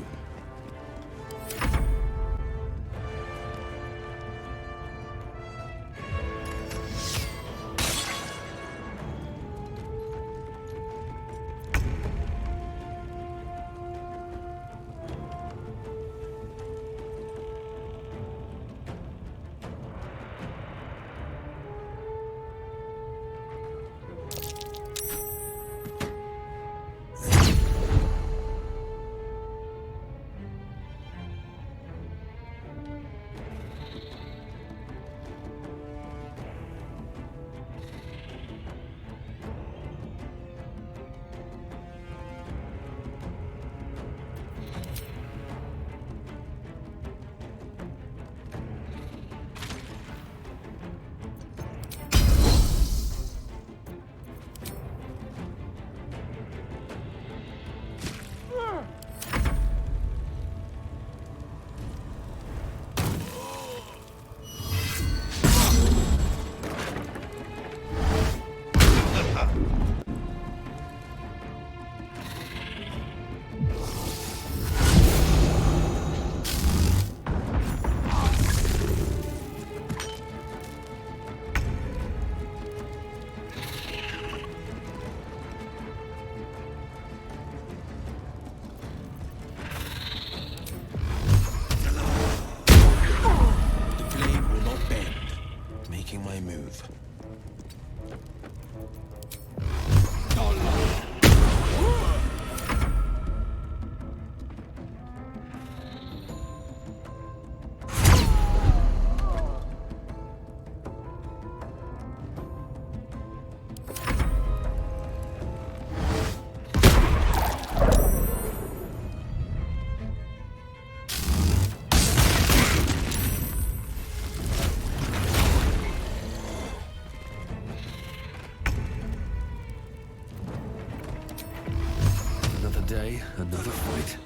Day, another fight.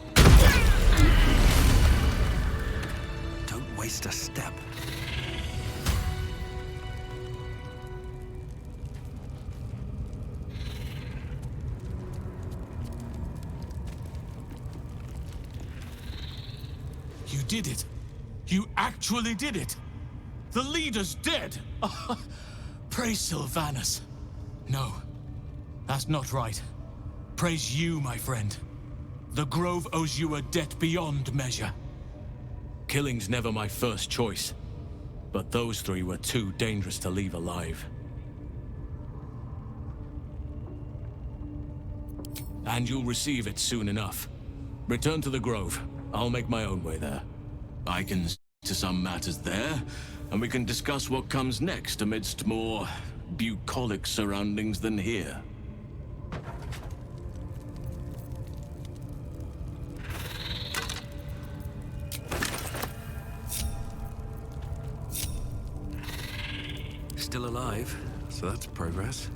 Don't waste a step. You did it. You actually did it. The leader's dead. Praise Sylvanus. No, that's not right. Praise you, my friend. The Grove owes you a debt beyond measure. Killing's never my first choice, but those three were too dangerous to leave alive. And you'll receive it soon enough. Return to the Grove. I'll make my own way there. I can see to some matters there, and we can discuss what comes next amidst more bucolic surroundings than here. Still alive, so that's progress.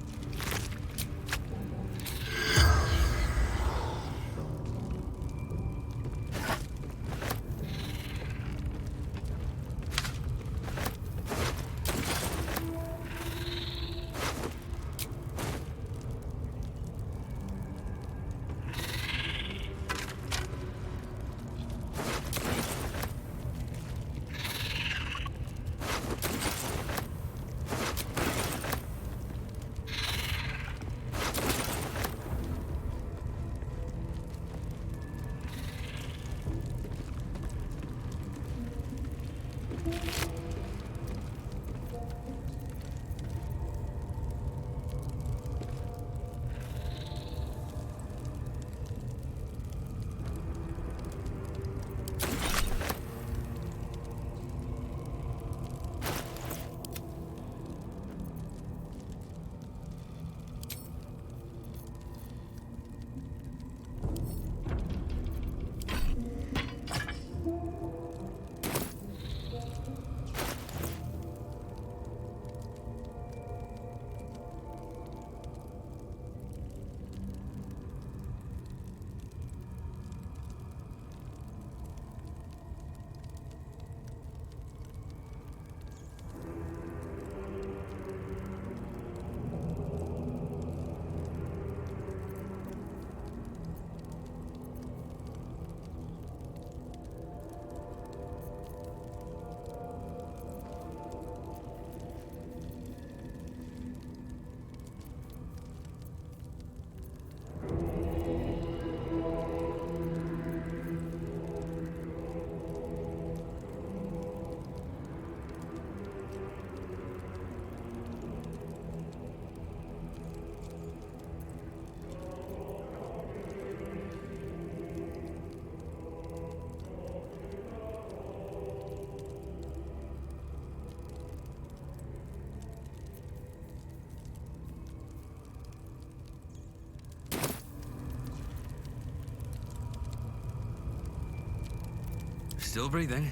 Still breathing,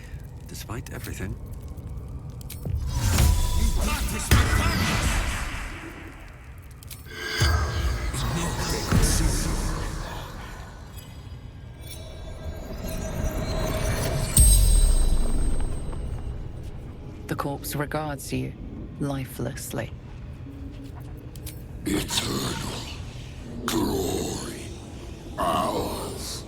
despite everything. The corpse regards you, lifelessly. Eternal glory, ours.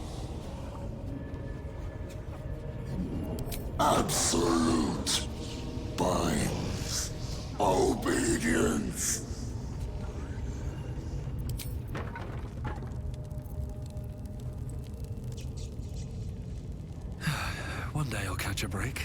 Absolute binds obedience. One day I'll catch a break.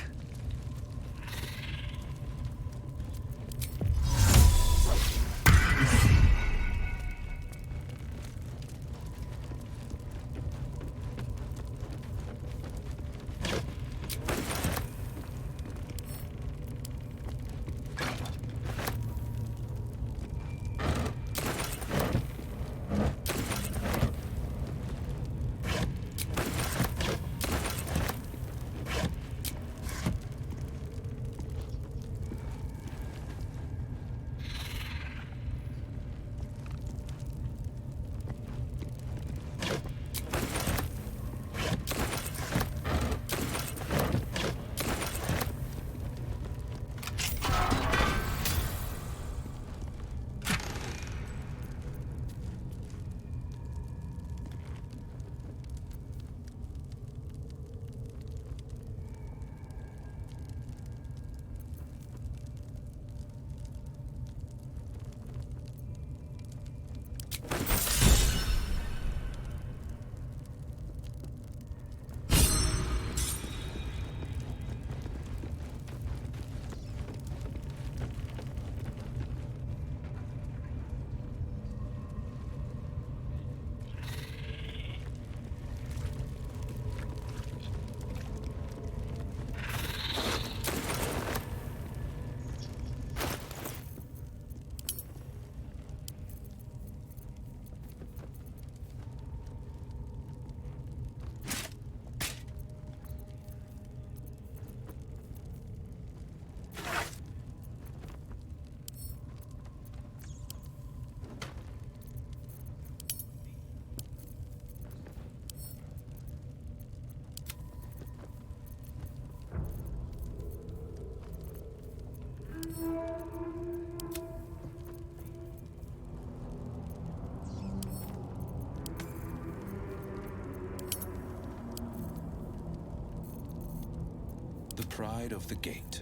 The pride of the gate.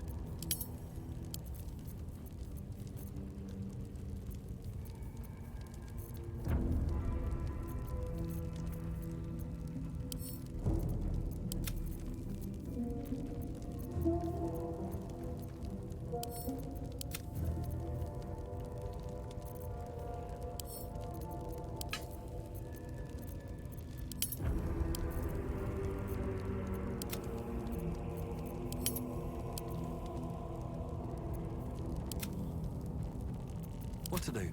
What to do?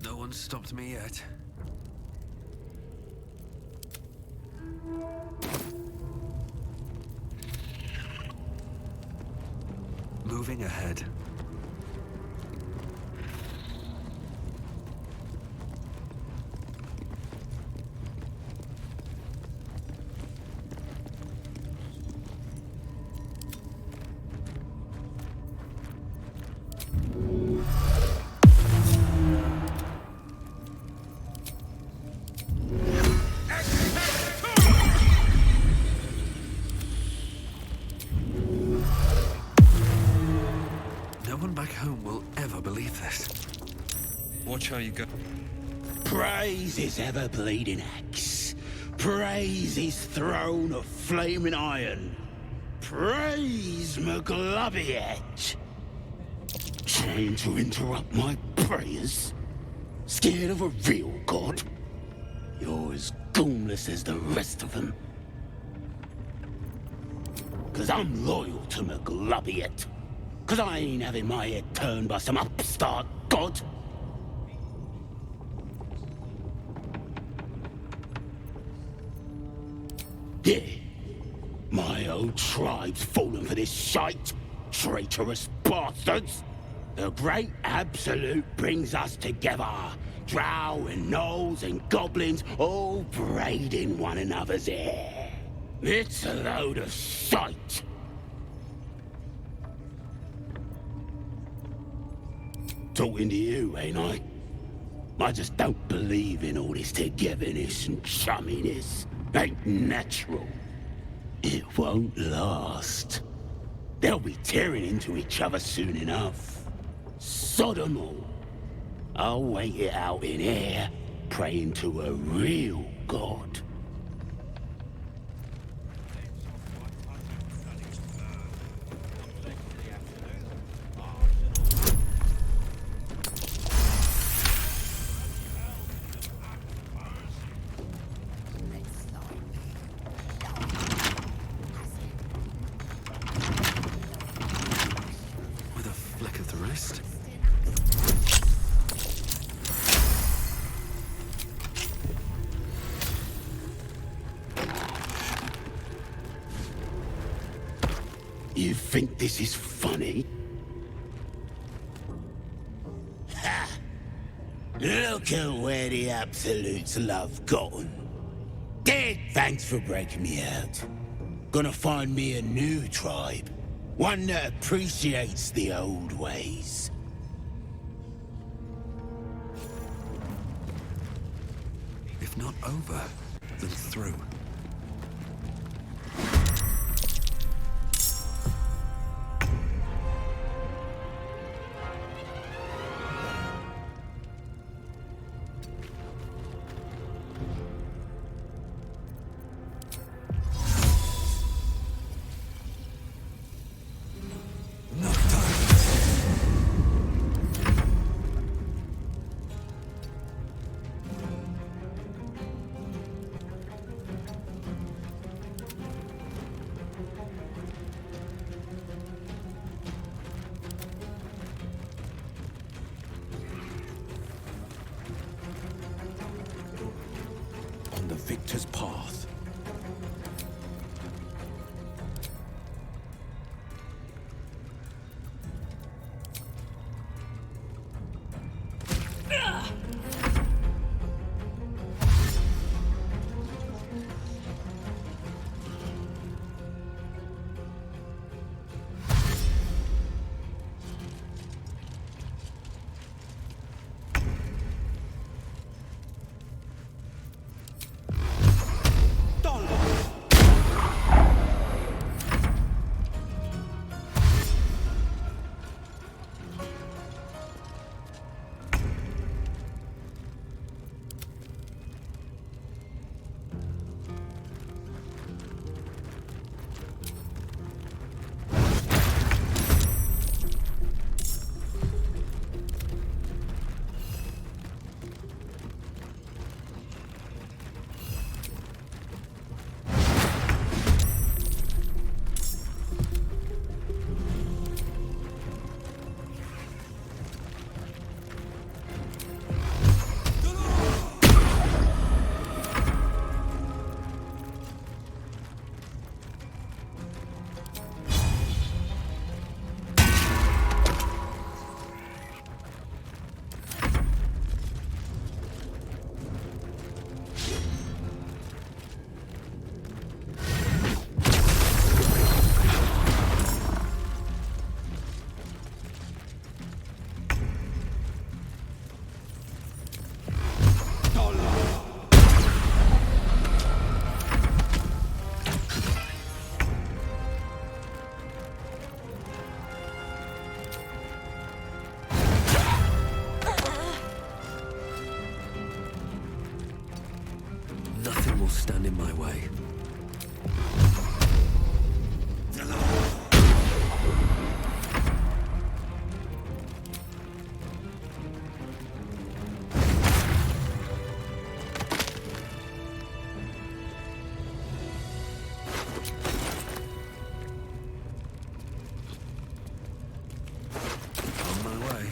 No one's stopped me yet. Moving ahead. Watch how you go. Praise his ever-bleeding axe. Praise his throne of flaming iron. Praise McGlubbiet. Trying to interrupt my prayers? Scared of a real god? You're as goonless as the rest of them. 'Cause I'm loyal to McGlubbiet. 'Cause I ain't having my head turned by some upstart god. Yeah, my old tribe's fallen for this shite, traitorous bastards. The great absolute brings us together. Drow and gnolls and goblins all braiding one another's hair. It's a load of shite. Talking to you, ain't I? I just don't believe in all this togetherness and chumminess. Ain't natural. It won't last. They'll be tearing into each other soon enough. Sod 'em all. I'll wait it out in here, praying to a real god. With a flick of the wrist. You think this is funny? Ha! Look at where the Absolute's love gotten. Dead, thanks for breaking me out. Gonna find me a new tribe. One that appreciates the old ways. If not over, then through. On the victor's path. will stand in my way. On my way.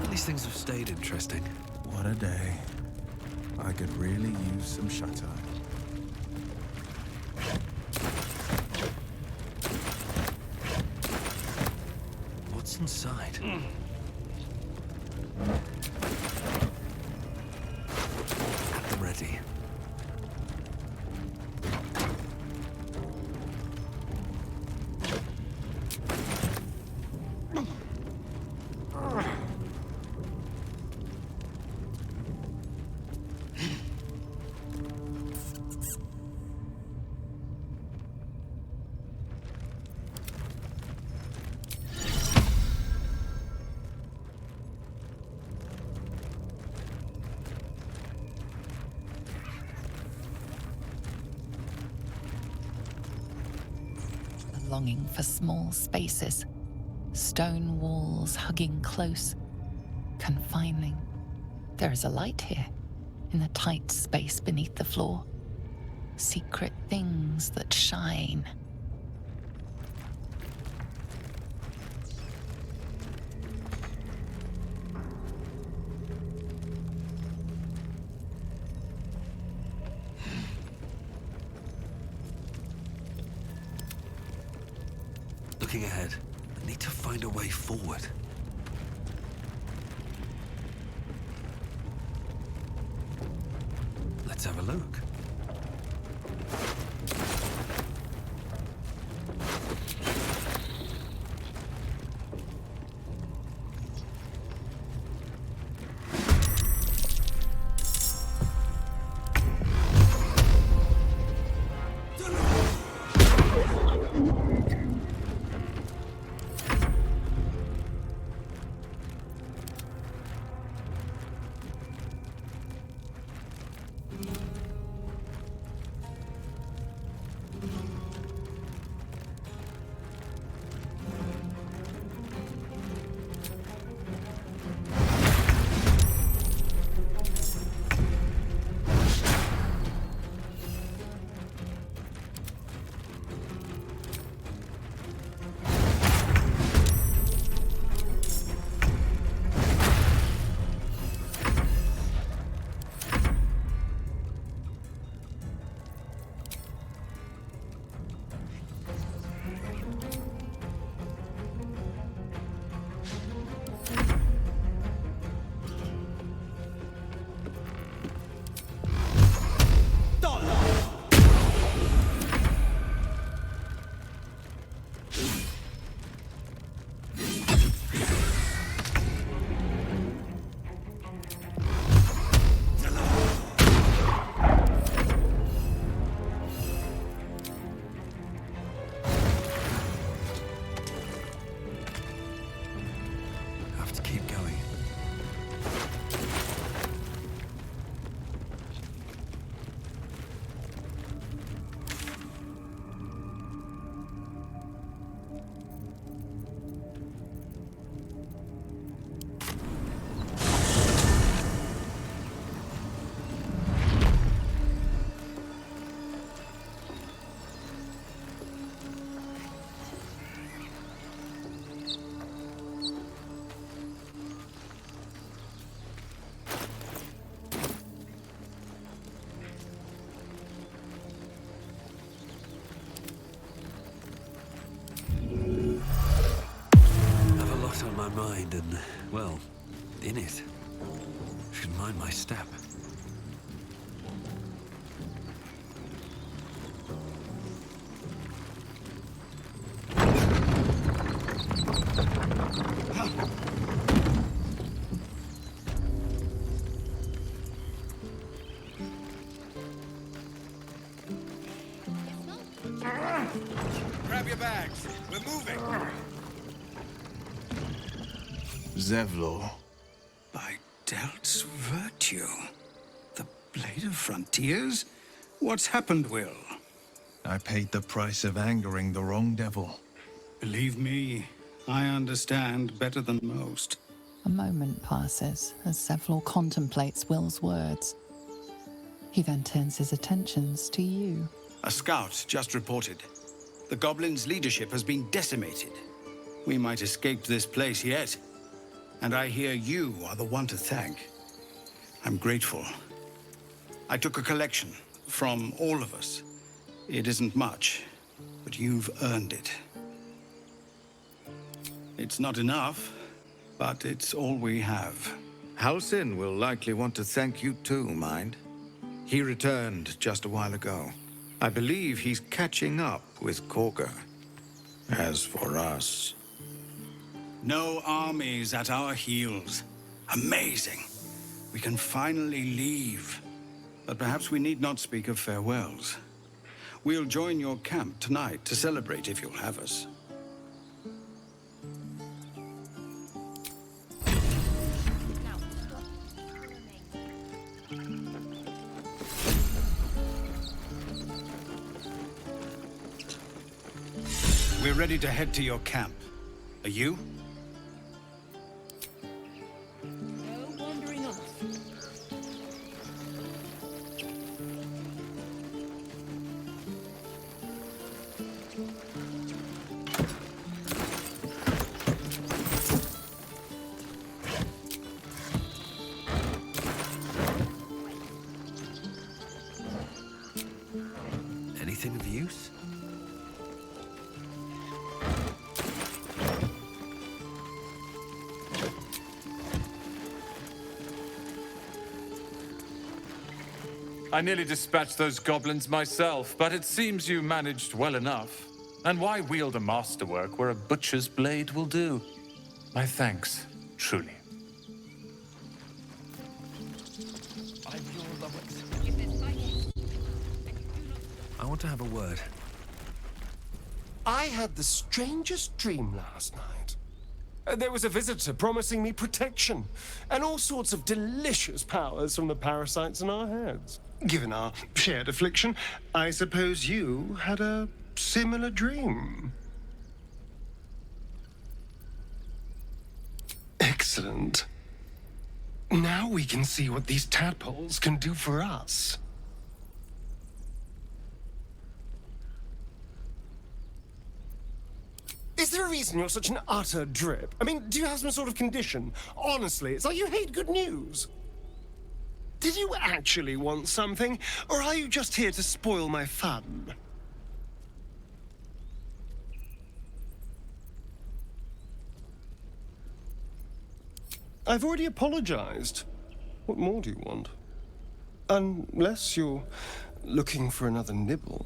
These things have stayed interesting. What a day. I could really use some shut-eye. What's inside? At the ready. A longing for small spaces, stone walls hugging close, confining. There is a light here, in the tight space beneath the floor. Secret things that shine. Looking ahead, I need to find a way forward. Let's have a look. On my mind and, well, in it. Should mind my step. Grab your bags. We're moving. Zevlor. By Delt's virtue. The Blade of Frontiers? What's happened, Will? I paid the price of angering the wrong devil. Believe me, I understand better than most. A moment passes as Zevlor contemplates Will's words. He then turns his attentions to you. A scout just reported. The goblins' leadership has been decimated. We might escape this place yet. And I hear you are the one to thank. I'm grateful. I took a collection from all of us. It isn't much, but you've earned it. It's not enough, but it's all we have. Halsin will likely want to thank you too, mind. He returned just a while ago. I believe he's catching up with Korga. As for us... No armies at our heels. Amazing. We can finally leave. But perhaps we need not speak of farewells. We'll join your camp tonight to celebrate if you'll have us. We're ready to head to your camp. Are you? No wandering off. Anything of use? I nearly dispatched those goblins myself, but it seems you managed well enough. And why wield a masterwork where a butcher's blade will do? My thanks, truly. I want to have a word. I had the strangest dream last night. There was a visitor promising me protection and all sorts of delicious powers from the parasites in our heads. Given our shared affliction, I suppose you had a similar dream. Excellent. Now we can see what these tadpoles can do for us. Is there a reason you're such an utter drip? I mean, do you have some sort of condition? Honestly, it's like you hate good news. Did you actually want something, or are you just here to spoil my fun? I've already apologized. What more do you want? Unless you're looking for another nibble.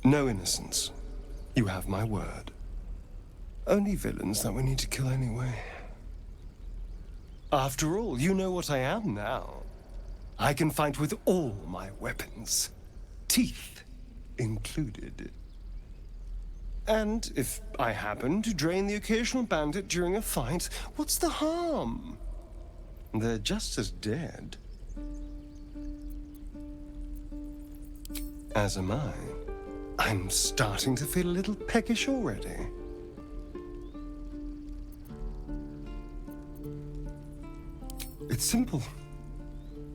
No innocence. You have my word. Only villains that we need to kill anyway. After all, you know what I am now. I can fight with all my weapons. Teeth included. And if I happen to drain the occasional bandit during a fight, what's the harm? They're just as dead. As am I. I'm starting to feel a little peckish already. It's simple.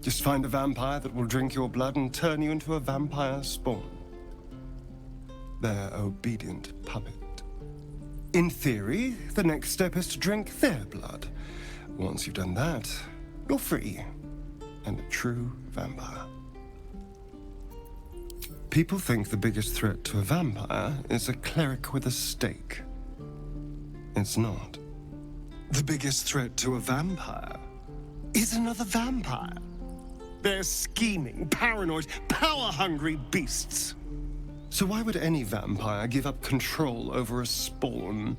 Just find a vampire that will drink your blood and turn you into a vampire spawn. Their obedient puppet. In theory, the next step is to drink their blood. Once you've done that, you're free and a true vampire. People think the biggest threat to a vampire is a cleric with a stake. It's not. The biggest threat to a vampire is another vampire. They're scheming, paranoid, power-hungry beasts. So why would any vampire give up control over a spawn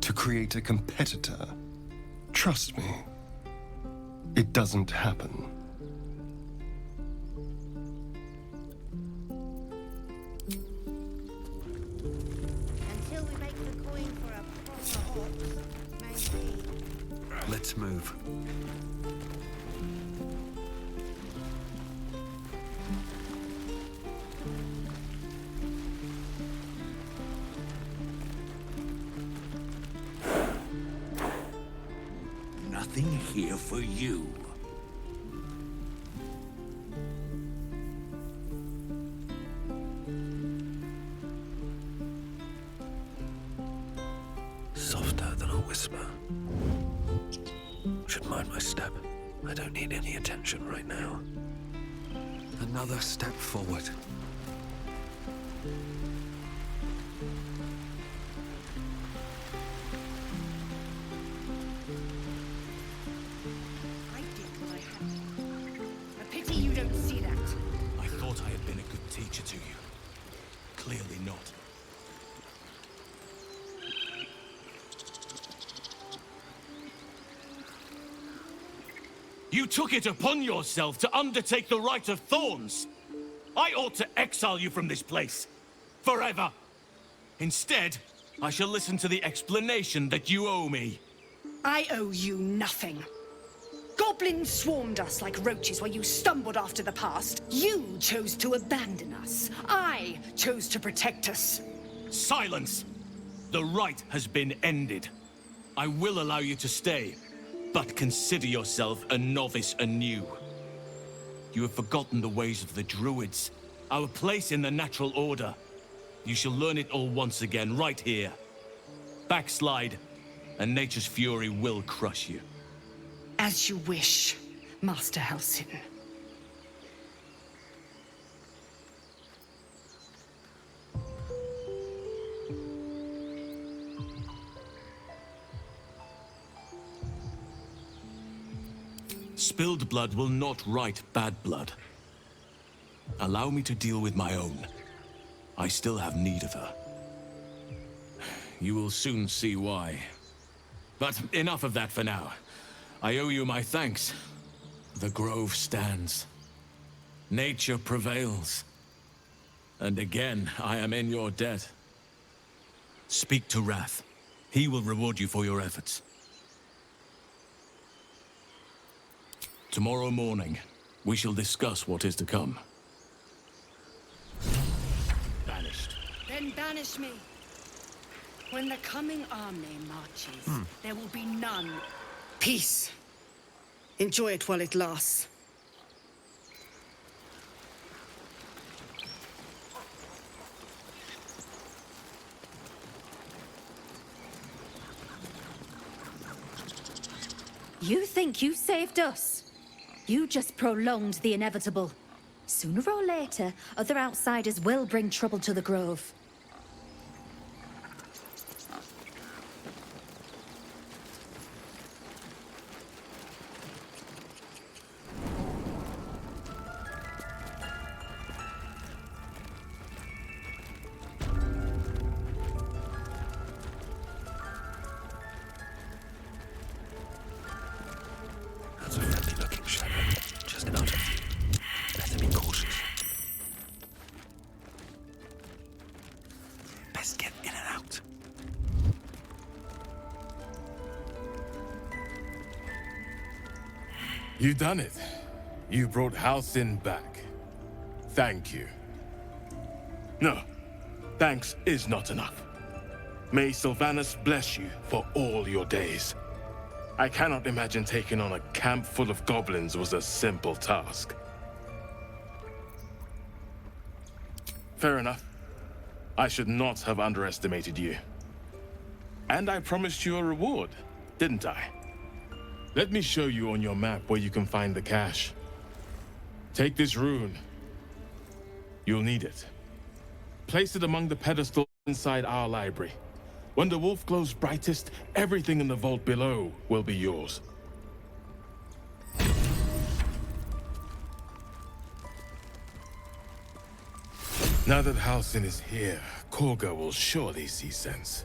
to create a competitor? Trust me, it doesn't happen. Until we make the coin for a proper horse, maybe. Let's move. Nothing here for you. Softer than a whisper. Should mind my step. I don't need any attention right now. Another step forward. I did what I had to. A pity you don't see that. I thought I had been a good teacher to you. Clearly not. You took it upon yourself to undertake the Rite of Thorns. I ought to exile you from this place. Forever. Instead, I shall listen to the explanation that you owe me. I owe you nothing. Goblins swarmed us like roaches while you stumbled after the past. You chose to abandon us. I chose to protect us. Silence! The rite has been ended. I will allow you to stay, but consider yourself a novice anew. You have forgotten the ways of the Druids, our place in the natural order. You shall learn it all once again, right here. Backslide, and nature's fury will crush you. As you wish, Master Halsin. Spilled blood will not right bad blood. Allow me to deal with my own. I still have need of her. You will soon see why. But enough of that for now. I owe you my thanks. The grove stands. Nature prevails. And again, I am in your debt. Speak to Wrath. He will reward you for your efforts. Tomorrow morning, we shall discuss what is to come. Banished. Then banish me. When the coming army marches, there will be none. Peace. Enjoy it while it lasts. You think you saved us? You just prolonged the inevitable. Sooner or later, other outsiders will bring trouble to the Grove. That's a friendly-looking shadow. Just out of view. Better be cautious. Best get in and out. You done it. You brought Halsin back. Thank you. No, thanks is not enough. May Sylvanus bless you for all your days. I cannot imagine taking on a camp full of goblins was a simple task. Fair enough. I should not have underestimated you. And I promised you a reward, didn't I? Let me show you on your map where you can find the cache. Take this rune. You'll need it. Place it among the pedestals inside our library. When the wolf glows brightest, everything in the vault below will be yours. Now that Halsin is here, Korga will surely see sense.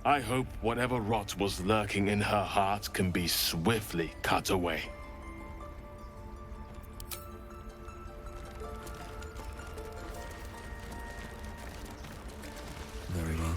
I hope whatever rot was lurking in her heart can be swiftly cut away. Very well.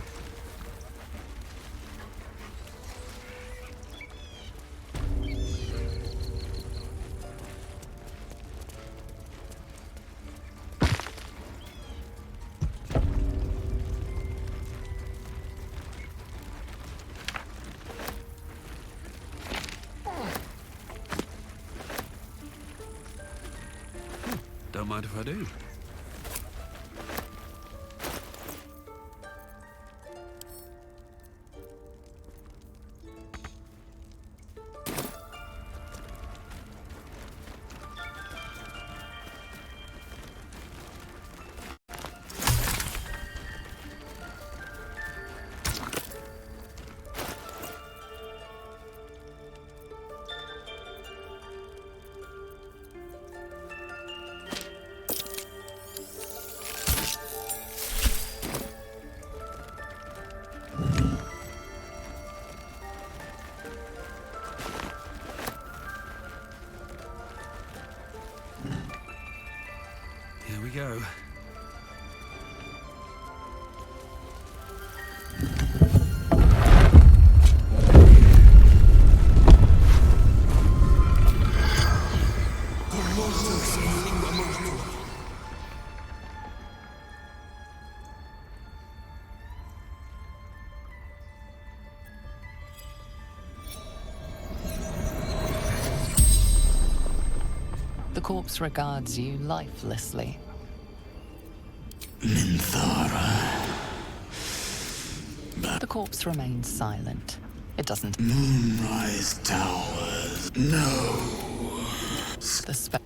Don't mind if I do. Here we go. The corpse regards you lifelessly. The corpse remains silent. It doesn't. Moonrise Towers. No. The